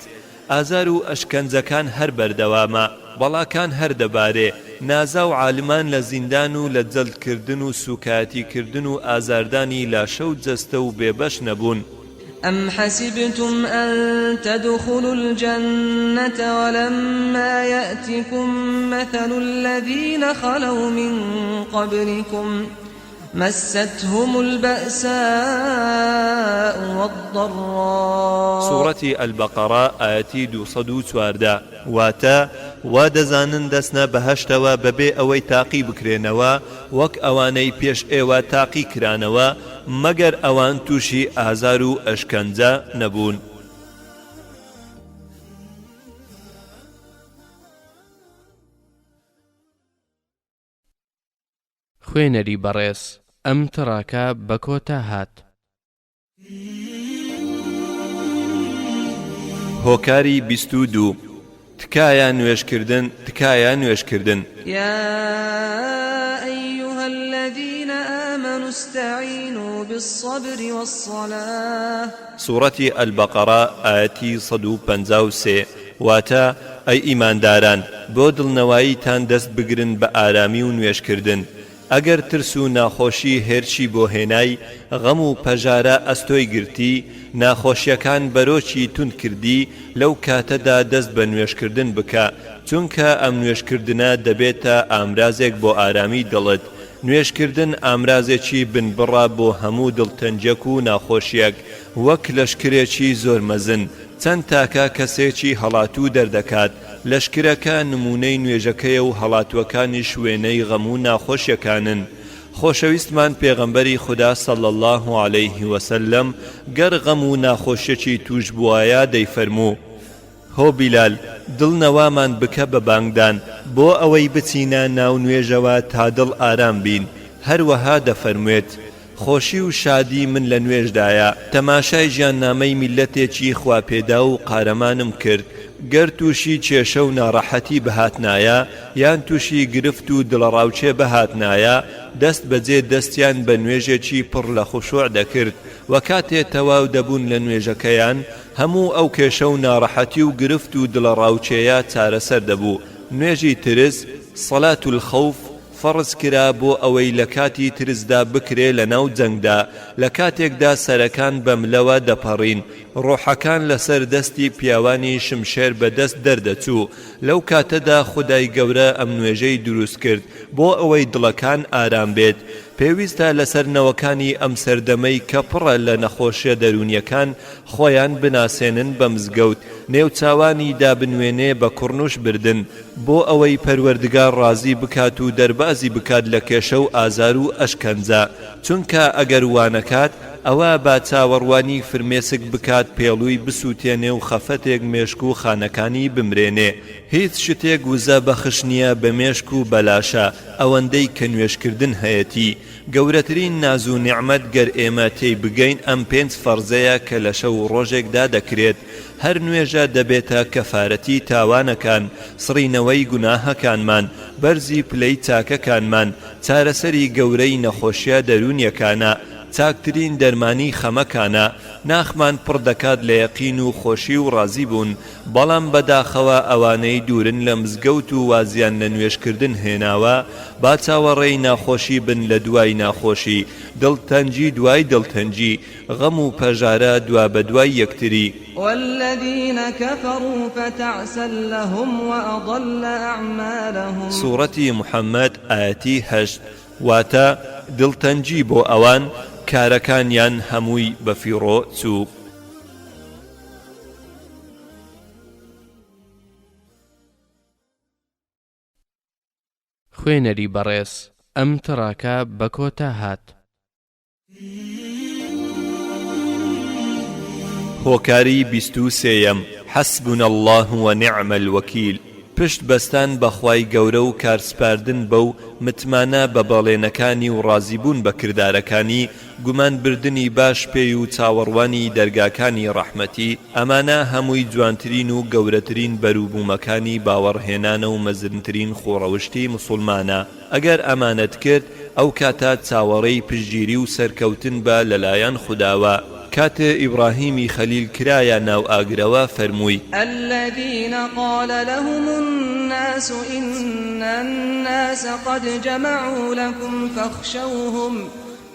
ئازار و ئەشکەنجەکان هەر بەردەوامە بەڵاکان هەر دەبارێ نازا و عالمان لە زیندان و لە جەلدکردن و سوکاتیکردن و ئازاردانی لاشە و جەستە و بێبەش نەبوون أم حسبتم أن تدخلوا الجنة ولما يأتكم مثل الذين خلوا من قبلكم مستهم البأساء والضراء سورة البقرة آياتي 214 واتا وادزانن دسنا بهشتوا ببي اوي تاقي بكرينوا وك اواني پیش ايوا تاقي كرانوا مگر اوان توشي آزارو اشکنجا نبون خوێنەری بەڕێز ئەم تڕاکە بە کۆتا هات هۆکاری 22 تکایە نوێژکردن تکایە نوێژکردن يا أيها الذين آمنوا استعينوا بالصبر والصلاة سورة البقرة آياتي 153 واتا أي إيمان داران بودل نوايتان دست بگرن بآرامی و نوێژکردن ئەگەر ترس و ناخۆشی هێرشی بۆ هێنای غەم و پەژارە ئەستۆی گرتی ناخۆشیەکان بەرۆکی تون کردی لەو کاتەدا دەست بە نوێژکردن بکە چونکە ئەم نوێژکردنە دەبێتە ئامرازێک بۆ ئارامی دڵت نوێژکردن ئامرازێکی بنبڕە بۆ هەموو دڵتەنجەک و ناخۆشیەک وەک لەشکرێکی زۆر مەزن چەند تاکە کەسێکی هەڵاتوو دەردەکات لەشکرەکە نمونەی نوێژەکەیە و هەڵاتوەکانی شوێنەی غەم و ناخۆشیەکانن. خۆشەویستمان پێغەمبەری خوددا صلی الله علیه وسلم گەر غەم و ناخۆشیەکی توش بووایە دەیفەرموو: هۆ بیلال، دڵنەوامان بکە بە بانگدان بۆ ئەوەی بچینە ناو نوێژەوە تا دڵ ئارام بین. هەروەها دەفەرموێت: خۆشی و شادی من لە نوێژدایە. تەماشای ژیاننامەی میلەتێکی خواپێدا و قارەمانم کرد. گەر تووشی کێشە و ناڕەحەتی بەهاتنایە یان تووشی گرفت و دڵەڕاوچێ بەهاتنایە دەست بەجێ دەستیان بە نوێژێکی پڕ لە خوشوع دەکرد و کاتێ تەواو دەبوون لە نوێژەکەیان هەموو ئەو کێشە و ناڕەحەتی و گرفت و دڵەڕاوچێیە چارەسەر دەبوو. نوێژی ترس سەلات الخەوف فەرز کرا بۆ ئەوەی لە کاتی ترسدا بکرێ لە ناو جەنگدا لە کاتێکدا سەرەکان بەملەوە دەپەڕین ڕۆحەکان لەسەر دەستی پیاوانی شمشێر بەدەست دەردەچوو. لەو کاتەدا خودای گەورە ئەم نوێژەی دروست کرد بۆ ئەوەی دڵەکان ئارام بێت. پێویستە لەسەر نەوەکانی ئەم سەردەمەی کە پڕە لە نەخۆشیە دەرونیەکان خۆیان بناسێنن بە مزگەوت، نێوچاوانی دابنوێنێ بە کوڕنوش بردن بۆ ئەوەی پەروەردگار ڕازی بکات و دەربازی بکات لە کێشە و ئازار و ئەشکەنجە. چونکە ئەگەر وانەکات ئەوە با چاوەڕوانی فرمێسک بکات پێڵووی بسووتێنێ و خەفەتێک مێشک و خانەکانی بمرێنێ. هیچ شتێک وزە بەخش نییە بە مێشک و بەلاشە ئەوەندەی کە نوێشکردن هەیەتی. گەورەترین ناز و نیعمەت گەر ئێمە تێی بگەین ئەم 5 فەرزەیە کە لە شەو ڕۆژێکدا دەکرێت. هەر نوێژە دەبێتە کەفارەتی تاوانەکان، سڕینەوەی گوناهەکانمان، بەرزی پلەی چاکەکانمان، چارەسەری گەورەی نەخۆشیە دەرونیەکانە، چاکترین دەرمانی خەمەکانە، ناخمان پڕ دەکات لە یەقین و خۆشی و ڕازی بوون. بەڵام بەداخەوە ئەوانەی دوورن لە مزگەوت و وازیان لە نوێشکردن هێناوە با چاوەڕێی ناخۆشی بن لە دوای ناخۆشی، دڵتەنجی دوای دڵتەنجی، غەم و پەژارە دوا بە دوای یەکتری. والذين كفروا فتعسا لهم وأضل أعمالهم. سوورەتی محەممەد ئاەتی 8 واتە دڵتەنجی بۆ ئەوان کارەکانیان هەمووی بەفیڕۆ چوو. خوێنەری بەڕێز ئەم تڕاکە بە کۆتا هات. هۆکاری 23 حەسبونە الله ونعم الوەکیل. پشت بەستان بەخوای گەورە و کارسپاردن بەو متمانە بە بەڵێنەکانی و ڕازیبوون بە کردارەکانی، گومان بردنی باش پێی و چاوەڕوانی دەرگاکانی ڕەحمەتی، ئەمانە هەمووی جوانترین و گەورەترین بەروبوومەکانی باوەڕهێنانە و مەزنترین خۆڕەوشتی مسلمانە. ئەگەر ئەمانەت کرد ئەو کاتە چاوەڕێی پشتگیری و سەرکەوتن بە لەلایەن خوداوە. کاتێ ئیبراهیمی خەلیل کرایە ناو ئاگرەوە فەرمووی: الذين قال لهم الناس إن الناس قد جمعوا لكم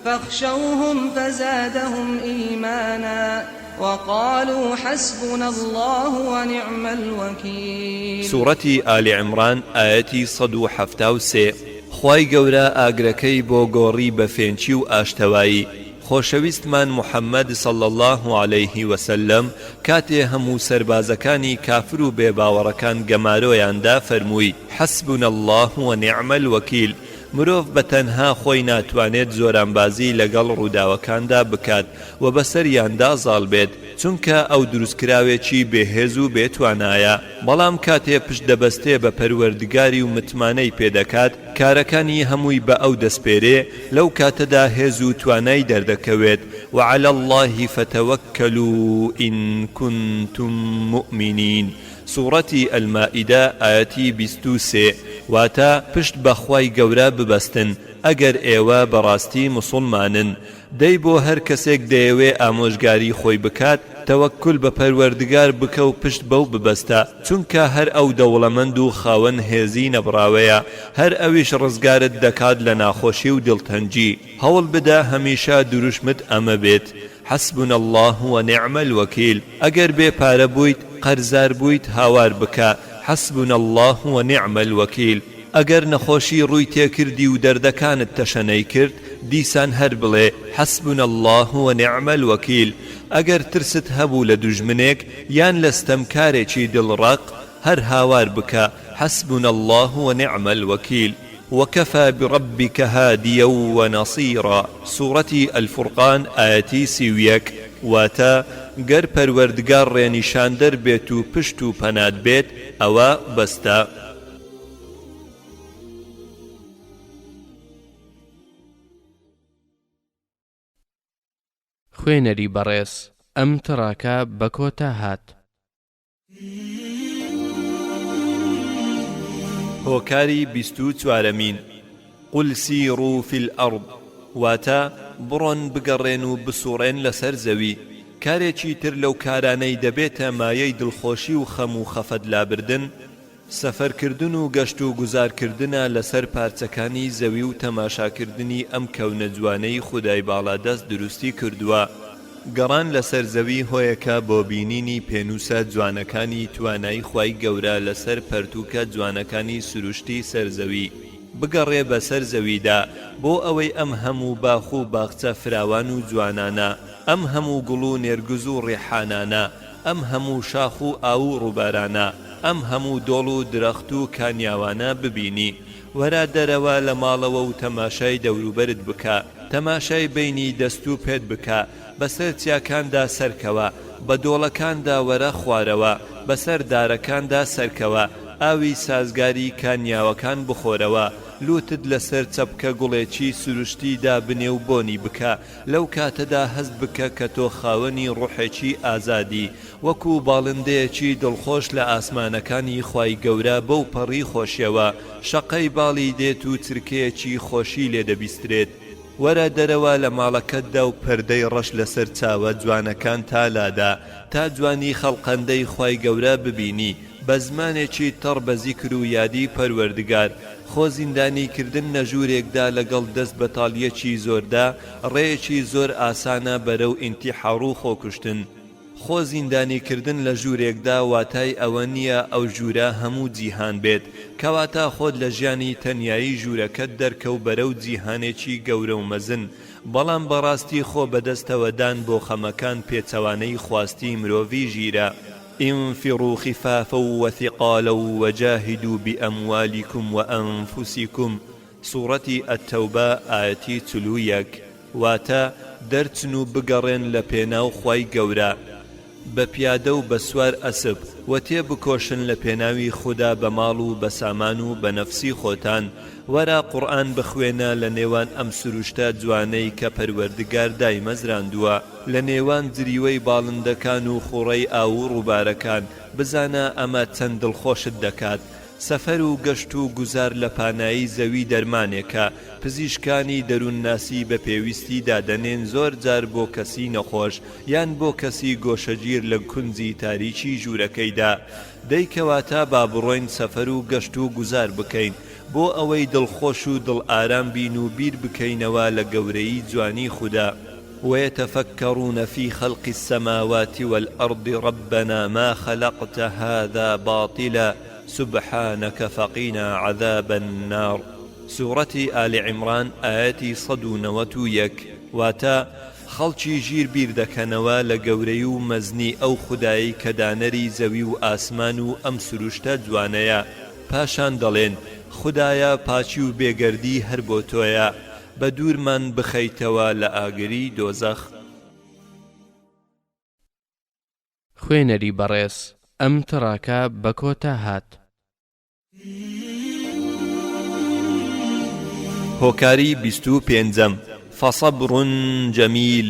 فاخشوهم فزادهم إيمانا وقالوا حسبنا الله ونعم الوكيل. سوورەتی ئالی عیمران ئاەتی 173. خوای گەورە ئاگرەکەی بۆ گۆڕی بە فێنچی و ئاشتەوایی. خۆشەویستمان محەممەد صلی الله عليه وسلم کاتێ هەموو سەربازەکانی کافر و بێباوەڕەکان گەمارۆیاندا فەرمووی: حەسبونە الله ونعم الوەکیل. مرۆڤ بەتەنها خۆی ناتوانێت زۆرانبازی لەگەڵ ڕووداوەکاندا بکات و بەسەریاندا زاڵ بێت، چونکە ئەو دروستکراوێکی بێهێز و بێتوانایە. بەڵام کاتێ پشت دەبەستێ بە پەروەردگاری و متمانەی پێدەکات، کارەکانی هەمووی بە ئەو دەستپێرێ، لەو کاتەدا هێز و توانای دەردەکەوێت. وعلى الله فتوكلوا إن كنتم مؤمنين. سوورەتی ئەلمائیدە ئاەتی 23 واتە پشت بەخوای گەورە ببەستن ئەگەر ئێوە بەڕاستی مسلمانن. دەی بۆ هەر کەسێک دەیەوێ ئامۆژگاری خۆی بکات تەوەکل بە پەروەردگار بکە و پشت بەو ببەستە، چونکە هەر ئەو دەوڵەمەند و خاوەن هێزی نەبراوەیە، هەر ئەویش ڕزگارت دەکات لە ناخۆشی و دڵتەنجی. هەوڵ بدە هەمیشە دروشمت ئەمە بێت: حەسبونە الله ونعم الوەکیل. ئەگەر بێ پارە بوویت، قەرزار بوویت، هاوار بکە: حەسبونە الله ونعم الوەکیل. ئەگەر نەخۆشی ڕووی تێکردی و دەردەکانت تەشەنەی کرد، دیسان هەر بڵێ حەسبونە الله ونعم الوەکیل. ئەگەر ترست هەبوو لە دوژمنێک یان لە ستەمکارێکی دڵڕق هەر هاوار بکە حەسبونە الله ونعم الوەکیل. وكفى بربك هاديا ونصيرا. سورة الفرقان آياتي سيويك واتا گر پروردگار رێنیشاندەر بێت و پشت و پەنات بێت ئەوە بەستە. خوێنەری بەڕێز ئەم تڕاکە بە کۆتا هات. هۆکاری 24 قل سیروا فی الأرض واتە بڕۆن بگەڕێن و بسوڕێن لەسەر زەوی. کارێکی تر لەو کارانەی دەبێتە مایەی دڵخۆشی و خەم و خەفەت لابردن سەفەرکردن و گەشت و گوزارکردنە لەسەر پارچەکانی زەوی و تەماشاکردنی ئەم کەونە جوانەی خودای باڵادەست دروستی کردووە. گەڕان لەسەر زەوی هۆیەکە بۆ بینینی پێنووسە جوانەکانی توانای خوای گەورە لەسەر پەرتووکە جوانەکانی سروشتی سەرزەوی. بگەڕێ بەسەر زەویدا بۆ ئەوەی ئەم هەموو باخ و باخچە فراوان و جوانانە، ئەم هەموو گوڵ و نێرگز و ڕێحانانە، ئەم هەموو شاخ و ئاو و ڕووبارانە، ئەم هەموو دۆڵ و درەخت و کانیاوانە ببینی. وەرا دەرەوە لە ماڵەوە و تەماشای دەوروبەرت بکە، تەماشای بینی دەست و پێت بکە، بەسەر چیاکاندا سەرکەوە، بە دۆڵەکاندا وەرە خوارەوە، بەسەر دارەکاندا سەرکەوە، ئاوی سازگاری کانیاوەکان بخۆرەوە، لوتت لەسەر چەپکە گوڵێکی سروشتیدا بنێ و بۆنی بکە. لەو کاتەدا هەست بکە کە تۆ خاوەنی ڕوحێکی ئازادی، وەکو باڵندەیەکی دڵخۆش لە ئاسمانەکانی خوای گەورە بەو پەڕی خۆشیەوە شەقەی باڵی دێت و چرکەیەکی خۆشی لێ دەبیسترێت. وەرە دەرەوە لە ماڵەکەتدا و پەردەی ڕەش لەسەر چاوە جوانەکان تالادا، تا جوانی خەڵقەندەی خوای گەورە ببینی بە زمانێکی تەڕ بە زیکر و یادی پەروەردگار. خۆ زیندانیکردن نەژوورێکدا لەگەڵ دەست بەتاڵیەکی زۆردا ڕێیەکی زۆر ئاسانە بەرەو ئینتیحار و خۆکوشتن. خۆ زیندانیکردن لە ژوورێکدا واتای ئەوە نییە ئەو ژوورە هەموو جیهان بێت، کەواتە خۆت لە ژیانی تەنیایی ژوورەکەت دەرکەو بەرەو جیهانێکی گەورە و مەزن. بەڵام بەڕاستی خۆ بەدەستەوەدان بۆ خەمەکان پێچەوانەی خواستی مرۆڤی ژیرە. انفروا خفافا وثقالا وجاهدوا بأموالكم وأنفسكم. سورة التوبة آياتي 31. واتا دەرچن بگەڕێن لە پێناو خوای گەورە بە پیادە و بە سوار ئەسب، و تێبکۆشن لە پێناوی خوددا بە ماڵ و بە سامان و بە نەفسی خۆتان. وەرا قورئان بخوێنە لە نێوان ئەم سروشتە جوانەی کە پەروەردگار دایمەزراندووە، لە نێوان جریوەی باڵندەکان و خوڕەی ئاو و ڕووبارەکان. بزانە ئەمە چەند دڵخۆشت دەکات. سەفەر و گەشت و گوزار لە پانایی زەوی دەرمانێکە. پزیشکانی دەروونناسی بە پێویستی دادەنێن زۆر جار بۆ کەسی نەخۆش یان بۆ کەسی گۆشەگیر لە کونجی تاریکی ژوورەکەیدا. دەیکەواتە با بڕۆین سەفەر و گەشت و گوزار بکەین بۆ ئەوەی دڵخۆش و دڵ ئارام بین و بیر بکەینەوە لە گەورەی جوانی خوددا. ويتفكرون في خلق السماوات والأرض ربنا ما خلقت هذا باطلا سبحانك فقنا عذاب النار. سورة آل عمران آياتي 191. واتا خەڵکی ژیر بیر دەکەنەوە لە گەورەی و مەزنی ئەو خودایی کە دانەری زەوی و ئاسمان و ئەم سروشتە جوانەیە. پاشان دەڵێن خودایە پاچی و بێگەردی هەر بۆ تۆیە، بە دوورمان بخەیتەوە لە ئاگری دۆزەخ. خوێنەری بەڕێز ئەم تڕاکە بە کۆتا هات. هۆکاری 25. فەصەبڕ جەمیل.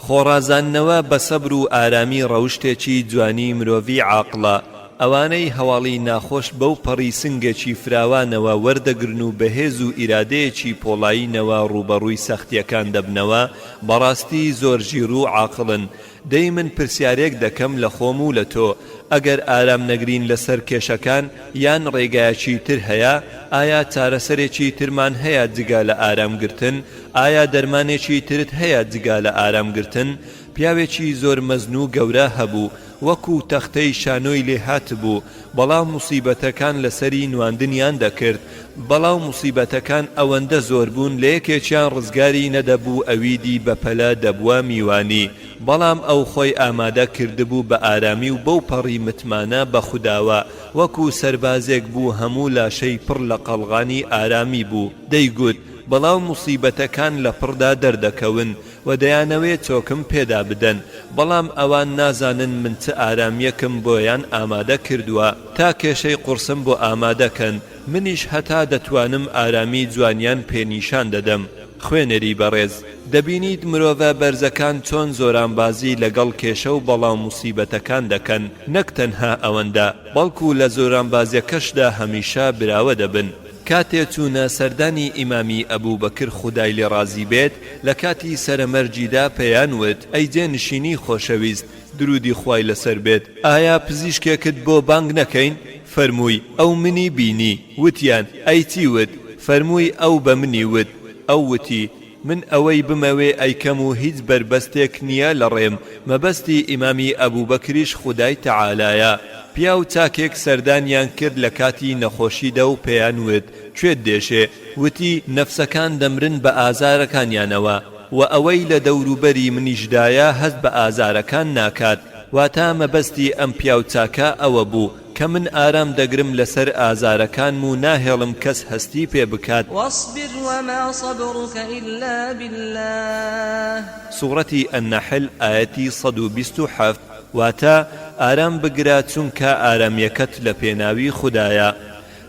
خۆڕازاننەوە بە سەبر و ئارامی ڕەوشتێکی جوانی مرۆڤی عاقڵە. ئەوانەی هەواڵی ناخۆش بەو پەڕی سنگێکی فراوانەوە وەردەگرن و بەهێز و ئیرادەیەکی پۆڵایینەوە ڕوبەڕووی سەختیەکان دەبنەوە، بەڕاستی زۆر ژیر و عاقڵن. دەی من پرسیارێک دەکەم لە خۆم و لە تۆ، ئەگەر ئارام نەگرین لەسەر کێشەکان یان ڕێگایەکی تر هەیە؟ ئایا چارەسەرێکی ترمان هەیە جگا لە ئارامگرتن؟ ئایا دەرمانێکی ترت هەیە جگا لە ئارامگرتن؟ پیاوێکی زۆر مەزن و گەورە هەبوو، وەکو تەختەی شانۆی لێ هات بوو، بەڵام موسیبەتەکان لەسەری نواندنیان دەکرد. بەڵاو موسیبەتەکان ئەوەندە زۆر بوون لە یەکێکیان ڕزگاری نەدەبوو ئەویدی بەپەلە دەبووە میوانی بەڵام ئەو خۆی ئامادە کردبوو بە ئارامی و بەو پەڕی متمانە بە خودداوە وەکو سەربازێک بوو هەموو لاشەی پڕ لە قەڵغانی ئارامی بوو دەیگوت بەڵاو موسیبەتەکان لە پڕدا دەردەکەون و دەیانەوێت چۆکم پێدا بدەن بەڵام ئەوان نازانن من چه ئارامیەکم بۆیان ئامادە کردووە تا کێشەی قورسم بۆ ئامادەکەن منیش هەتا دەتوانم ئارامی جوانیان پێنیشان دەدەم خوێنەری بەڕێز دەبینیت مرۆڤە بەرزەکان چۆن زۆرانبازی لەگەڵ کێشە و بەڵاو موسیبەتەکان دەکەن نەک تەنها ئەوەندە بەڵکو لە زۆرانبازیەکەشدا هەمیشە براوە دەبن کاتێ چوونە سەردانی ئیمامی ئەبوو بەکر خودای لێ ڕازی بێت لە کاتی سەرەمەرجیدا پێیان وت ئەی جێنشینی خۆشەویست درودی خوای لەسەر بێت ئایا پزیشکێکت بۆ بانگ نەکەین فەرمووی ئەو منی بینی وتیان ئەی چی وت فەرمووی ئەو بە منی وت ئەو وتی من ئەوەی بمەوێ ئەیکەم و هیچ بربەستێک نییە لە ڕێم مەبەستی ئیمامی ئەبوو بەکریش خودای تەعالایە پیا و چاکێک سەردانیان کرد لە کاتی نەخۆشیدا و پێیان وت کوێت دێشێ وتی نەفسەکان دەمرن بە ئازارەکانیانەوە و ئەوەی لە دەوروبەری منیشدایە هەست بە ئازارەکان ناکات واتە مەبەستی ئەم پیا و چاکە ئەوە بوو کە من ئارام دەگرم لەسەر ئازارەکان و ناهێڵم کەس هەستی پێ بکات واصبر وما صبرك إلا بالله سوڕەتی النەحل ئاەتی 127 واتە ئارام بگرە چونکە ئارامیەکەت لە پێناوی خودایە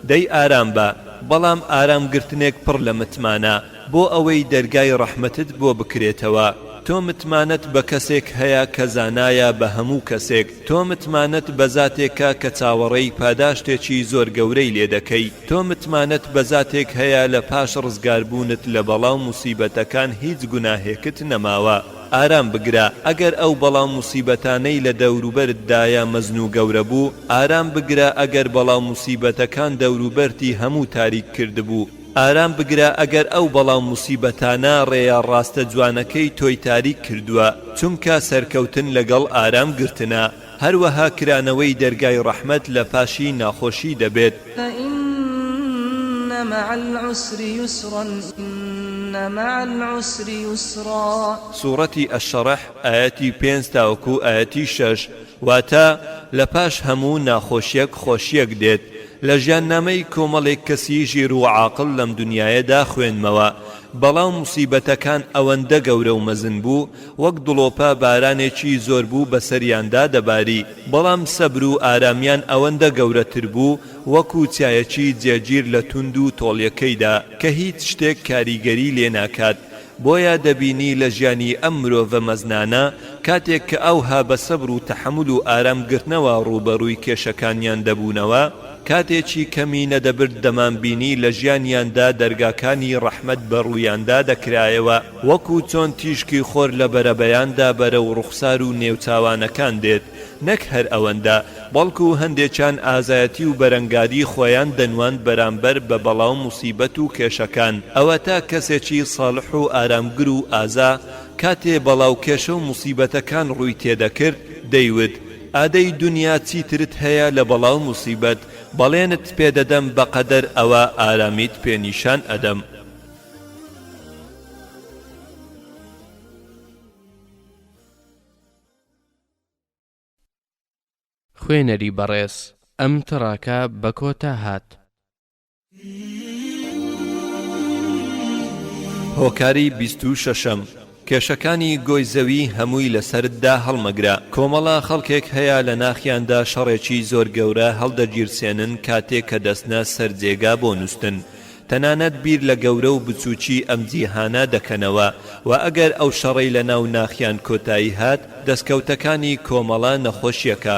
دەی ئارام بە بەڵام ئارامگرتنێک پڕ لە متمانە بۆ ئەوەی دەرگای ڕەحمەتت بۆ بکرێتەوە تۆ متمانەت بە کەسێک هەیە کە زانایە بە هەموو کەسێک تۆ متمانەت بە زاتێکە کە چاوەڕێی پاداشتێکی زۆر گەورەی لێ دەکەی تۆ متمانەت بە زاتێک هەیە لە پاش ڕزگاربوونت لە بەڵاو موسیبەتەکان هیچ گوناهێکت نەماوە ئارام بگرە ئەگەر ئەو بەڵاو موسیبەتانەی لە دەوروبەرتدایە مەزن و گەورە بوو ئارام بگرە ئەگەر بەڵاو موسیبەتەکان دەوروبەرتی هەموو تاریک کردبوو ئارام بگرە ئەگەر ئەو بەڵاو موسیبەتانە ڕێیا ڕاستە جوانەکەی تۆی تاریک کردووە چونکە سەرکەوتن لەگەڵ ئارام گرتنە هەروەها کرانەوەی دەرگای ڕەحمەت لە پاشی ناخۆشی دەبێت فإن مع العسر يسرا إن مع العسر يسرا سوڕەتی ئەشەڕەح ئاەتی 5 تاوەکو ئاەتی 6 واتە لە پاش هەموو ناخۆشیەک خۆشیەک دێت لە ژیاننامەی کۆمەڵێک کەسی ژیر و عاقڵ لەم دنیایەدا خوێنمەوە بەڵام موسیبەتەکان ئەوەندە گەورە و مەزن بوو وەک دڵۆپە بارانێکی زۆر بوو بەسەریاندا دەباری بەڵام سەبر و ئارامیان ئەوەندە گەورەتر بوو وەکو چایەکی جێگیر لە توند و تۆڵیەکەیدا کە هیچ شتێک کاریگەری لێ ناکات بۆیە دەبینی لە ژیانی ئەم مرۆڤە مەزنانە کاتێک کە ئەوها بە سەبر و تەحەمل و ئارامگرتنەوە ڕوبەڕووی کێشەکانیان دەبوونەوە کاتێکی کەمی نەدەبرد دەمانبینی لە ژیانیاندا دەرگاکانی ڕەحمەت بەڕوویاندا دەکرایەوە وەکو چۆن تیشکی خۆر لە بەرەبەیاندا بەرەو ڕوخسار و نێوچاوانەکان دێت نەک هەر ئەوەندە بەڵکو هەندێکیان ئازایەتی و بەرەنگادی خۆیان دەنواند بەرامبەر بە بەڵاو موسیبەت و کێشەکان ئەوە تا کەسێکی ساڵح و ئارامگر و ئازا کاتێ بەڵاو کێشە و موسیبەتەکان ڕووی تێدەکرد دەیوت ئادەی دنیا چیترت هەیە لە بەڵاو موسیبەت بەڵێنت پێدەدەم بەقەدەر ئەوە ئارامیت پێنیشان ئەدەم خوێنەری بەڕێز ئەم تڕاکە بە کۆتا هات هۆکاری 26ەم کێشەکانی گۆی زەوی هەمووی لەسەرتدا هەڵمەگرە کۆمەڵە خەڵکێک هەیە لە ناخیاندا شەڕێکی زۆر گەورە هەڵدەگیرسێنن کاتێک کە دەستنە سەر جێگا بۆ نووسن تەنانەت بیر لە گەورە و بچووکی ئەم جیهانە دەکەنەوە و ئەگەر ئەو شەڕەی لە ناو ناخیان کۆتایی هات دەستکەوتەکانی کۆمەڵە نەخۆشیەکە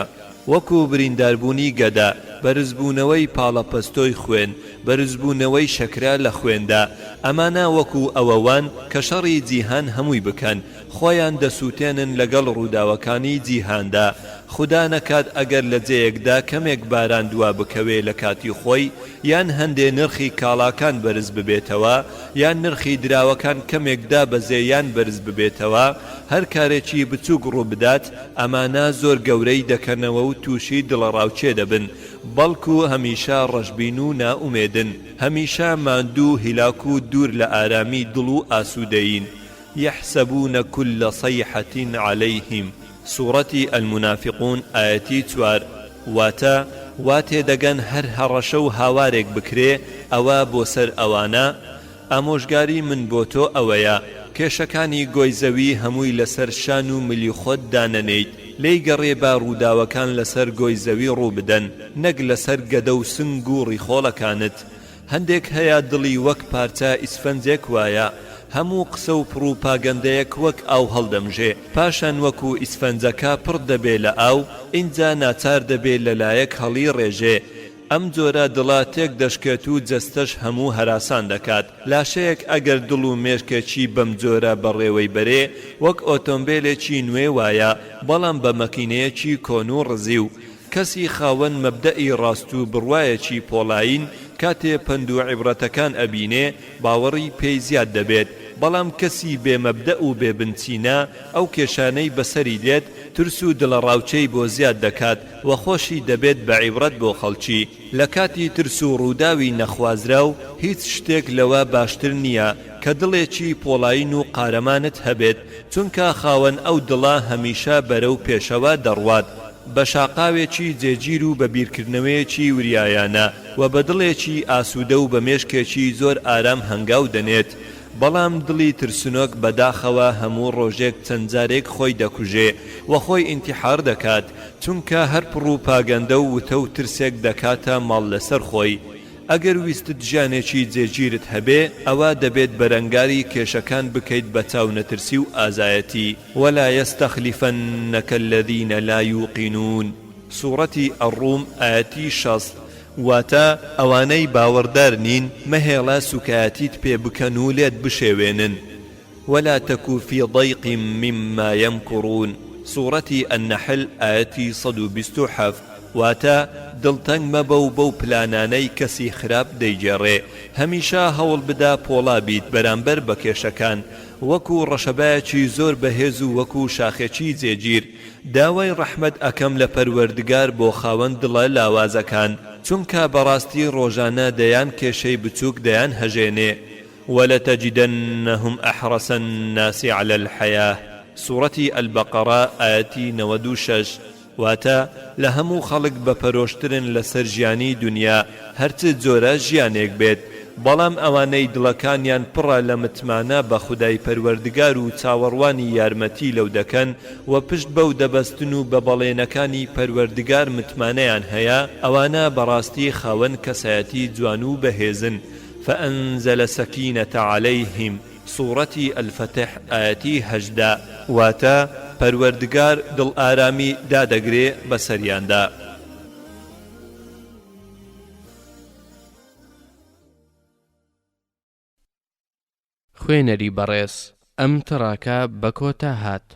وەکو برینداربوونی گەدا بەرزبوونەوەی پاڵەپەستۆی خوێن بەرزبوونەوەی شەکرا لە خوێندا ئەمانە وەکو ئەوەوان کە شەڕی جیهان هەمووی بکەن خۆیان دەسووتێنن لەگەڵ ڕووداوەکانی جیهاندا خدا نەکات ئەگەر لە جەیەکدا کەمێک باران دوا بکەوێ لە کاتی خۆی یان هەندێ نرخی کاڵاکان بەرز ببێتەوە یان نرخی دراوەکان کەمێک دابەزێ یان بەرز ببێتەوە هەر کارێکی بچووک ڕوو بدات ئەمانە زۆر گەورەی دەکەنەوە و تووشی دڵەڕاوچێ دەبن بەڵکو هەمیشە ڕەشبین و نائومێدن هەمیشە ماندوو هیلاک و دوور لە ئارامی دڵ و ئاسوودەین يحسبون كل صيحة عليهم سورة المنافقون آياتي 4 واتا واتي دەگەن هەر هەڕەشە و هاوارێک بکرێ ئەوە بۆ سەر ئەوانە ئامۆژگاری من بۆ تۆ ئەوەیە کێشەکانی گۆیزەوی هەمووی لەسەر شان و ملی خۆت دانەنێیت لێی گەڕێ با ڕووداوەکان لەسەر گۆیزەوی ڕوو بدەن نەک لەسەر گەدە و سنگ و ڕیخۆڵەکانت هەندێک هەیە دڵی وەک پارچە ئیسفەنجێک وایە هەموو قسە و پروپاگەندەیەک وەک ئاو هەڵدەمژێ پاشان وەکو ئیسفەنجەکە پڕ دەبێ لە ئاو ئینجا ناچار دەبێت لەلایەک هەڵی ڕێژێ ئەم جۆرە دڵا تێک دەشکێت و جەستەش هەموو هەراسان دەکات لاشەیەک ئەگەر دڵ و مێشکێکی بەم جۆرە بەڕێوەی بەرێ وەک ئۆتۆمبیلێکی نوێ وایە بەڵام بە مەکینەیەکی کۆن و ڕزی و کەسی خاوەن مەبدەئی ڕاست و بڕوایەکی پۆڵاین کاتێ پند و عیبرەتەکان ئەبینێ باوەڕی پێی زیاد دەبێت بەڵام کەسی بێمەبدە و بێبنچینە ئەو کێشانەی بەسەری دێت ترس و دڵەڕاوچەی بۆ زیاد دەکات و خۆشی دەبێت بە عیبرەت بۆ خەڵکی لە کاتی ترس و ڕووداوی نەخوازرا و هیچ شتێک لەوە باشتر نییە کە دڵێکی پۆڵاین و قارەمانت هەبێت چونکە خاوەن ئەو دڵە هەمیشە بەرەو پێشەوە دەڕوات بە شاقاوێکی جێگیر و بە بیرکردنەوەیەکی وریایانە و بە دڵێکی ئاسوودە و بە مێشکێکی زۆر ئارام هەنگاو دەنێت بەڵام دڵی ترسنۆک بەداخەوە هەموو ڕۆژێک چەند جارێک خۆی دەکوژێ و خۆی ئینتیحار دەکات چونکە هەر پڕوپاگەندە و وتە و ترسێک دەکاتە ماڵ لەسەر خۆی ئەگەر ویستت ژیانێکی جێگیرت هەبێ ئەوە دەبێت بەرەنگاری کێشەکان بکەیت بە چاونەترسی و ئازایەتی ولا يستخلفنك الذين لا يوقنون سوورەتی الروم ئاەتی 60 واتە ئەوانەی باوەڕدار نین مەهێڵە سوکایەتیت پێ بکەن و لێت بشێوێنن ولا تكو في ضيق مما يمكرون سوورەتی النحل ئاەتی 127 واتە دڵتەنگ مەبە و بەو پلانانەی کەسی خراپ دەیگێڕێ هەمیشە هەوڵ بدا پۆڵا بیت بەرامبەر بە کێشەکان وەکو ڕەشەبایەکی زۆر بەهێز و وەکو شاخێکی جێگیر داوای ڕەحمەت ئەکەم لە پەروەردگار بۆ خاوەن دڵە لاوازەکان چونکە بەڕاستی ڕۆژانە دەیان کێشەی بچووک دەیان هەژێنێ وەلەتەجیدەنەهم ئەحرەسە الناسی عەلە الحەیاة سوورەتی البەقەرە ئاەتی 96 واتە لە هەموو خەڵک بەپەرۆشترن لەسەر ژیانی دنیا هەرچ جۆرە ژیانێک بێت بەڵام ئەوانەی دڵەکانیان پڕە لە متمانە بە خودای پەروەردگار و چاوەڕوانی یارمەتی لەو دەکەن و پشت بەو دەبەستن و بە بەڵێنەکانی پەروەردگار متمانەیان هەیە ئەوانە بەڕاستی خاوەن کەسایەتی جوان و بەهێزن فأنزل سكينة عليهم سوورەتی الفتح ئاەتی 18 واتە پەروەردگار دڵ ئارامی دادەگرێ بەسەریاندا خوێنەری بەڕێز ئەم تڕاکە بە کۆتا هات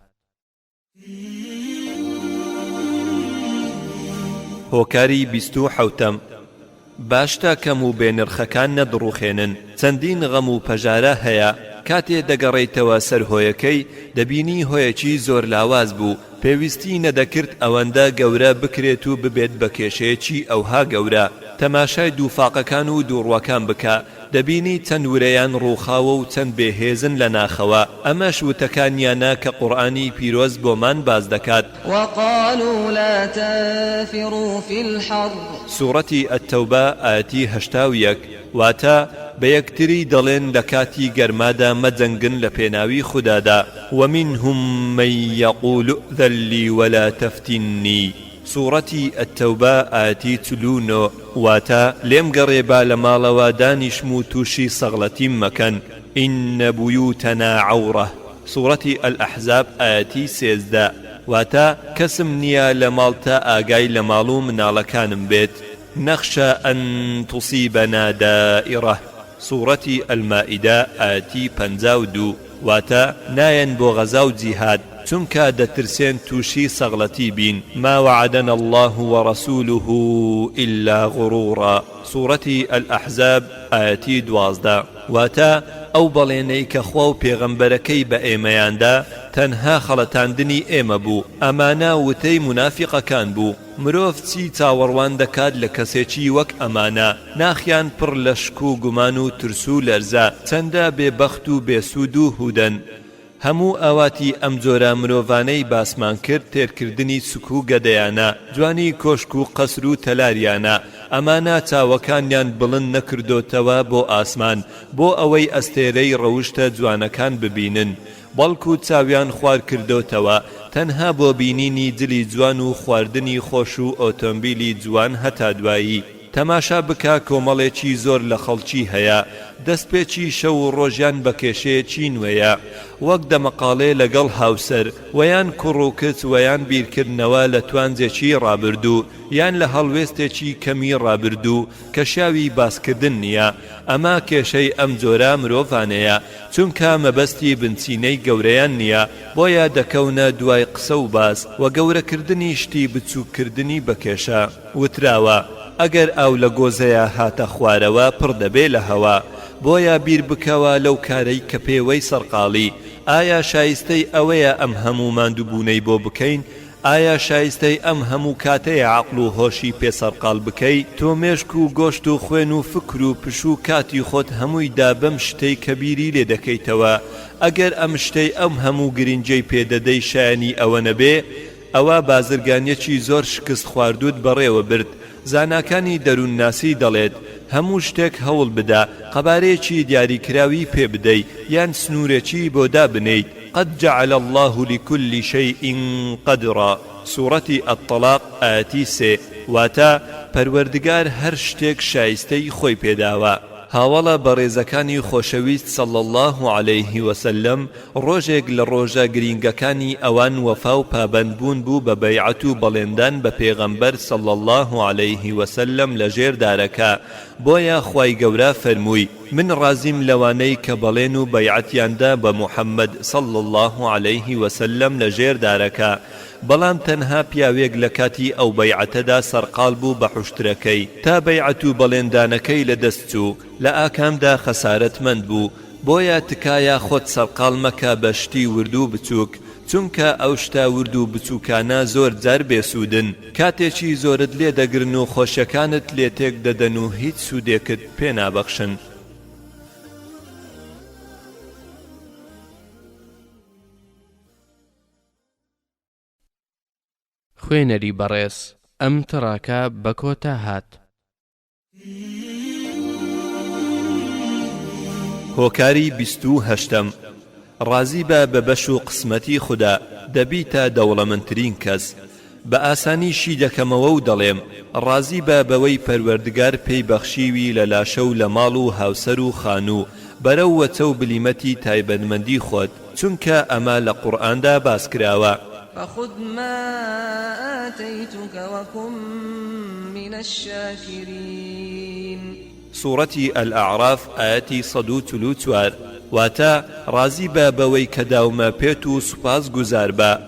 هۆکاری 27م باشتە کەم و بێنرخەکان نەدڕوخێنن چەندین غەم و پەژارە هەیە کاتێ دەگەڕێیتەوە سەر هۆیەکەی دەبینی هۆیەکی زۆر لاواز بوو پێویستی نەدەکرد ئەوەندە گەورە بکرێت و ببێت بە کێشەیەکی ئەوها گەورە تەماشای دووفاقەکان و دووڕوەکان بکە دەبینی چەند ورەیان ڕووخاوە و چەند بێهێزن لە ناخەوە ئەمەش وتەکانیانە کە قورئانی پیرۆز بۆمان باز دەکات وقالوا لا تنفروا في الحر سوورەتی التەوبە ئاەتی 81 واتە بە یەکتری دەڵێن لە کاتی گەرمادا مەجەنگن لە پێناوی خودادا ومنهم من يقول ائذن لي ولا تفتني سوورەتی التەوبە ئاەتی 49 واتە لێم گەڕێبا لە ماڵەوە دانیشم و تووشی سەغڵەتیم مەکەن ئین بویوتەنا عەورە سوورەتی الأحزاب ئاەتی 13 واتە کەسم نییە لە ماڵ تا ئاگای لە ماڵ و مناڵەکانم بێت نەخشە ئەن توصیبەنا دائیرە سوورەتی المائیدە ئاەتی 52 واتە نایەن بۆ غەزا و جیهاد چونکە دەترسێن تووشی سەغڵەتی بین. ما وعدنا الله ورسوله إلا غرورا. سوورەتی الأحزاب ئاەتی 12. واتە ئەو بەڵێنەی کە خوا و پێغەمبەرەکەی بە ئێمەیاندا تەنها خەڵەتاندنی ئێمە بوو. ئەمانە وتەی منافقەکان بوو. مرۆڤ چی چاوەڕوان دەکات لە کەسێکی وەک ئەمانە؟ ناخیان پڕ لە شک و گومان و ترس و لەرزە، چەندە بێبەخت و بێسوود و هودەن. هەموو ئاواتی ئەم جۆرە مرۆڤانەی باسمان کرد تێرکردنی سوک و گەدەیانە، جوانی کۆشک و قەسر و تەلاریانە. ئەمانە چاوەکانیان بڵند نەکردۆتەوە بۆ ئاسمان بۆ ئەوەی ئەستێرەی ڕەوشتە جوانەکان ببینن، بەڵکو چاویان خوار کردۆتەوە تەنها بۆ بینینی جلی جوان و خواردنی خۆش و ئۆتۆمبیلی جوان هەتا دوایی. تەماشا بکە کۆمەڵێکی زۆر لە خەڵکی هەیە، دەستپێکی شەو و ڕۆژیان بە کێشەیەکی نوێیە، وەک دەمەقاڵێ لەگەڵ هاوسەر، وەیان کوڕ و کچ وەیان بیرکردنەوە لە توانجێکی ڕابردوو یان لە هەڵوێستێکی کەمی ڕابردوو کە شاوی باسکردن نییە. ئەمە کێشەی ئەم جۆرە مرۆڤانەیە، چونکە مەبەستی بنچینەی گەورەیان نییە، بۆیە دەکەونە دوای قسە و باس و گەورەکردنی شتی بچووکردنی بە کێشە. وتراوە ئەگەر ئاو لە گۆزەیە هاتە خوارەوە پڕ دەبێ لە هەوا، بۆیە بیر بکەوە لەو کارەی کە پێوەی سەرقاڵی. ئایا شایستەی ئەوەیە ئەم هەموو ماندووبوونەی بۆ بکەین؟ ئایا شایستەی ئەم هەموو کاتەیە عەقڵ و هۆشی پێسەرقاڵ بکەی؟ تۆ مێشک و گۆشت و خوێن و فکر و پش و کاتی خۆت هەموویدا بەم شتەی کە بیری لێ دەکەیتەوە. ئەگەر ئەم شتەی ئەم هەموو گرنجەی پێدەدەی شایانی ئەوە نەبێ، ئەوە بازرگانیەکی زۆر شکست خواردوت بەڕێوە برد. زاناکانی دەروونناسی دەڵێت هەموو شتێک هەوڵ بدە قەبارەیەکی دیاریکراوی پێ بدەیت یان سنوورێکی بۆ دابنیت. قد جعل الله لكل شيء قدرا. سوورەتی الطلاق ئاەتی 3. واتە پەروەردگار هەر شتێک شایستەی خۆی پێداوە. هاوڵە بەڕێزەکانی خۆشەویست صلی الله عليه وسلم ڕۆژێک لە ڕۆژە گرینگەکانی ئەوان وەفا و پابەندبوون بوو بە بەیعەت و بەڵێندان بە پێغەمبەر صلی الله عليه وسلم لە ژێر دارەکە. بۆیە خوای گەورە فەرمووی من ڕازیم لەوانەی کە بەڵێن و بەیعەتیاندا بە محەممەد صلی الله عليه وسلم لە ژێر دارەکە. بەڵام تەنها پیاوێک لە کاتی ئەو بەیعەتەدا سەرقاڵ بوو بە حوشترەکەی، تا بەیعەت و بەڵێندانەکەی لە دەست چوو، لە ئاکامدا خەسارەتمەند بوو. بۆیە تکایە خۆت سەرقاڵ مەکە بە شتی وردوو بچووک، چونکە ئەو شتا وردوو بچووکانە زۆر جار بێسوودن، کاتێکی زۆرت لێ دەگرن و خۆشیەکانت لێ تێک دەدەن و هیچ سوودێکت پێ نابەخشن. خوێنەری بەڕێز ئەم تڕاکە بە کۆتا هات. هۆکاری 28. ڕازی بە بەش و قسمەتی خوددا، دەبیتە دەوڵەمەندترین کەس. بە ئاسانیشی دەکەمەوە و دەڵێم ڕازی بە بەوەی پەروەردگار پێی بەخشیوی لە لاشە و لە ماڵ و هاوسەر و خانوو بەرەو وەچە و بلیمەتی تایبەتمەندی خۆت، چونکە ئەمە لە قورئاندا باس کراوە. فخذ ما آتيتك وكن من الشاكرين. سوورەتی الأعراف ئاەتی 144. واتە ڕازی بە بەوەی کە داومە پێت و سوپاس گوزار بە.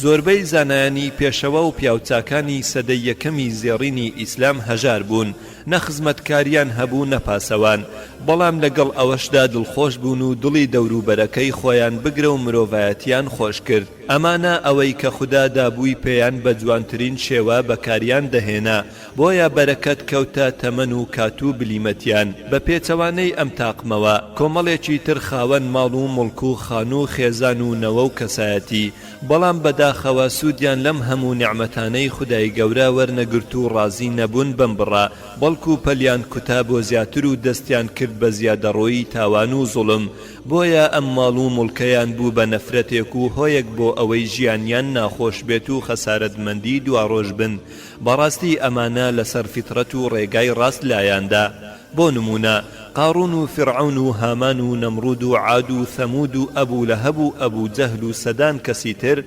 زۆربەی زانایانی پێشەوە و پیاوچاکانی سەدەی یەکەمی زێڕینی ئیسلام هەژار بوون، نەخزمەتکاریان هەبوو نەپاسەوان، بەڵام لەگەڵ ئەوەشدا دڵخۆش بوون و دڵی دەوروبەرەکەی خۆیان بگرە و مرۆڤایەتیان خۆش کرد. ئەمانە ئەوەی کە خوددا دابووی پێیان بە جوانترین شێوە بەکاریان دەهێنا، بۆیە بەرەکەت کەوتە تەمەن و کات و بلیمەتیان. بە پێچەوانەی ئەم تاقمەوە کۆمەڵێکی تر خاوەن ماڵ و مڵک و خان و خێزان و نەوە و کەسایەتی، بەڵام بەداخەوە سوودیان لەم هەموو نیعمەتانەی خودای گەورە وەرنەگرت و ڕازی نەبوون بەم بڕا، بەڵکو پەلیان کوتا بۆ زیاتر و دەستیان کرد بە زیادەڕۆیی تاوان و زوڵم. بۆیە ئەم ماڵ و مڵکەیان بوو بە نەفرەتێک و هۆیەک بۆ ئەوەی ژیانیان ناخۆش بێت و خەسارەتمەندی دواڕۆژ بن. بەڕاستی ئەمانە لەسەر فیترەت و ڕێگای ڕاست لایاندا. بۆ نمونە قارون و فرعون و هامان و نەمرود و عاد و ثەمود و ئەبوو لەهەب و ئەبوو جەهل و سەدان کەسی تر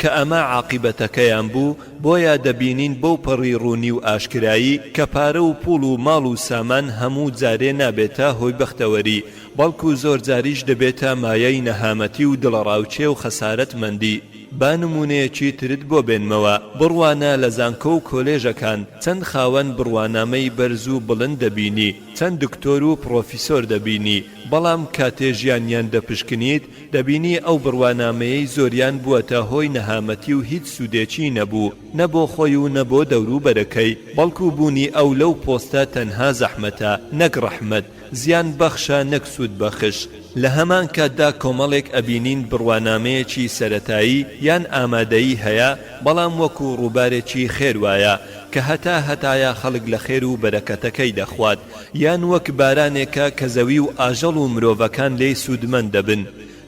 کە ئەمە عاقیبەتەکەیان بوو. بۆیە دەبینین بەو پەڕی ڕوونی و ئاشکرایی کە پارە و پوڵ و ماڵ و سامان هەموو جارێ نابێتە هۆی بەختەوەری، بەڵکو زۆر جاریش دەبێتە مایەی نەهامەتی و دڵەڕاوچێ و خەسارەتمەندی. با نمونەیەکی ترت بۆ بێنمەوە بڕوانە لە زانکۆ و کۆلێژەکان چەند خاوەن بڕوانامەی بەرز و بڵند دەبینی چەند دکتۆر و پرۆفیسۆر دەبینی بەڵام کاتێ ژیانیان دەپشکنیت دەبینی ئەو بڕوانامەیەی زۆریان بووەتە هۆی نەهامەتی و هیچ سوودێکی نەبوو نەبۆ خۆی و نەبۆ دەوروبەرەکەی بەڵکو بوونی ئەو لەو پۆستە تەنها زەحمەتە نەک ڕەحمەت زیان بەخشە نەک سوود بەخش لە هەمان کاتدا کۆمەڵێک ئەبینین بڕوانامەیەکی سەرەتایی یان ئامادەیی هەیە بەڵام وەکو ڕووبارێکی خێر وایە کە هەتایە خەڵک لە خێر و بەرەکەتەکەی دەخوات یان وەک بارانێکە کە زەوی و ئاژەڵ و مرۆڤەکان لێی سوودمەند دەبن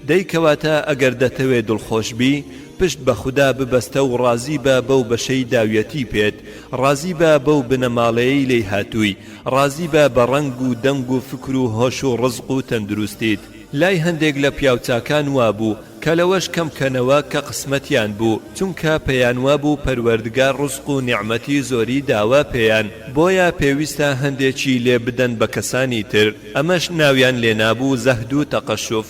دەیکەواتە ئەگەر دەتەوێت دڵخۆشبی پشت بە خوددا ببەستە و ڕازی بە بەو بەشەی داویەتی پێت ڕازی بە بەو بنەماڵەیەی لێی هاتووی ڕازی بە بە ڕەنگ و دەنگ و فکر و هۆش و ڕزق و تەندروستیت لای هەندێک لە پیاوچاکان وابوو کە لەوەش کەمکەنەوە کە قسمەتیان بوو چونکە پێیان وابوو پەروەردگار ڕزق و نیعمەتی زۆری داوا پێیان بۆیە پێویستە هەندێکی لێ بدەن بە کەسانی تر ئەمەش ناویان لێ نابوو زەهد و تەقەشوف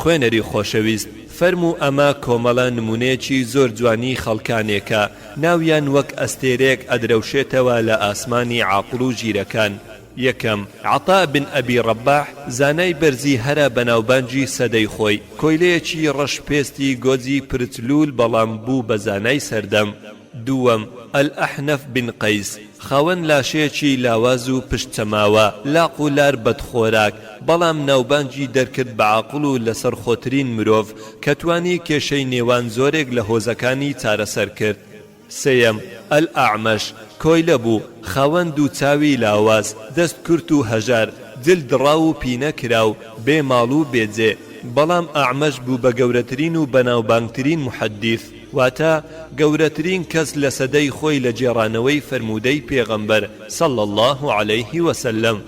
خوێنەری خۆشەویست فەرموو ئەمە کۆمەڵە نمونەیەکی زۆر جوانی خەڵکانێکە ناویان وەک ئەستێرێک ئەدرەوشێتەوە لە ئاسمانی عاقڵ و ژیرەکان یەکەم عەطا بن ئەبی ڕەباح زانای بەرزی هەرە بەناوبانجی سەدەی خۆی کۆیلەیەکی ڕەشپێستی گۆجی پرچلول بەڵام بوو بە زانای سەردەم دووەم ئەلئەحنەف بن قەیس خاوەن لاشەیەکی لاواز و پشتچەماوە لاق و لار بەدخۆراک بەڵام ناوبانجی دەرکرد بە عاقڵ و لەسەر خۆترین مرۆڤ کە توانی کێشەی نێوان زۆرێک لە هۆزەکانی چارەسەر کرد سێیەم ئەلئەعمەش کۆیلە بوو خاوەن دوو چاوی لاواز دەست کورت و هەژار دل دڕا و پینە کراو بێ ماڵ و بێجێ بەڵام ئەعمەش بوو بە گەورەترین و بەناوبانگترین محەدیث واتە گەورەترین کەس لە سەدەی خۆی لە جێڕانەوەی فەرموودەی پێغەمبەر صلى الله عليه وسلم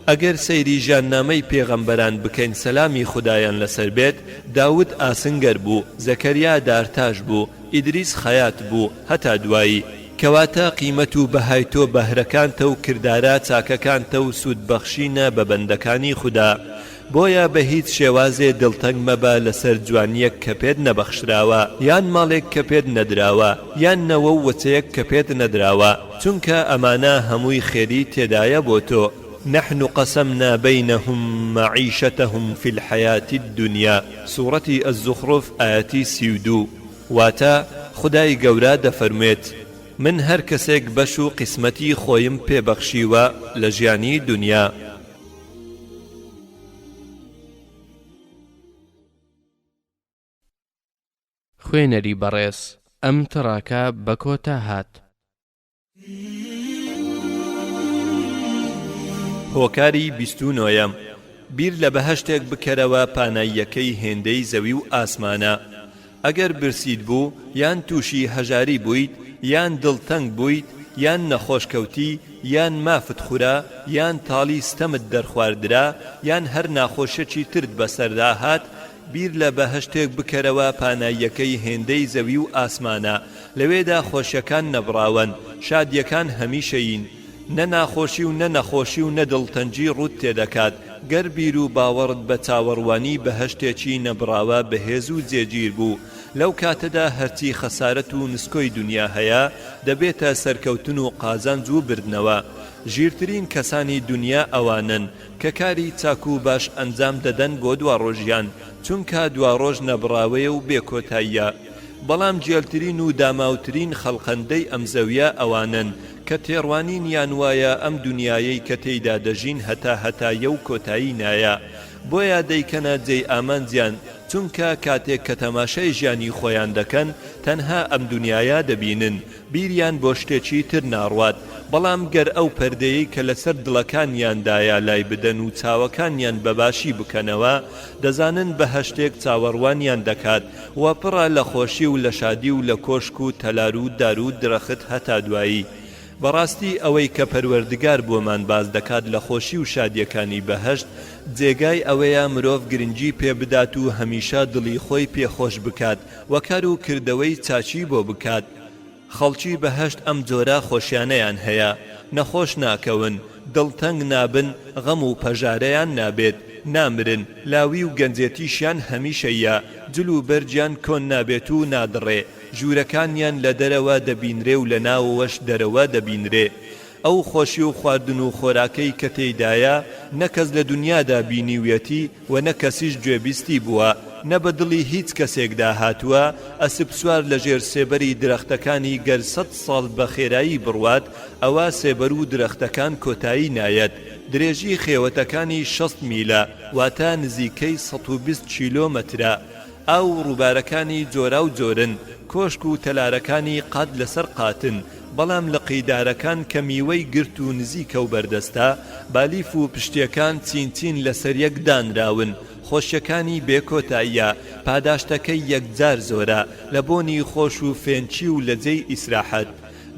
ئەگەر سەیری ژیاننامەی پێغەمبەران بکەین سەلامی خودایان لەسەر بێت داود ئاسنگەر بوو زەکەریا دارتاش بوو ئیدریس خەیات بوو هەتا دوایی کەواتە قیمەت و بەهای تۆ بەهرەکانتە و کردارە چاکەکانتە و سوودبەخشینە بە بەندەکانی خوددا بۆیە بە هیچ شێوازێ دڵتەنگ مەبە لەسەر جوانیەک کە پێت نەبەخشراوە یان ماڵێک کە پێت نەدراوە یان نەوە و وەچەیەک کە پێت نەدراوە چونکە ئەمانە هەمووی خێری تێدایە بۆ تۆ نحن قسمنا بينهم معيشتهم في الحياة الدنيا سورة الزخرف آياتي 32 واتا خدای گەورە دەفەرمێت من هەر کەسێک بەش و قسمەتی خۆیم پێبەخشیوە لە ژیانی دنیا خوێنەری بەڕێز ئەم تڕاکە بە کۆتا هات هۆکاری 29 بیر لە بەهەشتێک بکەرەوە پاناییەکەی هێندەی زەوی و ئاسمانە ئەگەر برسید بوو یان تووشی هەژاری بوویت یان دڵتەنگ بوویت یان نەخۆشکەوتی یان مافت خورا یان تاڵی ستەمت دەرخواردرا یان هەر ناخۆشەکی ترت بەسەردا هات بیر لە بەهەشتێک بکەرەوە پاناییەکەی هێندەی زەوی و ئاسمانە لەوێدا خۆشیەکان نەبڕاون شادیەکان هەمیشەیین نە ناخۆشی و نە نەخۆشی و نەدڵتەنجی ڕوود تێدەکات گەر بیر و باوەڕت بە چاوەڕوانی بەهەشتێکی نەبراوە بەهێز و جێگیر بوو لەو کاتەدا هەرچی خەسارەت و نسکۆی دنیا هەیە دەبێتە سەرکەوتن و قازانج و بردنەوە ژیرترین کەسانی دنیا ئەوانن کە کاری چاک و باش ئەنجام دەدەن بۆ دوا ڕۆژیان چونکە دوا ڕۆژ نەبراوەیە و بێکۆتاییە بەڵام جێلترین و داماوترین خەڵقەندەی ئەم زەویە ئەوانن کە تێڕوانینیان وایە ئەم دنیایەی کە تێیدا دەژین هەتایە و کۆتایی نایە بۆیە دەیکەنە جێی ئامانجیان چونکە کاتێک کە تەماشای ژیانی خۆیان دەکەن تەنها ئەم دنیایە دەبینن بیریان بۆ شتێکی تر ناڕوات بەڵام گەر ئەو پەردەیەی کە لەسەر دڵەکانیاندایە لای بدەن و چاوەکانیان بەباشی بکەنەوە دەزانن بە هەشتێک چاوەڕوانیان دەکات و پڕە لە خۆشی و لە شادی و لە کۆشک و تەلار و دار و درەخت هەتا دوایی بەڕاستی ئەوەی کە پەروەردگار بۆمان باز دەکات لە خۆشی و شادیەکانی بەهەشت جێگای ئەوەیە مرۆڤ گرنگی پێ بدات و هەمیشە دڵی خۆی پێخۆش بکات و کار و کردەوەی چاچی بۆ بکات خەڵکی بەهەشت ئەم جۆرە خۆشیانەیان هەیە نەخۆش ناکەون دڵتەنگ نابن غەم و پەژارەیان نابێت نامرن لاوی و گەنجێتیشیان هەمیشەیە جل و بەرجیان کۆن نابێت و نادڕێ ژوورەکانیان لە دەرەوە دەبینرێ و لە ناوەوەش دەرەوە دەبینرێ ئەو خۆشی و خواردن و خۆراکەی کە تێیدایە نەکەس لە دنیادا بینیویەتی و نەکەسیش گوێبیستی بووە نە بە دڵی هیچ کەسێکدا هاتووە ئەسب سوار لە ژێر سێبەری درەختەکانی گەر 100 ساڵ بە خێرایی بڕوات ئەوە سێبەر و درەختەکان کۆتایی نایەت درێژی خێوەتەکانی 60 میلە واتە نزیکەی 120 کیلۆمەترە ئەو ڕووبارەکانی جۆرا و جۆرن کۆشک و تەلارەکانی قات لەسەر قاتن بەڵام لە قەیدارەکان کە میوەی گرت و نزیکە و بەردەستە بالیف و پشتیەکان چین لەسەر یەک دانراون خۆشیەکانی بێکۆتاییە پاداشتەکەی یەکجار زۆرە لە بۆنی خۆش و فێنچی و لەجێی ئیسراحەت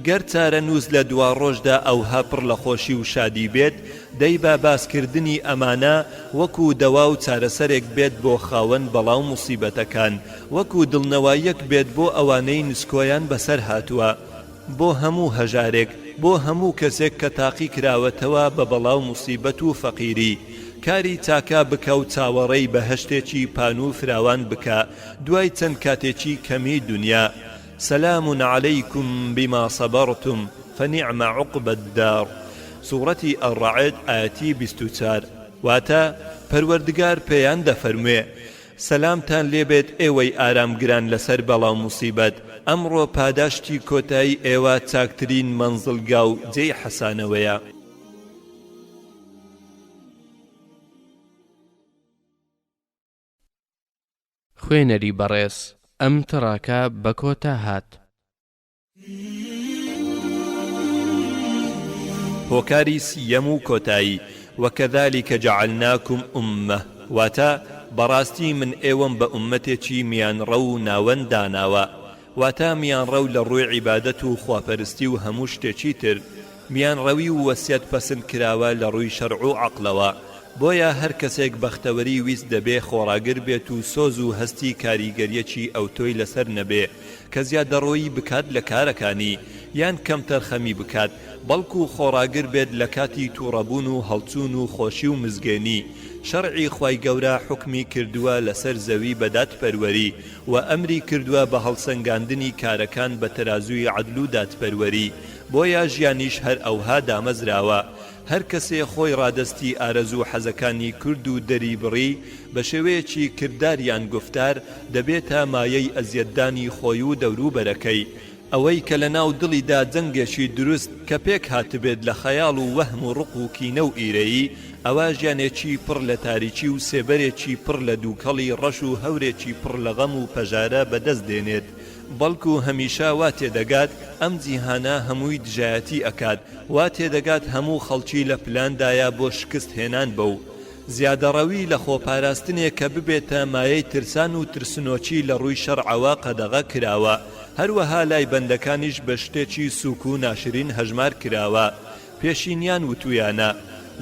گەر چارە نووس لە دوا ڕۆژدا ئەوها پڕ لە خۆشی و شادی بێت دەی با باسکردنی ئەمانە وەکو دەوا و چارەسەرێک بێت بۆ خاوەن بەڵاو موسیبەتەکان وەکو دڵنەواییەک بێت بۆ ئەوانەی نسکۆیان بەسەر هاتووە بۆ هەموو هەژارێک بۆ هەموو کەسێک کە تاقی کراوەتەوە بە بەڵاو موسیبەت و فەقیری کاری چاکە بکە و چاوەڕێی بەهەشتێکی پان و فراوان بکە دوای چەند کاتێکی کەمی دنیا سلام عليكم بما صبرتم فنعم عقب الدار سورة الرعد آياتي 24 واتا پروردگار پێیان دەفەرموێ سەلامتان لێبێت ئێوەی ئارامگران لەسەر بەڵاو موسیبەت ئەمڕۆ پاداشتی کۆتایی ئێوە چاکترین مەنزڵگا و جێی حەسانەوەیە خوێنەری بەڕێز ئەم تڕاکە بە کۆتا هات هۆکاری سیەم و کۆتایی وەکەذالیکە جەعەلناکم ئوممە واتە بەڕاستی من ئێوەم بە ئوممەتێکی میانڕە و ناوەند داناوە واتە میانڕە و لە ڕووی عیبادەت و خواپەرستی و هەموو شتێکی تر میانڕەوی و وەسیەت پەسند کراوە لە ڕووی شەرع و عەقڵەوە بۆیە هەر کەسێک بەختەوەری ویست دەبێ خۆڕاگر بێت و سۆز و هەستی کاریگەریەکی ئەو تۆی لەسەر نەبێ کە زیادەڕۆیی بکات لە کارەکانی یان کەم تەرخەمی بکات بەڵکو خۆڕاگر بێت لە کاتی تووڕەبوون و هەڵچوون و خۆشی و مزگەێنی شەرعی خوای گەورە حکمی کردووە لەسەر زەوی بەدات پەروەری و ئەمری کردووە بە هەڵسەنگاندنی کارەکان بە تەرازوی عەدل و دادپەروەری بۆیە ژیانیش هەر ئەوها دامەزراوە هەر کەسێ خۆی ڕادستی ئارەزوو حەزەکانی کورد و دەری بڕی بە شێوەیەکی کرداریان گفتار دەبێتە مایەی ئەزیەتدانی خۆی و دەوروبەرەکەی ئەوەی کە لە ناو دڵیدا جەنگێکی دروست کە پێک هاتبێت لە خەیاڵ و وەهم و ڕق و کینە و ئیرەیی ئەوە ژیانێکی پڕ لە تاریکی و سێبەرێکی پڕ لە دووکەڵی ڕەش و هەورێکی پڕ لە غەم و پەژارە بەدەست دێنێت بەڵکو هەمیشە وا تێدەگات ئەم جیهانە هەمووی دژایەتی ئەکات وا تێدەگات هەموو خەڵکی لە پلاندایە بۆ شکست هێنان بەو زیادەڕەوی لە خۆپاراستنێک کە ببێتە مایەی ترسان و ترسنۆکی لە ڕووی شەرعەوە قەدەغە کراوە هەروەها لای بەندەکانیش بە شتێکی سووک و ناشرین هەژمار کراوە پێشینیان وتویانە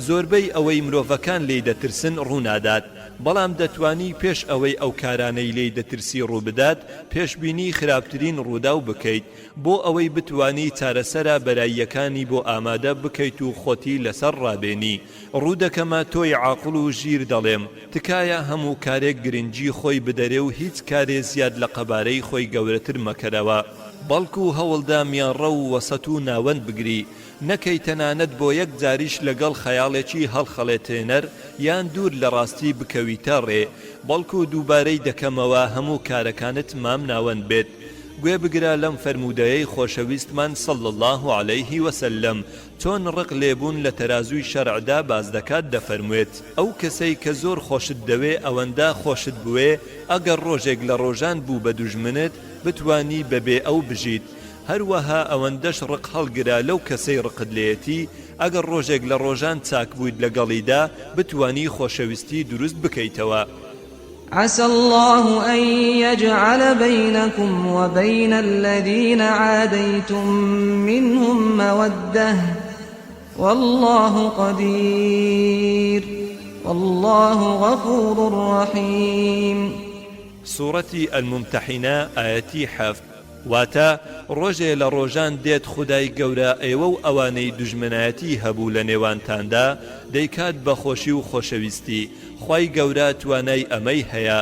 زۆربەی ئەوەی مرۆڤەکان لێی دەترسن ڕوونادات بەڵام دەتوانی پێش ئەوەی ئەو کارانەی لێی دەترسی ڕووبدات پێشبینی خراپترین ڕووداو بکەیت بۆ ئەوەی بتوانی چارەسەرە بەراییەکانی بۆ ئامادە بکەیت و خۆتی لەسەر ڕابێنی ڕوودەکەمە تۆی عاقڵ و ژیر دەڵێم تکایە هەموو کارێک گرنگی خۆی بدەرێ و هیچ کارێ زیاد لە قەبارەی خۆی گەورەتر مەکەرەوە بەڵکو هەوڵدا میانڕە و وەسەت و ناوەند بگری نەکەی تەنانەت بۆ یەک جاریش لەگەڵ خەیاڵێکی هەڵخەڵێتێنەر یان دوور لە ڕاستی بکەویتە ڕێ بەڵکو دووبارەی دەکەمەوە هەموو کارەکانت مام ناوەند بێت گوێ بگرە لەم فەرمودەیەی خۆشەویستمان صلی الله عليه وسلم چۆن ڕق لێبوون لە تەرازوی شەرعدا باز دەکات دەفەرموێت ئەو کەسەی کە زۆر خۆشت دەوێ ئەوەندە خۆشت بوێ ئەگەر ڕۆژێک لە ڕۆژان بوو بە دوژمنت بتوانی بەبێ ئەو بژیت هەروەها ئەوەندەش ڕق هەڵگرا لەو کەسەی ڕقت لێتی ئەگەر ڕۆژێک لە ڕۆژان چاک بوویت لەگەڵیدا بتوانی خۆشەویستی دروست بکەیتەوە عسى الله أن يجعل بينكم وبين الذين عاديتم منهم مودة والله قدير والله غفور رحيم سورة الممتحنة آياتي 7 واتە ڕۆژێ لە ڕۆژان دێت خودای گەورە ئێوە و ئەوانەی دوژمنایەتی هەبوو لە نێوانتاندا دەیکات بە خۆشی و خۆشەویستی خوای گەورە توانای ئەمەی هەیە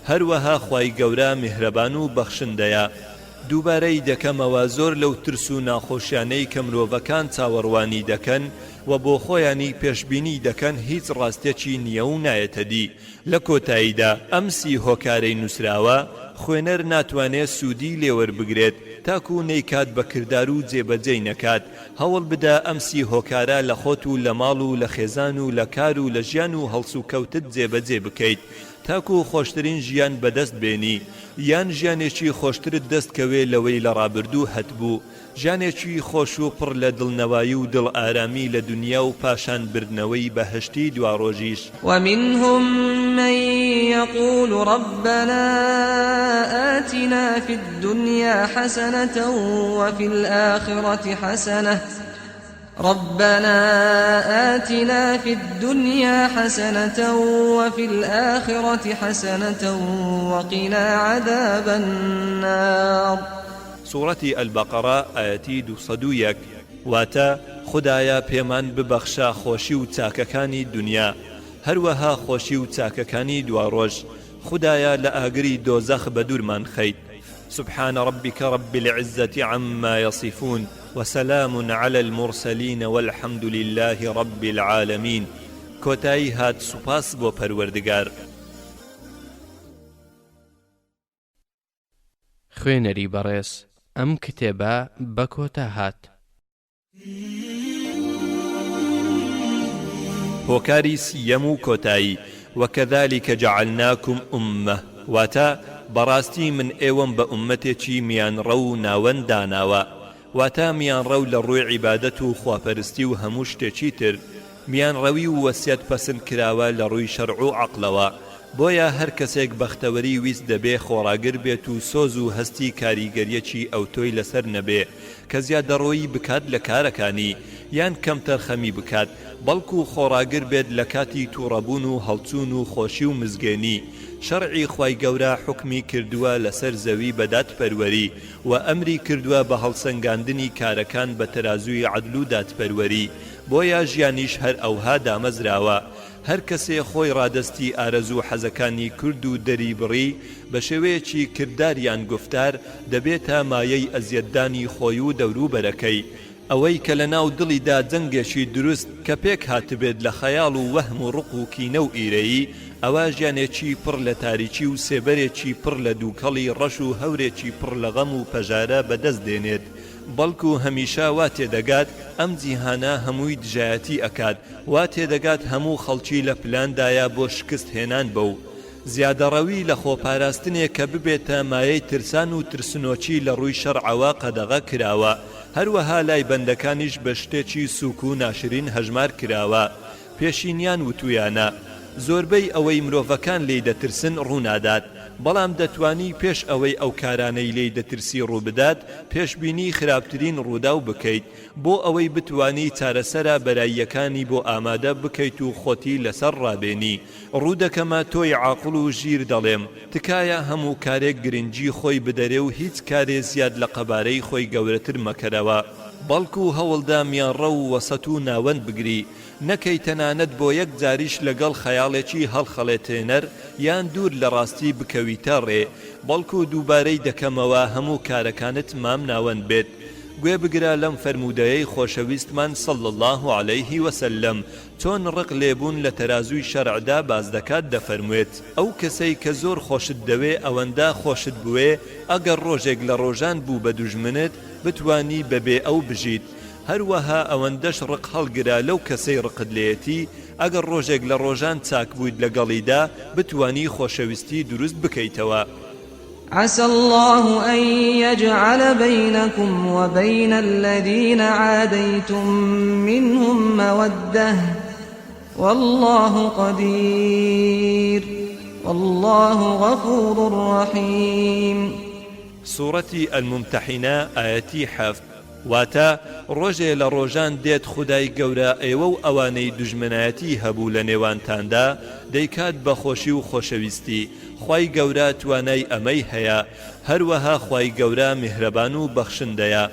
هەروەها خوای گەورە میهرەبان و بەخشندەیە دووبارەی دەکەمەوە زۆر لەو ترس و ناخۆشیانەی کە مرۆڤەکان چاوەڕوانی دەکەن و بۆ خۆیانی پێشبینی دەکەن هیچ ڕاستێکی نییە و نایەتە دی لە کۆتاییدا ئەمسی هۆکارەی نووسراوە خوێنەر ناتوانێت سوودی لێوەربگرێت تاکو نەیکات بە کردار و جێبەجێی نەکات هەوڵ بدە ئەمسی هۆکارە لە خۆت و لە ماڵ و لە خێزان و لە کار و لە ژیان و هەڵس و کەوتت جێبەجێ بکەیت تاکو خۆشترین ژیان بەدەست بێنی یان ژیانێکی خۆشترت دەستکەوێ لەوەی لە ڕابردوو هەتبوو ژیانێکی خۆش و پڕ لە دڵنەوایی و دڵ ئارامی لە دنیا و پاشان بردنەوەی بەهشتی دواڕۆژیش ومنهم من يقول ربنا آتنا في الدنيا حسنة وفي الآخرة حسنة ربنا آتنا في الدنيا حسنة وفي الآخرة حسنة وقنا عذاب النار سورة البقرة آياتي 201 واتا خدایا پێمان ببەخشە خۆشی و چاکەکانی دنیا هەروەها خۆشی و چاکەکانی دواڕۆژ خدایا لە ئاگری دۆزەخ بە دوورمان خەیت سبحان ربك رب العزة عما يصفون وسلام على المرسلين والحمد لله رب العالمين کۆتایی هات سوپاس بۆ پەروەردگار خوێنەری بەڕێز ئەم کتێبە بە کۆتا هات هۆکاری سیەم و کۆتایی وەکەذالکە جەعەلناکم ئوممە واتە بەڕاستی من ئێوەم بە ئوممەتێکی میانڕە و ناوەند داناوە واتە میانڕە و لە ڕووی عیبادەت و خواپەرستی و هەموو شتێکی تر میانڕەوی و وەسیەت پەسند کراوە لە ڕووی شەرع و عەقڵەوە بۆیە هەر کەسێک بەختەوەری ویست دەبێ خۆڕاگر بێت و سۆز و هەستی کاریگەریەکی ئەوتۆی لەسەر نەبێ کە زیادەڕۆیی بکات لە کارەکانی یان کەم تەرخەمی بکات بەڵکو خۆڕاگر بێت لە کاتی تووڕەبوون و هەڵچوون و خۆشی و مزگەێنی شەرعی خوای گەورە حکمی کردووە لەسەر زەوی بەدات پەروەری و ئەمری کردووە بە هەڵسەنگاندنی کارەکان بە تەرازوی عەدل و دادپەروەری بۆیە ژیانیش هەر ئەوها دامەزراوە هەر کەسێ خۆی ڕادستی ئارەزوو حەزەکانی کورد و دەری بڕی بە شێوەیەکی کرداریان گفتار دەبێتە مایەی ئەزیەتدانی خۆی و دەوروبەرەکەی ئەوەی کە لە ناو دڵیدا جەنگێکی دروست کە پێک هاتبێت لە خەیاڵ و وەهم و ڕق و کینە و ئیرەیی ئەوە ژیانێکی پڕ لە تاریکی و سێبەرێکی پڕ لە دووکەڵی ڕەش و هەورێکی پڕ لە غەم و پەژارە بەدەست دێنێت بەڵکو هەمیشە وا تێدەگات ئەم جیهانە هەمووی دژایەتی ئەکات وا تێدەگات هەموو خەڵکی لە پلاندایە بۆ شکست هێنان بەو زیادەڕەوی لە خۆپاراستنێک کە ببێتە مایەی ترسان و ترسنۆکی لە ڕووی شەرعەوە قەدەغە کراوە هەروەها لای بەندەکانیش بە شتێکی سووک و ناشرین هەژمار کراوە پێشینیان وتویانە زۆربەی ئەوەی مرۆڤەکان لێی دەترسن ڕوونادات بەڵام دەتوانی پێش ئەوەی ئەو کارانەی لێی دەترسی ڕووبدات پێشبینی خراپترین ڕووداو بکەیت بۆ ئەوەی بتوانی چارەسەرە بەراییەکانی بۆ ئامادە بکەیت و خۆتی لەسەر ڕابێنی ڕوودەکەمە تۆی عاقڵ و ژیر دەڵێم تکایە هەموو کارێک گرنگی خۆی بدەرێ و هیچ کارێ زیاد لە قەبارەی خۆی گەورەتر مەکەرەوە بەڵکو هەوڵدا میانڕە و وەسەت و ناوەند بگری نەکەی تەنانەت بۆ یەک جاریش لەگەڵ خەیاڵێکی هەڵخەڵێتێنەر یان دوور لە ڕاستی بکەویتە ڕێ بەڵکو دووبارەی دەکەمەوە هەموو کارەکانت مام ناوەند بێت گوێ بگرە لەم فەرمودەیەی خۆشەویستمان صلی الله عليه وسلم چۆن ڕق لێبوون لە تەرازوی شەرعدا باز دەکات دەفەرموێت ئەو کەسەی کە زۆر خۆشت دەوێ ئەوەندە خۆشت بوێ ئەگەر ڕۆژێک لە ڕۆژان بوو بە دوژمنت بتوانی بەبێ ئەو بژیت هەروەها ئەوەندەش ڕق هەڵگرا لەو کەسەی ڕقت لێتی ئەگەر ڕۆژێک لە ڕۆژان چاک بوویت لەگەڵیدا بتوانی خۆشەویستی دروست بکەیتەوە عسى الله أن يجعل بينكم وبين الذين عاديتم منهم مودة والله قدير والله غفور رحيم سورة الممتحنة آياتي حفظ واتە ڕۆژێ لە ڕۆژان دێت خودای گەورە ئێوە و ئەوانەی دوژمنایەتی هەبوو لە نێوانتاندا دەیکات بە خۆشی و خۆشەویستی خوای گەورە توانای ئەمەی هەیە هەروەها خوای گەورە میهرەبان و بەخشندەیە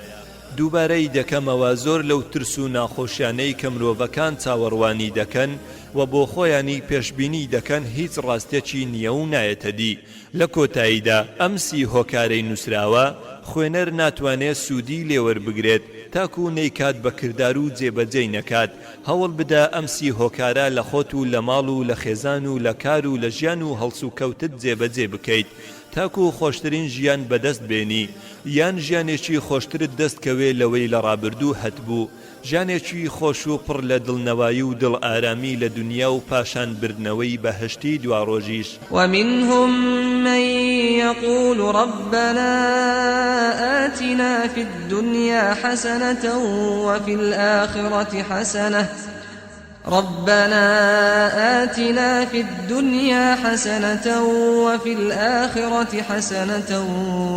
دووبارەی دەکەمەوە زۆر لەو ترس و ناخۆشیانەی کە مرۆڤەکان چاوەڕوانی دەکەن و بۆ خۆیانی پێشبینی دەکەن هیچ ڕاستێکی نییە و نایەتە دی لە کۆتاییدا ئەمسی هۆکارەی نووسراوە خوێنەر ناتوانێت سوودی لێوەربگرێت تاکو نەیکات بە کردار و جێبەجێی نەکات هەوڵ بدە ئەمسی هۆکارە لە خۆت و لە ماڵ و لە خێزان و لە کار و لە ژیان و هەڵس و کەوتت جێبەجێ بکەیت تاکو خۆشترین ژیان بەدەست بێنی یان ژیانێکی خۆشترت دەستکەوێ لەوەی لە ڕابردوو هەتبوو ژیانێکی خۆش و پڕ لە دڵنەوایی و دڵ ئارامی لە دنیا و پاشان بردنەوەی بەهشتی دواڕۆژیش ومنهم من يقول ربنا آتنا في الدنيا حسنة وفي الآخرة حسنة ربنا آتنا في الدنيا حسنة وفي الآخرة حسنة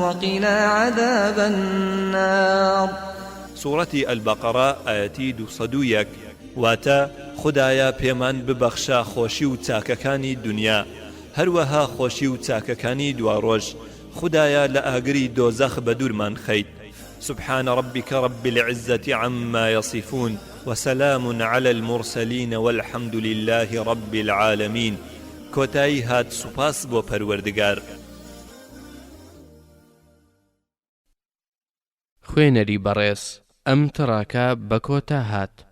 وقنا عذاب النار سورة البقرة آياتي 201 واتا خدایا پێمان ببەخشە خۆشی و چاکەکانی دنیا هەروەها خۆشی و چاکەکانی دواڕۆژ خدایا لە ئاگری دۆزەخ بە دوورمان خەیت سبحان ربك رب العزة عما يصفون وسلام على المرسلين والحمد لله رب العالمين کۆتایی هات سوپاس بۆ پەروەردگار خوێنەری بەڕێز ئەم تڕاکە بە کۆتا هات